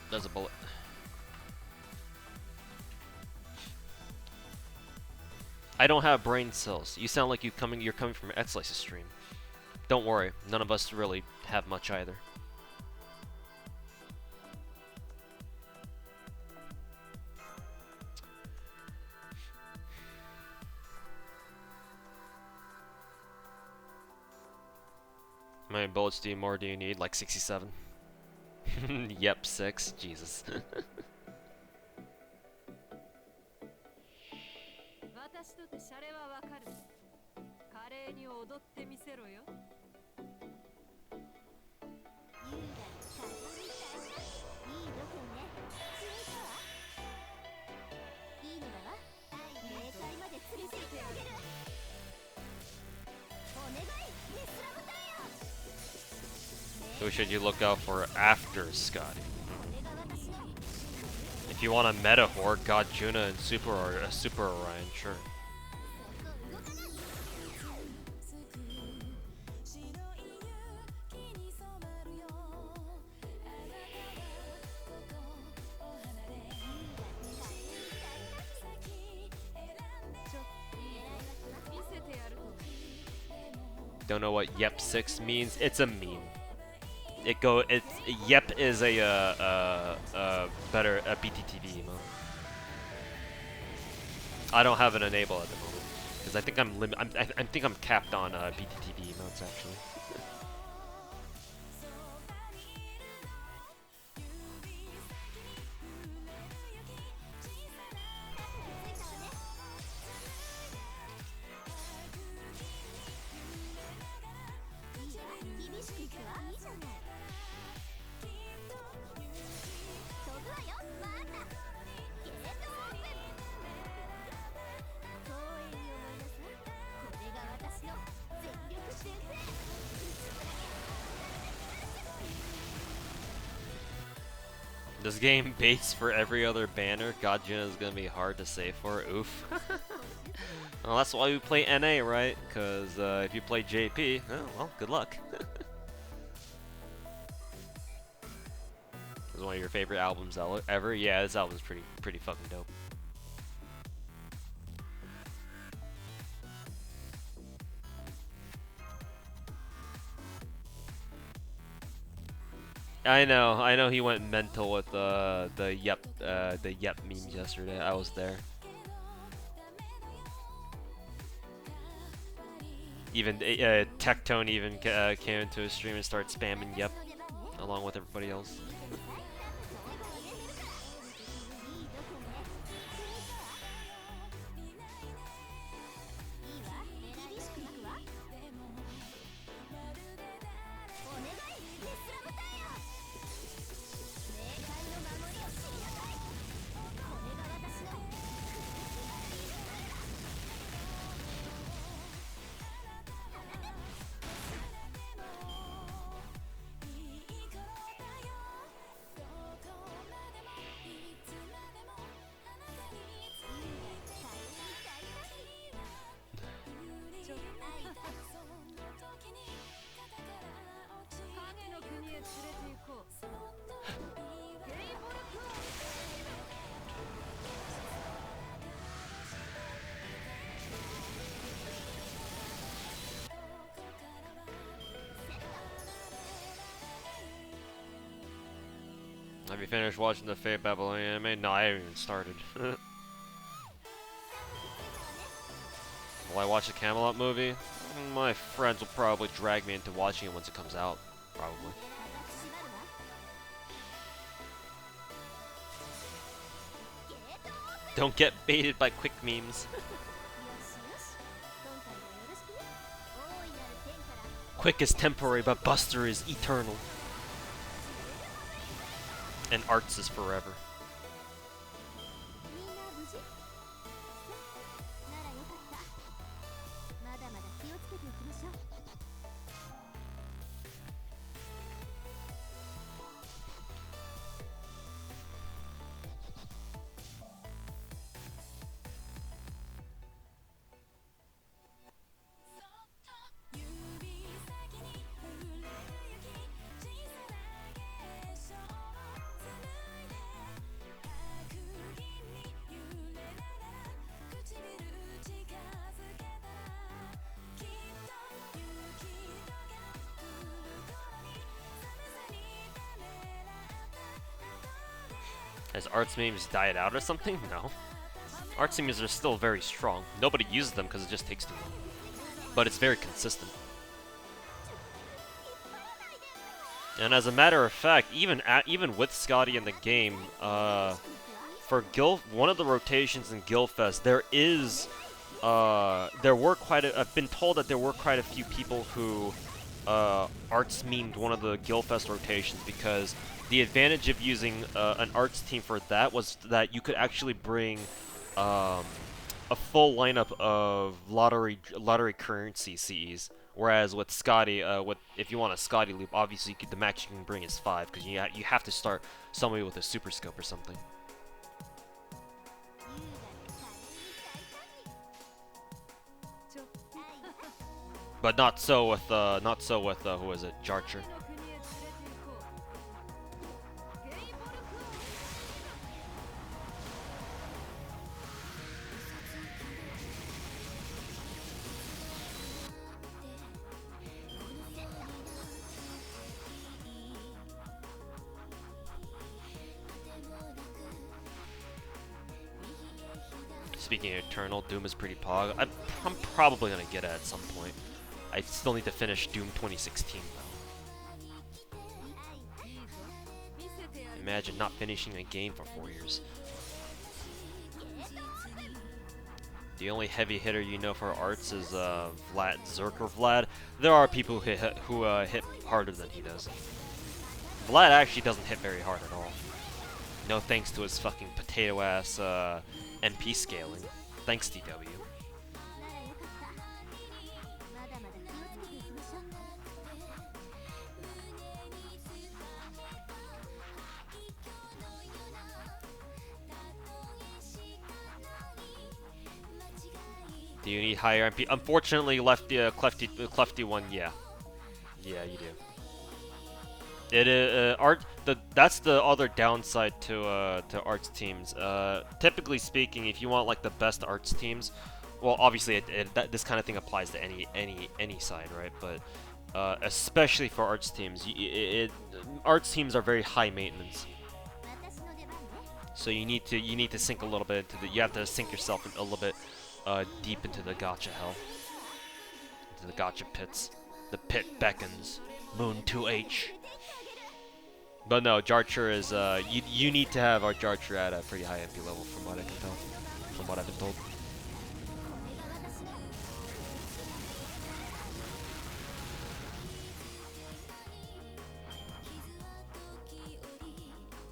There's a bullet. I don't have brain cells. You sound like you're coming from an X-Slice's stream. Don't worry, none of us really have much either. How many bullets do you need? Like 67. Yep, 6. Jesus. 私とてシャレはわかる。華麗に踊ってみせろよ。優雅に風みたいな。いい度胸ね。強いかいいのだわ。霊界まで連れて行ってあげる。お願い、ネスラボタンよ。 Who should you look out for after Scotty? If you want a meta horde, God Juna and Super Orion, sure. Don't know what Yep 6 means? It's a meme. Yep is a better BTTV emote. I don't have it enabled at the moment because I think I'm capped on BTTV emotes actually. This game baits for every other banner. Gacha is gonna be hard to save for. Oof. Well, that's why we play NA, right? Because if you play JP, oh, well, good luck. This is one of your favorite albums ever. Yeah, this album's pretty fucking dope. I know he went mental with the yep memes yesterday. I was there. Even Tectone even came into his stream and started spamming yep along with everybody else. Have you finished watching the Fate Babylonian anime? No, I haven't even started. Will I watch the Camelot movie? My friends will probably drag me into watching it once it comes out. Probably. Don't get baited by quick memes. Quick is temporary, but Buster is eternal. And Arts is forever. Has Arts memes died out or something? No. Arts memes are still very strong. Nobody uses them because it just takes too long. But it's very consistent. And as a matter of fact, even with Scotty in the game, for one of the rotations in Guildfest, I've been told that there were quite a few people who Arts memed one of the Guildfest rotations because the advantage of using an Arts team for that was that you could actually bring a full lineup of lottery currency CEs. Whereas with Scotty, if you want a Scotty loop, obviously the max you can bring is 5 because you have to start somebody with a super scope or something. But not so with who is it, Jarcher. Speaking of Eternal, Doom is pretty pog. I'm probably gonna get it at some point. I still need to finish Doom 2016 though. Imagine not finishing a game for 4 years. The only heavy hitter you know for Arts is Vlad, Zerker Vlad. There are people who hit harder than he does. Vlad actually doesn't hit very hard at all. No thanks to his fucking potato ass NP scaling. Thanks, DW. Do you need higher MP? Unfortunately, Clefty one, yeah. Yeah, you do. That's the other downside to Arts teams. Typically speaking, if you want like the best Arts teams, well, obviously this kind of thing applies to any side, right? But especially for Arts teams, Arts teams are very high maintenance. So you need to sink a little bit into you have to sink yourself a little bit deep into the Gacha hell, into the Gacha pits. The pit beckons. Moon 2H. But no, Jarcher is, you need to have our Jarcher at a pretty high MP level from what I can tell. From what I've been told.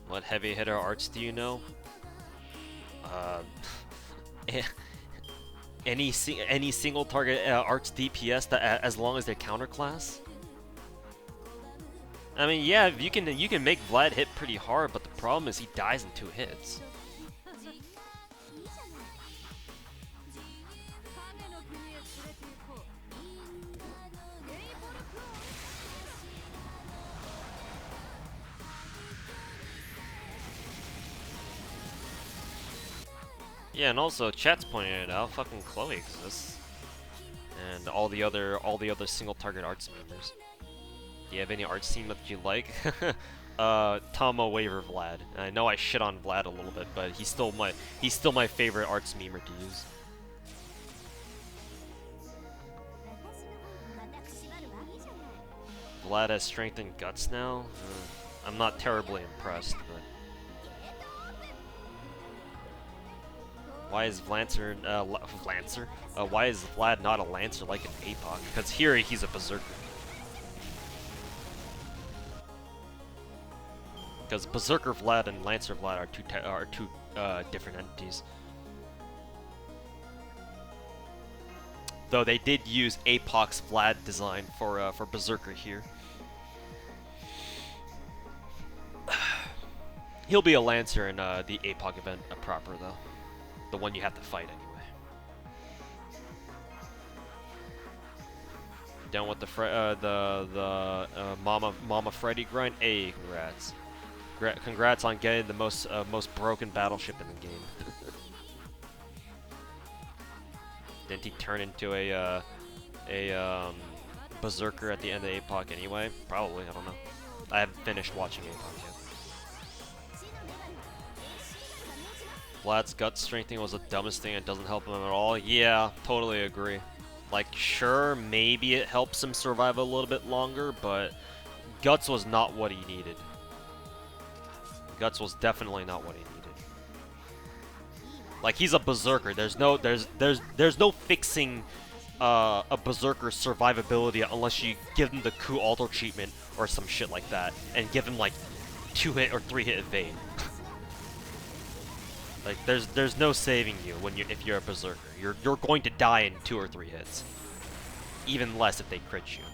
What heavy hitter Arts do you know? Any single target Arts DPS that as long as they're counter class? I mean, yeah, you can make Vlad hit pretty hard, but the problem is he dies in 2 hits. Yeah, and also chat's pointing it out. Fucking Chloe exists, and all the other single target Arts members. Do you have any Arts team that you like? Tomo Waiver Vlad. And I know I shit on Vlad a little bit, but he's still my favorite arts memer to use. 私の方にまた縛るわいいじゃない Vlad has strength and guts now. I'm not terribly impressed, but why is Lancer Lancer? Why is Vlad not a Lancer like an APOC? Because here he's a Berserker. Because Berserker Vlad and Lancer Vlad are two different entities. Though they did use APOC's Vlad design for Berserker here. He'll be a Lancer in the APOC event proper though, the one you have to fight anyway. Down with the Mama Freddy grind. Hey, congrats! Congrats on getting the most broken battleship in the game. Didn't he turn into a Berserker at the end of APOC anyway? Probably, I don't know. I haven't finished watching APOC yet. Vlad's gut strengthening was the dumbest thing and doesn't help him at all. Yeah, totally agree. Like, sure, maybe it helps him survive a little bit longer, but guts was not what he needed. Guts was definitely not what he needed. Like, he's a Berserker. There's no fixing a Berserker's survivability unless you give him the coup alter treatment or some shit like that, and give him like 2-hit or 3-hit evade. Like, there's no saving you if you're a Berserker. You're going to die in 2 or 3 hits, even less if they crit you.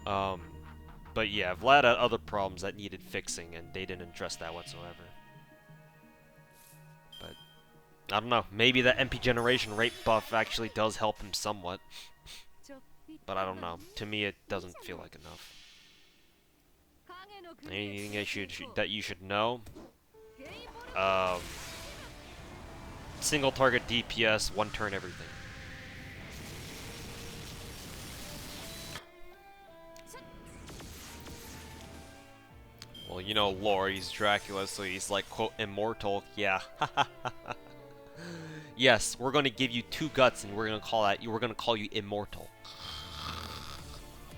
But yeah, Vlad had other problems that needed fixing, and they didn't address that whatsoever. But I don't know. Maybe the MP generation rate buff actually does help him somewhat. But I don't know. To me, it doesn't feel like enough. Anything that you should know? Single target DPS, 1 turn everything. Well, you know lore, he's Dracula, so he's like, quote, immortal. Yeah. Yes, we're gonna give you 2 guts and we're gonna call you immortal.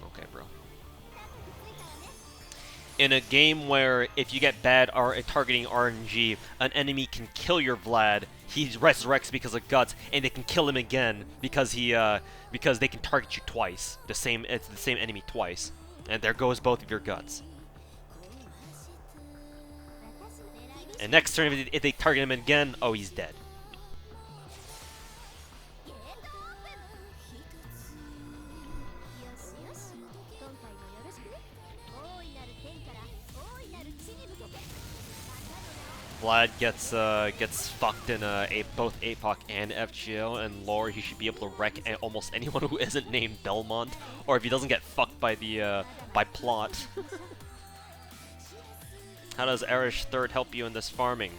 Okay, bro. In a game where if you get bad targeting RNG, an enemy can kill your Vlad, he resurrects because of guts, and they can kill him again because because they can target you twice. It's the same enemy twice. And there goes both of your guts. And next turn, if they target him again, oh, he's dead. Vlad gets fucked in both APOC and FGO, and lore he should be able to wreck almost anyone who isn't named Belmont, or if he doesn't get fucked by the by plot. How does Erish third help you in this farming?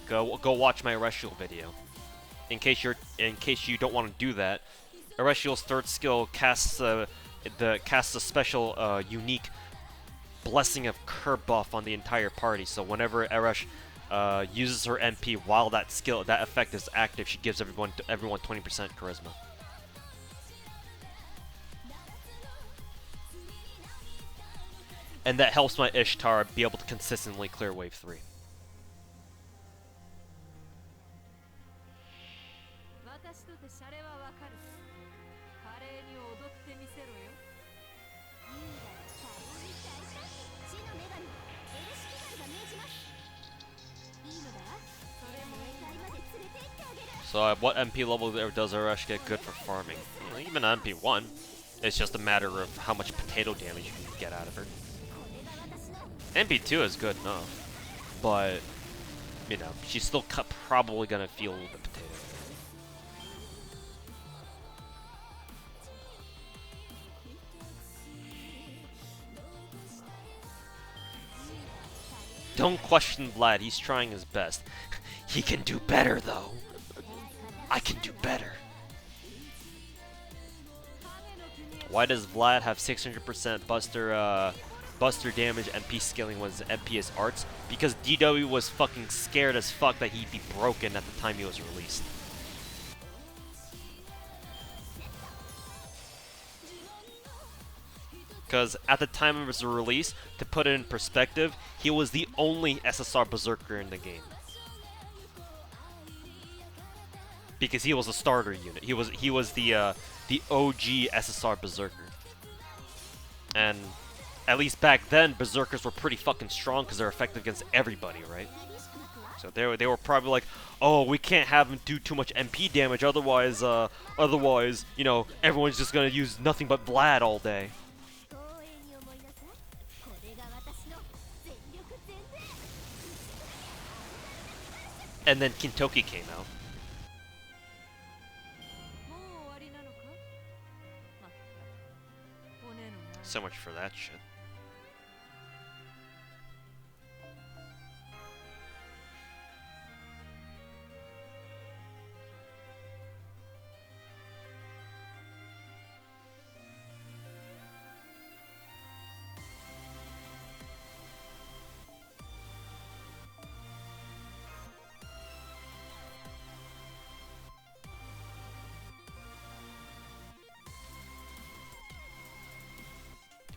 Go watch my Ereshkigal video. In case you don't want to do that, Ereshkigal's third skill casts a special unique blessing of curb buff on the entire party. So whenever Eresh uses her MP while that effect is active, she gives everyone 20% charisma. And that helps my Ishtar be able to consistently clear wave 3. So at what MP level does Arash get good for farming? Even MP 1. It's just a matter of how much potato damage you can get out of her. MP 2 is good enough, but you know, she's still probably gonna feel the potato. Don't question Vlad, he's trying his best. He can do better though. I can do better. Why does Vlad have 600% Buster buster damage MP scaling was MP as arts because DW was fucking scared as fuck that he'd be broken at the time he was released. Because at the time of his release, to put it in perspective, he was the only SSR Berserker in the game. Because he was a starter unit. He was the OG SSR Berserker. And at least back then, Berserkers were pretty fucking strong because they're effective against everybody, right? So they were probably like, oh, we can't have him do too much MP damage, otherwise, you know, everyone's just gonna use nothing but Vlad all day. And then Kintoki came out. So much for that shit.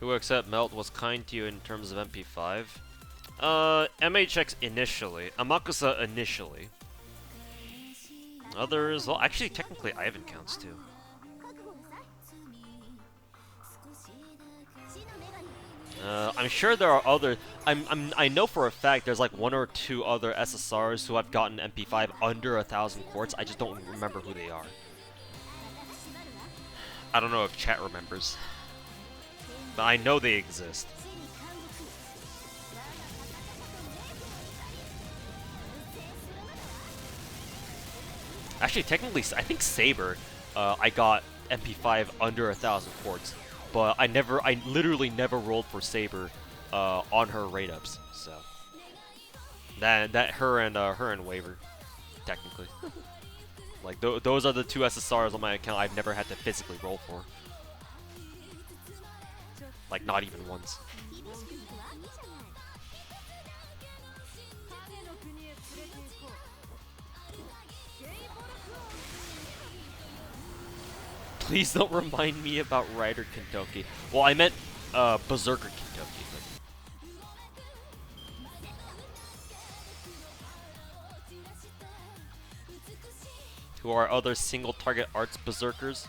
Who except Melt was kind to you in terms of MP5? MHX initially. Amakusa initially. Others, well, actually, technically, Ivan counts too. I'm sure there are other. I know for a fact there's like 1 or 2 other SSRs who have gotten MP5 under 1,000 quartz. I just don't remember who they are. I don't know if chat remembers. But I know they exist. Actually, technically, I think Saber, I got MP5 under 1,000 quartz, but I literally never rolled for Saber on her raid ups. So her and Waver, technically, like those are the 2 SSRs on my account I've never had to physically roll for. Like, not even once. Please don't remind me about Rider Kintoki. Well, I meant Berserker Kintoki. Who are other single target arts Berserkers?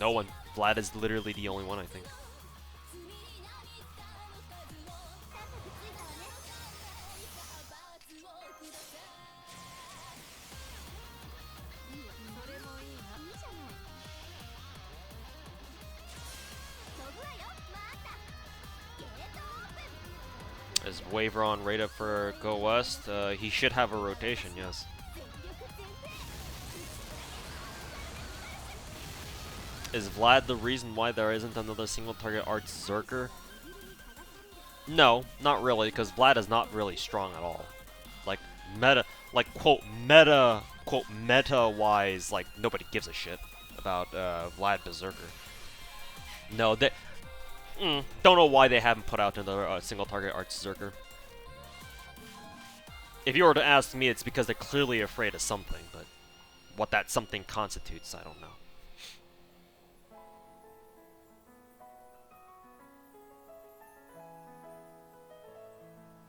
No one. Vlad is literally the only one, I think. Is Waver on raid up for Go West? He should have a rotation, yes. Is Vlad the reason why there isn't another single target arts Zerker? No, not really, because Vlad is not really strong at all. Like, quote, meta-wise, like, nobody gives a shit about Vlad Berserker. No, they... don't know why they haven't put out another single target arts Zerker. If you were to ask me, it's because they're clearly afraid of something, but what that something constitutes, I don't know.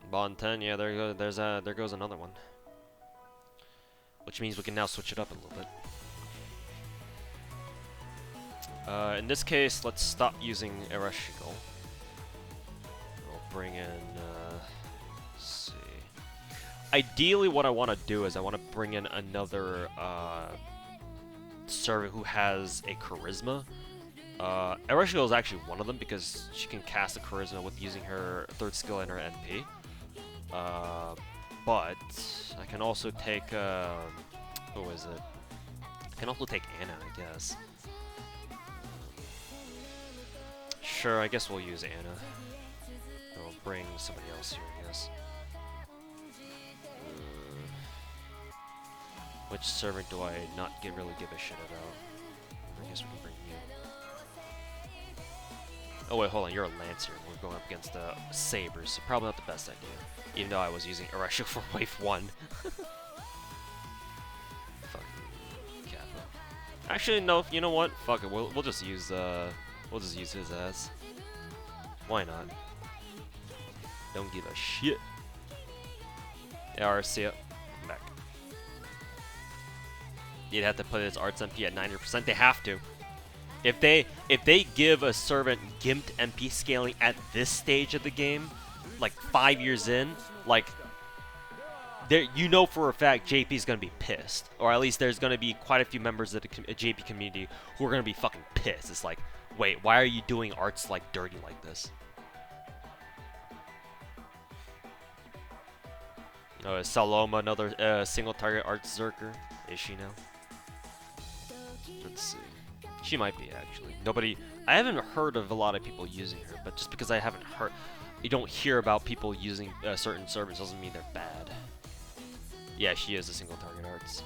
Bond 10, yeah, there goes another one. Which means we can now switch it up a little bit. In this case, let's stop using Ereshkigal. We'll bring in, let's see. Ideally, what I want to do is I want to bring in another servant who has a charisma. Ereshkigal is actually one of them because she can cast a charisma with using her 3rd skill and her NP. But I can also take, who is it? I can also take Anna, I guess. Sure, I guess we'll use Anna. We'll bring somebody else here, I guess. Which servant do I not really give a shit about? I guess we can bring you. Oh wait, hold on. You're a Lancer. We're going up against Sabers, so probably not the best idea. Even though I was using Ereshu for wave 1. Fucking Kappa. Actually, no. You know what? Fuck it. We'll just use his ass. Why not? Don't give a shit. Yeah, see ya. I'm back. You'd have to put his arts MP at 90%. They have to. If they give a servant gimped MP scaling at this stage of the game, like 5 years in, like there, you know for a fact JP's gonna be pissed, or at least there's gonna be quite a few members of the JP community who are gonna be fucking pissed. It's like, wait, why are you doing arts like dirty like this? Oh, is Saloma another single target arts Zerker? Is she now? Let's see. She might be, actually. I haven't heard of a lot of people using her, but just because I haven't heard, you don't hear about people using certain servers doesn't mean they're bad. Yeah, she is a single target arts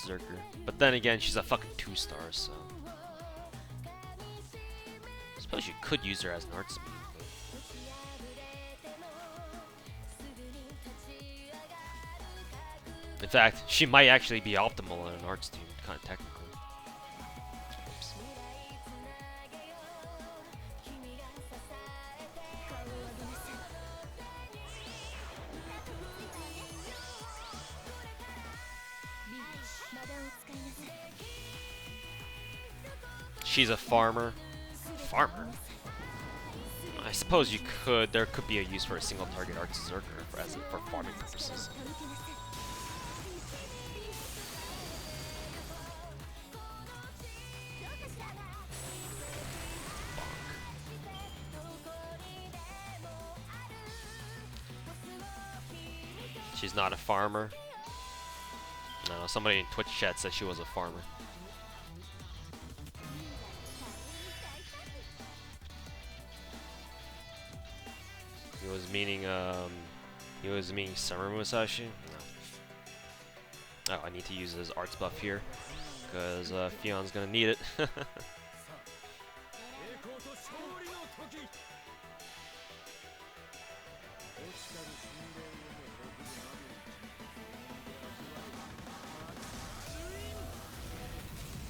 Zerker. But then again, she's a fucking 2-star, so. I suppose you could use her as an arts main, but... In fact, she might actually be optimal in an arts team, kind of technically. Oops. She's a farmer. Farmer? I suppose you could. There could be a use for a single target arts Zerker for farming purposes. She's not a farmer. No, somebody in Twitch chat said she was a farmer. He was meaning Summer Musashi? No. Oh, I need to use his arts buff here, because Fion's gonna need it.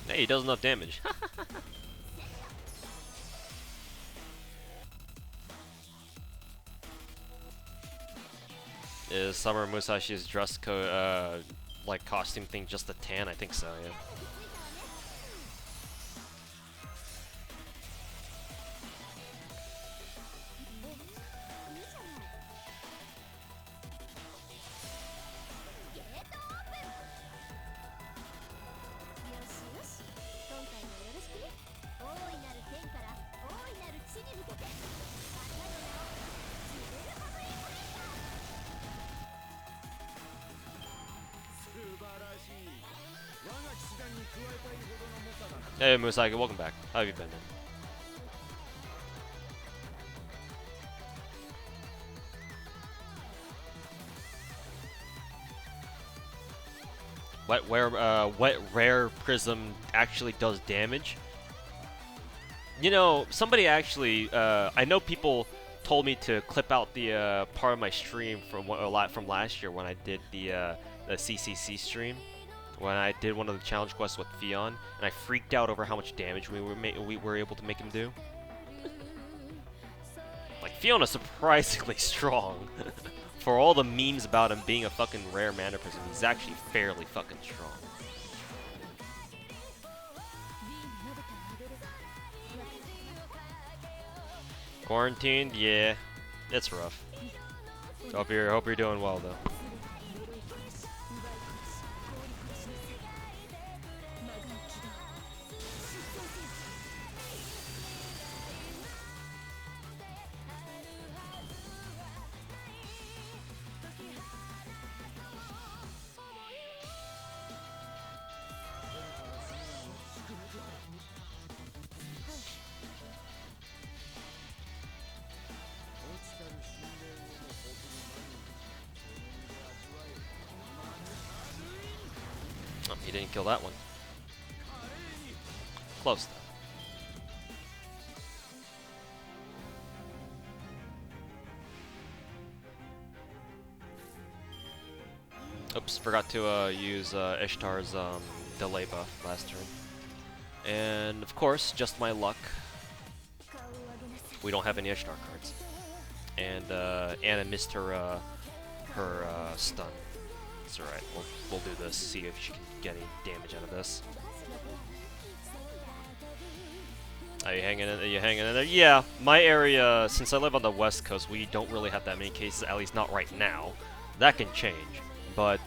Hey, he does enough damage. Is Summer Musashi's dress code, like costume thing, just a tan? I think so, yeah. Hey Musagi, welcome back. How have you been, man? What rare prism actually does damage? You know, somebody actually, I know people told me to clip out the part of my stream from from last year when I did the CCC stream. When I did one of the challenge quests with Fion, and I freaked out over how much damage we were able to make him do. Like, Fion is surprisingly strong. For all the memes about him being a fucking rare mana prism, he's actually fairly fucking strong. Quarantined? Yeah. It's rough. Hope you're doing well, though. Oh, he didn't kill that one. Close though. Oops, forgot to use Ishtar's delay buff last turn. And of course, just my luck, we don't have any Ishtar cards. And Anna missed her stun. It's alright. We'll do this. See if she can get any damage out of this. Are you hanging in? Are you hanging in there? Yeah, my area. Since I live on the West Coast, we don't really have that many cases. At least not right now. That can change, but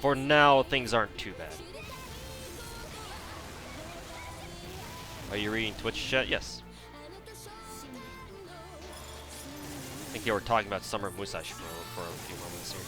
for now, things aren't too bad. Are you reading Twitch chat? Yes. I think you were talking about Summer Musashi for a few moments here.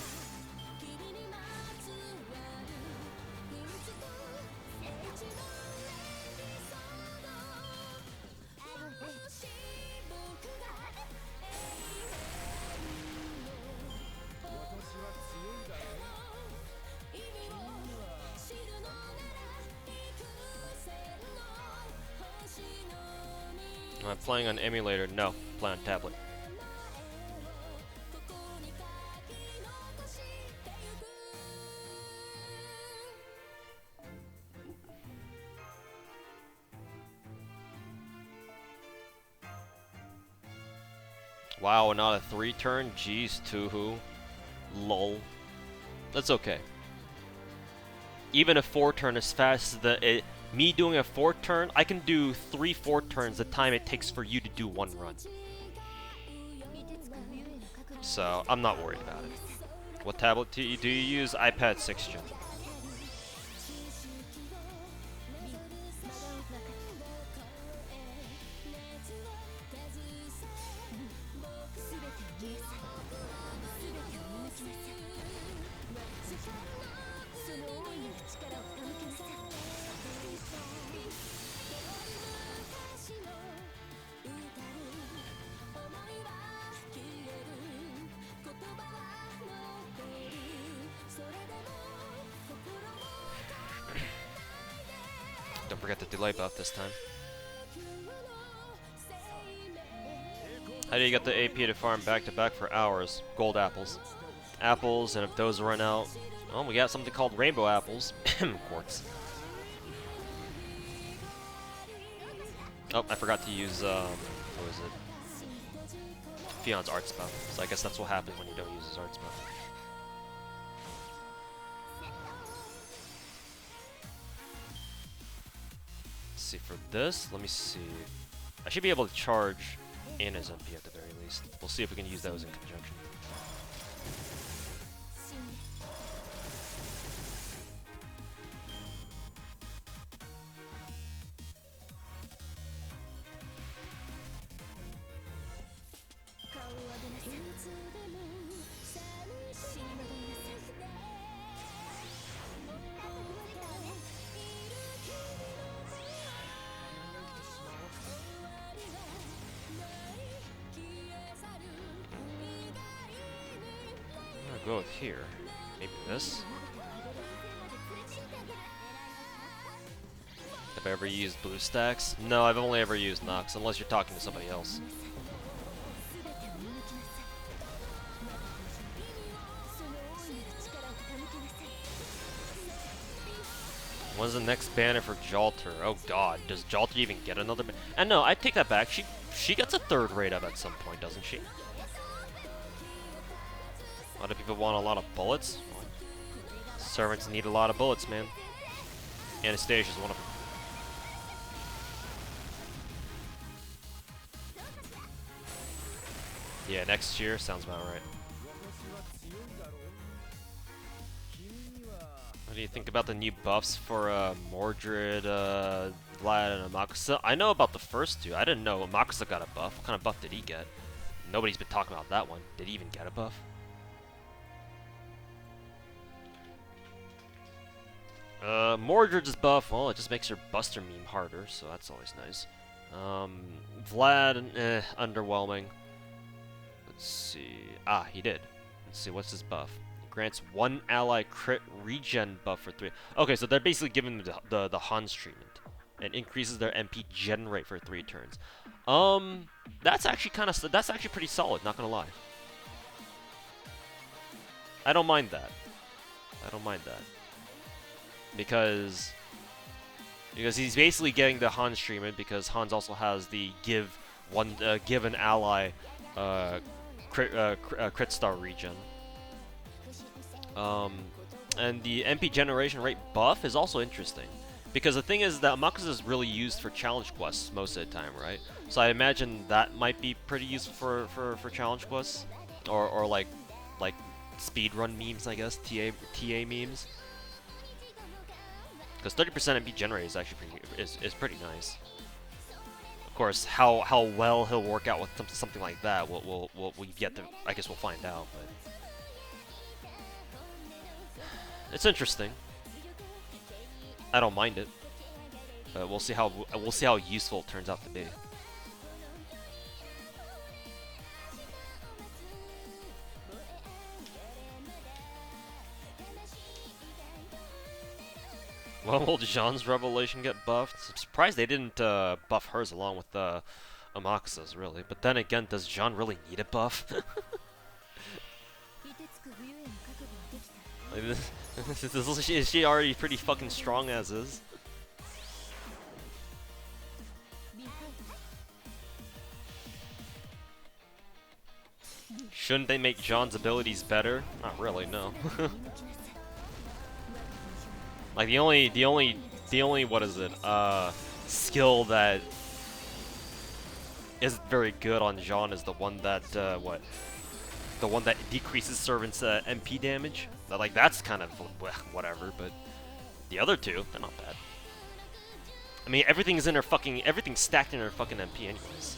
Am I playing on emulator? No, play on tablet. Wow, not a 3-turn? Jeez, Tuhu. Lol. That's okay. Even a 4-turn is fast as me doing a 4-turn, I can do 3 4-turns the time it takes for you to do 1 run. So, I'm not worried about it. What tablet do you use? iPad 6th Gen. Don't forget the delay buff this time. How do you get the AP to farm back to back for hours? Gold apples. Apples, and if those run out, well, we got something called rainbow apples. Quartz. Oh, I forgot to use, what was it? Fion's arts buff. So I guess that's what happens when you don't use his arts buff. See, for this, let me see. I should be able to charge Anna's MP at the very least. We'll see if we can use those in conjunction. Go with here. Maybe this. Have I ever used blue stacks? No, I've only ever used Nox, unless you're talking to somebody else. When's the next banner for Jalter? Oh god, does Jalter even get another banner? And no, I take that back. She gets a 3rd rate up at some point, doesn't she? A lot of people want a lot of bullets. Servants need a lot of bullets, man. Anastasia's one of them. Yeah, next year sounds about right. What do you think about the new buffs for Mordred, Vlad, and Amakusa? I know about the first two. I didn't know Amakusa got a buff. What kind of buff did he get? Nobody's been talking about that one. Did he even get a buff? Mordred's buff, well, it just makes your Buster meme harder, so that's always nice. Vlad, underwhelming. Let's see. Ah, he did. Let's see, what's his buff? Grants 1 ally crit regen buff for 3. Okay, so they're basically giving the Hans treatment. And increases their MP gen rate for 3 turns. That's actually pretty solid, not gonna lie. I don't mind that. I don't mind that. Because he's basically getting the Hans treatment, because Hans also has the give an ally crit star regen. And the MP generation rate buff is also interesting, because the thing is that Amakusa is really used for challenge quests most of the time, right? So I imagine that might be pretty useful for challenge quests, or like speedrun memes, I guess, TA memes. Because 30% MP generate is actually is pretty nice. Of course, how well he'll work out with something like that, we've yet to, I guess we'll find out. But it's interesting. I don't mind it. We'll see how useful it turns out to be. When will Jean's revelation get buffed? I'm surprised they didn't buff hers along with Amakusa's, really. But then again, does Jean really need a buff? Is she already pretty fucking strong as is? Shouldn't they make Jean's abilities better? Not really, no. Like the only what is it? Skill that isn't very good on Jean is the one that the one that decreases servants' MP damage. Like that's kind of whatever, but the other two, they're not bad. I mean, everything's stacked in her fucking MP anyways.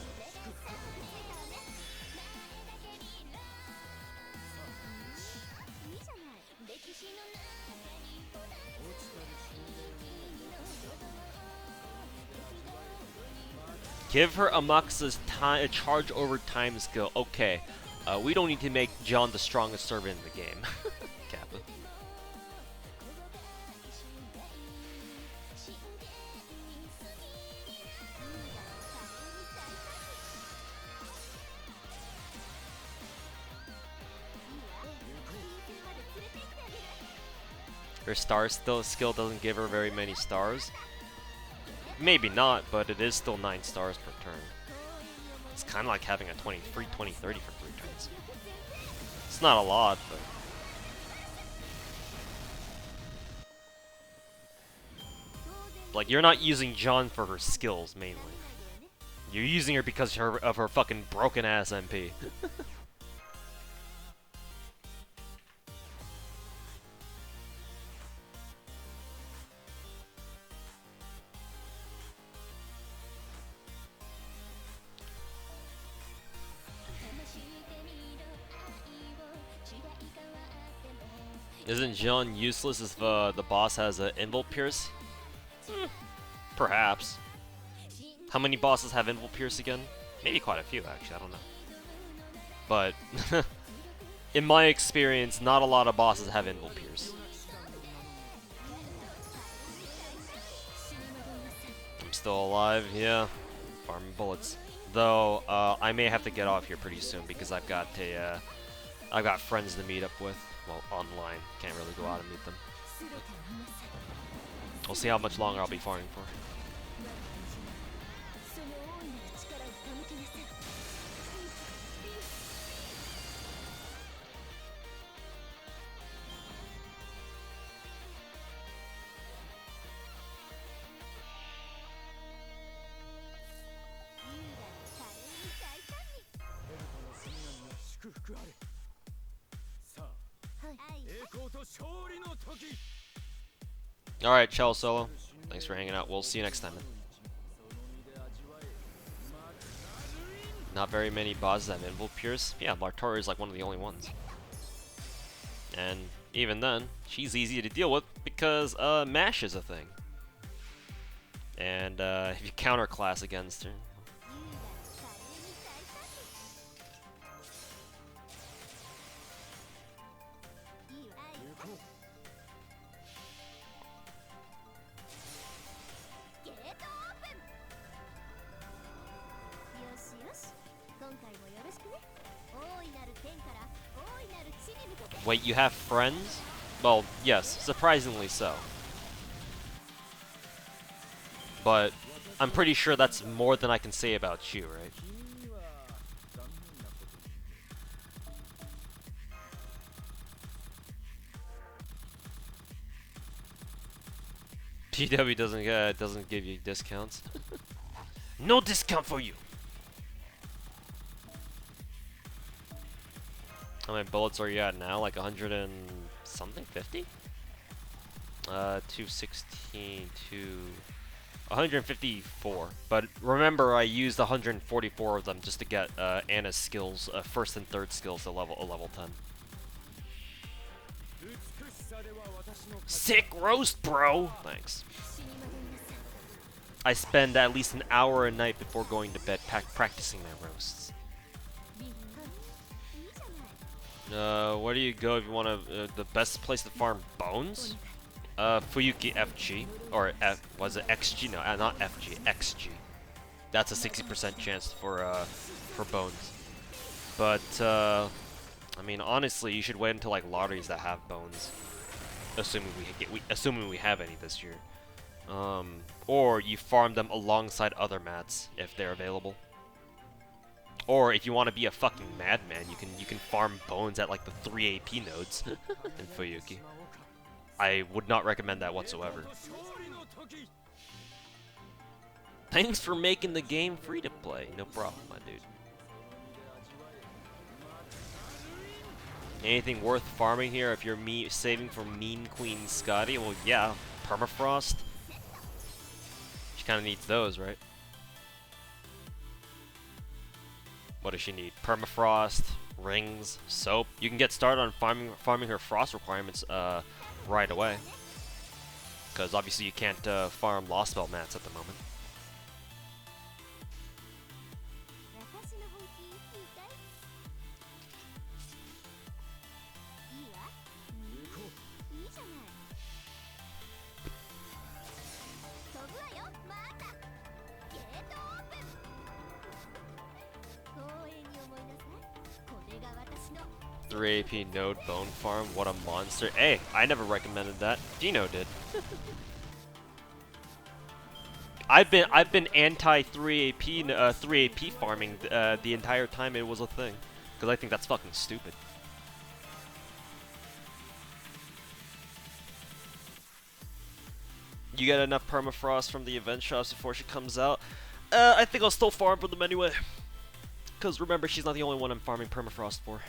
Give her Amakusa's charge over time skill. Okay, we don't need to make John the strongest servant in the game. Kappa. Her star skill doesn't give her very many stars. Maybe not, but it is still 9 stars per turn. It's kind of like having a 20, 30 for 3 turns. It's not a lot, but... Like, you're not using Jean for her skills, mainly. You're using her because of her fucking broken-ass MP. Isn't Jean useless if the boss has an Invul Pierce? Perhaps. How many bosses have Invul Pierce again? Maybe quite a few, actually, I don't know. But, in my experience, not a lot of bosses have Invul Pierce. I'm still alive, yeah. Farming bullets. Though, I may have to get off here pretty soon because I've got friends to meet up with. Well, online. Can't really go out and meet them. We'll see how much longer I'll be farming for. Alright, Chell Solo. Thanks for hanging out. We'll see you next time. Not very many bosses have Invul Pierce. Yeah, Lartori is like one of the only ones. And even then, she's easy to deal with because Mash is a thing. And if you counter class against her. Wait, you have friends? Well, yes, surprisingly so. But I'm pretty sure that's more than I can say about you, right? PW doesn't give you discounts. No discount for you. How many bullets are you at now? Like 100 and something? 50? 216, 154. But remember, I used 144 of them just to get Anna's skills, first and third skills to level 10. Sick roast, bro! Thanks. I spend at least an hour a night before going to bed practicing my roasts. Where do you go if you want to, the best place to farm bones? Fuyuki FG, or was it XG? No, not FG, XG. That's a 60% chance for bones. But, I mean, honestly, you should wait until, like, lotteries that have bones. Assuming we have any this year. Or you farm them alongside other mats, if they're available. Or if you want to be a fucking madman, you can farm bones at like the 3 AP nodes in Fuyuki. I would not recommend that whatsoever. Thanks for making the game free to play. No problem, my dude. Anything worth farming here if you're saving for Mean Queen Scotty? Well, yeah, permafrost. She kind of needs those, right? What does she need? Permafrost, rings, soap. You can get started on farming her frost requirements right away. Because obviously you can't farm Lost Spell mats at the moment. AP node bone farm, what a monster. Hey, I never recommended that. Dino did. I've been anti 3 AP farming the entire time it was a thing, because I think that's fucking stupid. You get enough permafrost from the event shops before she comes out. I think I'll still farm for them anyway, because remember, she's not the only one I'm farming permafrost for.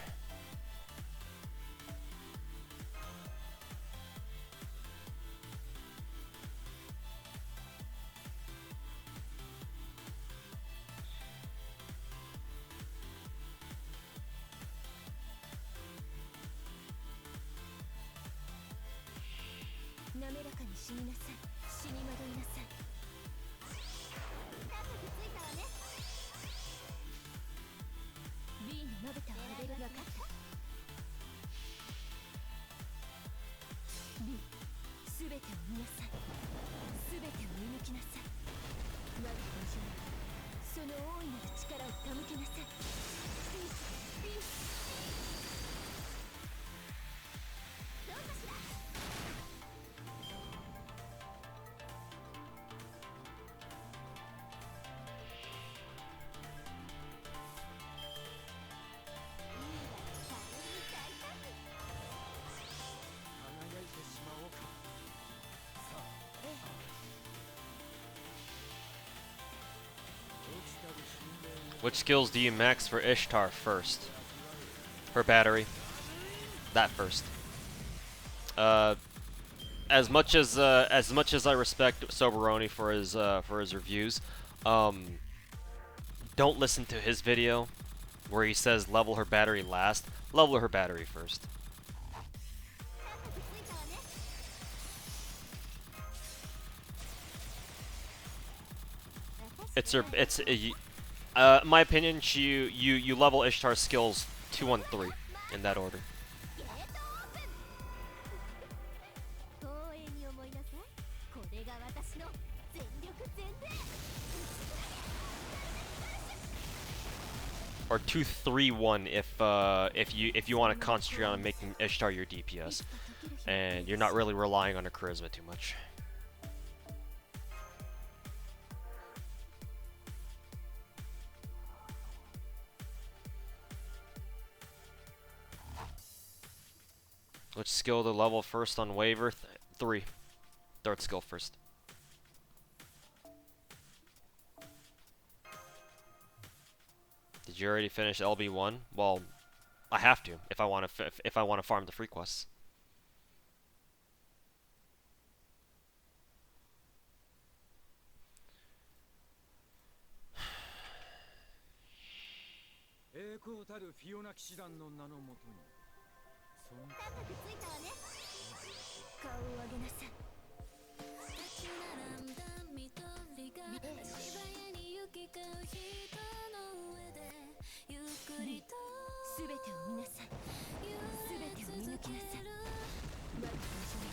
Which skills do you max for Ishtar first? Her battery. That first. As much as I respect Soberoni for his reviews, don't listen to his video where he says level her battery last. Level her battery first. My opinion, you level Ishtar's skills 2 on 3 in that order. Or 2-3-1 if you want to concentrate on making Ishtar your DPS. and you're not really relying on her charisma too much. Which skill to level first on waiver? 3. Third skill first. Did you already finish LB1? Well, I have to if I want to farm the free quests.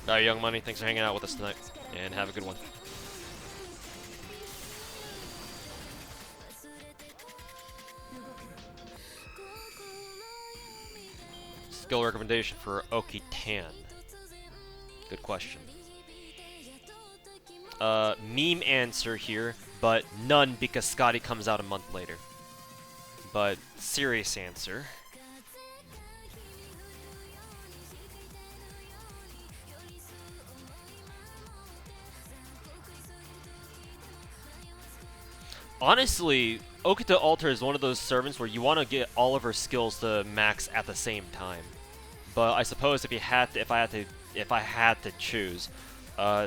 Alright, Young Money, thanks for hanging out with us tonight, and have a good one. Skill recommendation for Oki-Tan. Good question. Meme answer here, but none because Scotty comes out a month later. But serious answer. Honestly, Okita Alter is one of those servants where you want to get all of her skills to max at the same time. But I suppose if I had to choose,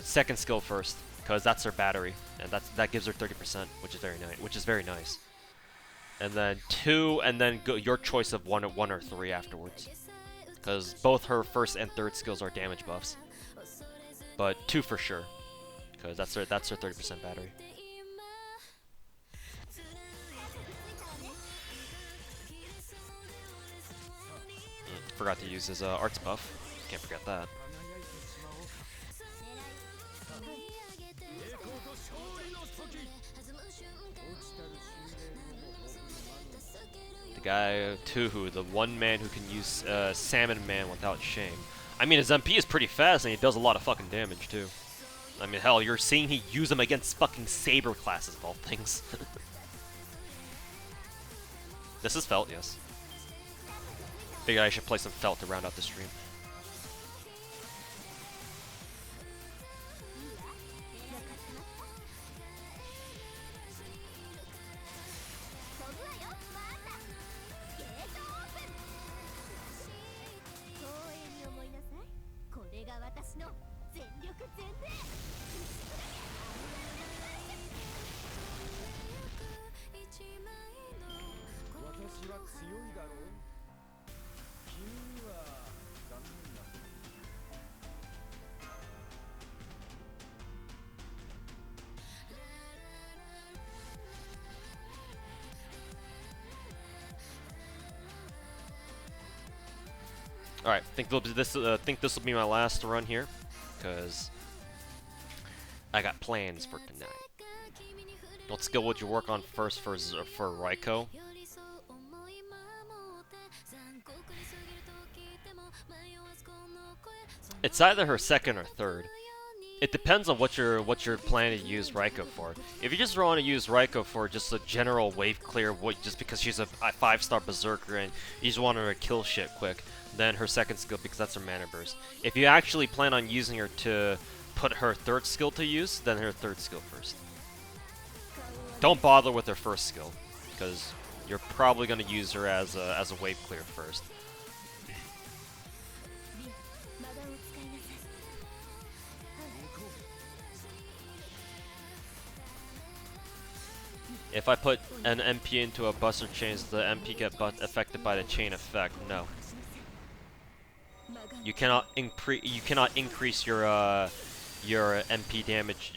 second skill first, because that's her battery, and that gives her 30%, which is very nice. And then 2, and then go your choice of one or 3 afterwards, because both her first and third skills are damage buffs. But 2 for sure, because that's her 30% battery. Forgot to use his arts buff. Can't forget that. The guy Tuhu, the one man who can use Salmon Man without shame. I mean, his MP is pretty fast and he does a lot of fucking damage too. I mean, hell, you're seeing he use him against fucking Saber classes of all things. This is Felt, yes. Figured I should play some Felt to round out the stream. Alright, think this will be my last run here, because I got plans for tonight. What skill would you work on first for Raiko? It's either her second or third. It depends on what you're planning to use Raiko for. If you just want to use Raiko for just a general wave clear, just because she's a 5-star berserker and you just want her to kill shit quick, then her second skill, because that's her mana burst. If you actually plan on using her to put her third skill to use, then her third skill first. Don't bother with her first skill, because you're probably going to use her as a wave clear first. If I put an MP into a Buster Chain, does the MP get affected by the chain effect? No. You cannot increase your MP damage.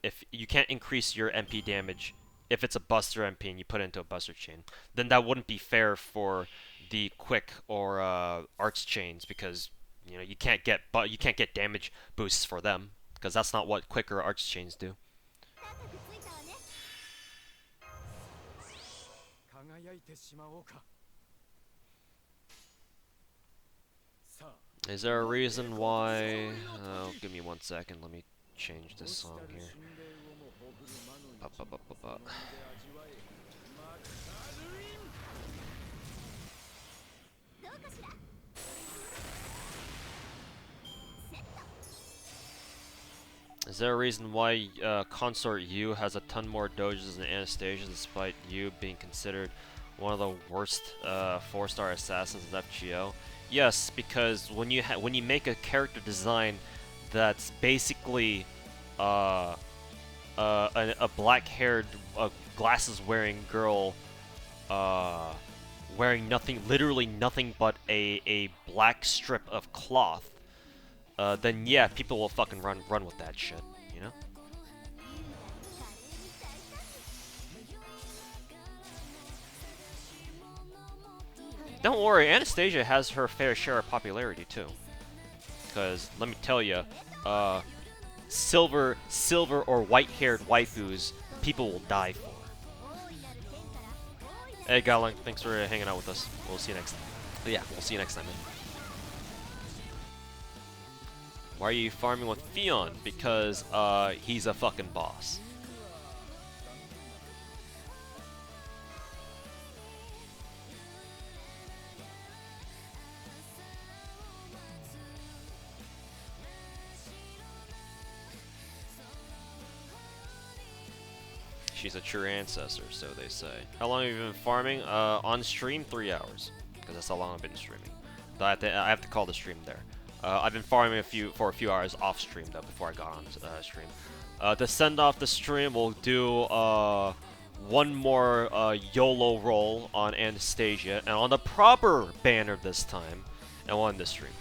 If you can't increase your MP damage if it's a Buster MP and you put it into a Buster Chain, then that wouldn't be fair for the quick or arts chains, because you can't get damage boosts for them, because that's not what quick or arts chains do. Is there a reason why? Oh, give me 1 second. Let me change this song here. Ba, ba, ba, ba, ba. Is there a reason why Consort U has a ton more doges than Anastasia, despite you being considered one of the worst 4-star assassins in FGO? Yes, because when you make a character design that's basically uh, a black-haired, glasses-wearing girl wearing nothing, literally nothing but a black strip of cloth, then yeah, people will fucking run with that shit, you know? Don't worry, Anastasia has her fair share of popularity too. Because let me tell you, silver or white-haired waifus, people will die for. Hey, Galang, thanks for hanging out with us. We'll see you next time. Yeah, we'll see you next time, man. Why are you farming with Fion? Because he's a fucking boss. She's a true ancestor, so they say. How long have you been farming? On stream, 3 hours, because that's how long I've been streaming. But I have to call the stream there. I've been farming for a few hours off stream though before I got on stream. To send off the stream, we'll do one more YOLO roll on Anastasia, and on the proper banner this time, and we'll end the stream.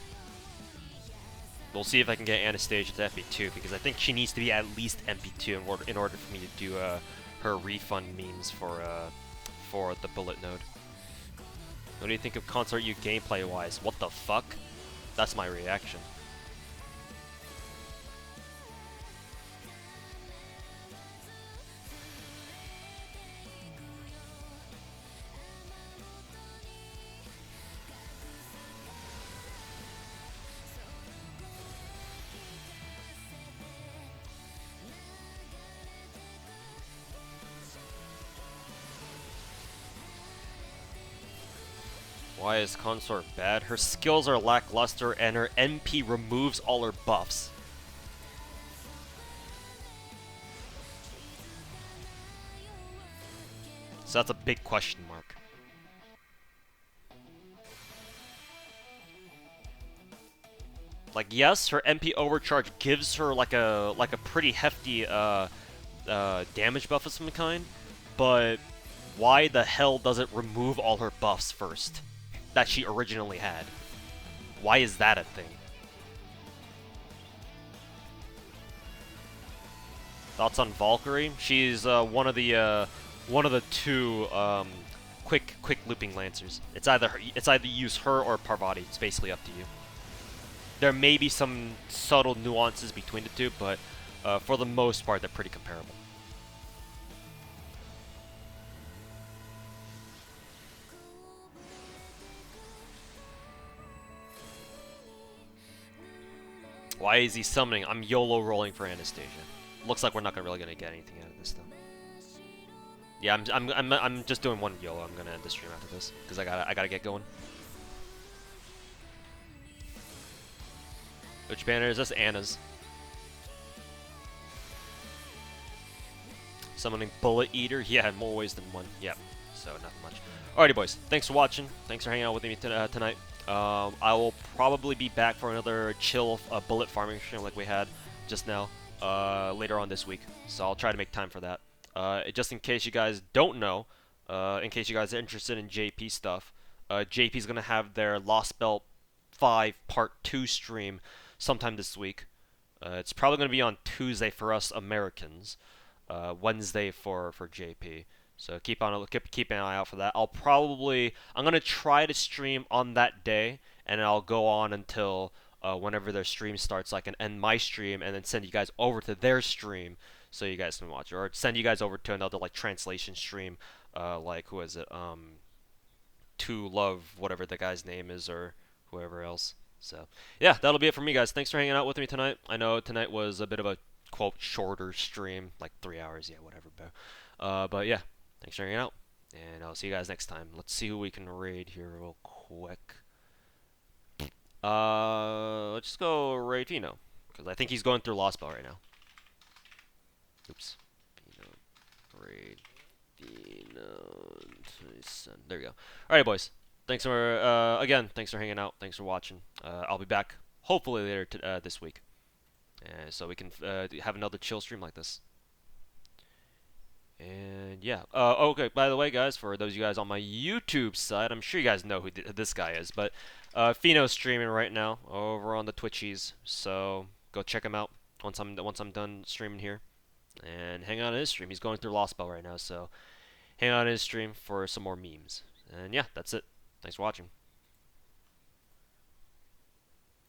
We'll see if I can get Anastasia to MP2, because I think she needs to be at least MP2 in order for me to do her refund memes for the bullet node. What do you think of Consort U gameplay-wise? What the fuck? That's my reaction. Why is Consort bad? Her skills are lackluster and her MP removes all her buffs. So that's a big question mark. Like, yes, her MP overcharge gives her like a pretty hefty damage buff of some kind, but why the hell does it remove all her buffs first that she originally had? Why is that a thing? Thoughts on Valkyrie? She's one of the two quick looping lancers. It's either use her or Parvati. It's basically up to you. There may be some subtle nuances between the two, but for the most part, they're pretty comparable. Why is he summoning? I'm YOLO rolling for Anastasia. Looks like we're not really gonna get anything out of this though. Yeah, I'm just doing one YOLO. I'm gonna end the stream after this because I gotta get going. Which banner is this? Anna's. Summoning Bullet Eater. Yeah, more ways than one. Yep. So nothing much. Alrighty, boys. Thanks for watching. Thanks for hanging out with me tonight. I will probably be back for another chill bullet farming stream like we had just now later on this week. So I'll try to make time for that. Just in case you guys don't know, in case you guys are interested in JP stuff, JP's going to have their Lost Belt 5 Part 2 stream sometime this week. It's probably going to be on Tuesday for us Americans, Wednesday for JP. So keep an eye out for that. I'm gonna try to stream on that day, and I'll go on until whenever their stream starts. So I can end my stream and then send you guys over to their stream so you guys can watch it, or send you guys over to another like translation stream, like who is it? To Love, whatever the guy's name is, or whoever else. So, yeah, that'll be it for me, guys. Thanks for hanging out with me tonight. I know tonight was a bit of a quote shorter stream, like 3 hours, yeah, whatever, bro. But yeah, thanks for hanging out, and I'll see you guys next time. Let's see who we can raid here real quick. Let's just go raid Fino, because I think he's going through Lost Bell right now. Oops. Fino, raid Fino. There you go. Alright, boys. Thanks for, again, thanks for hanging out. Thanks for watching. I'll be back, hopefully later this week. So we can have another chill stream like this. And yeah. Okay, by the way, guys, for those of you guys on my YouTube side, I'm sure you guys know who this guy is, but Fino's streaming right now over on the Twitchies, so go check him out once I'm done streaming here. And hang on to his stream. He's going through Lost Bell right now, so hang on to his stream for some more memes. And yeah, that's it. Thanks for watching.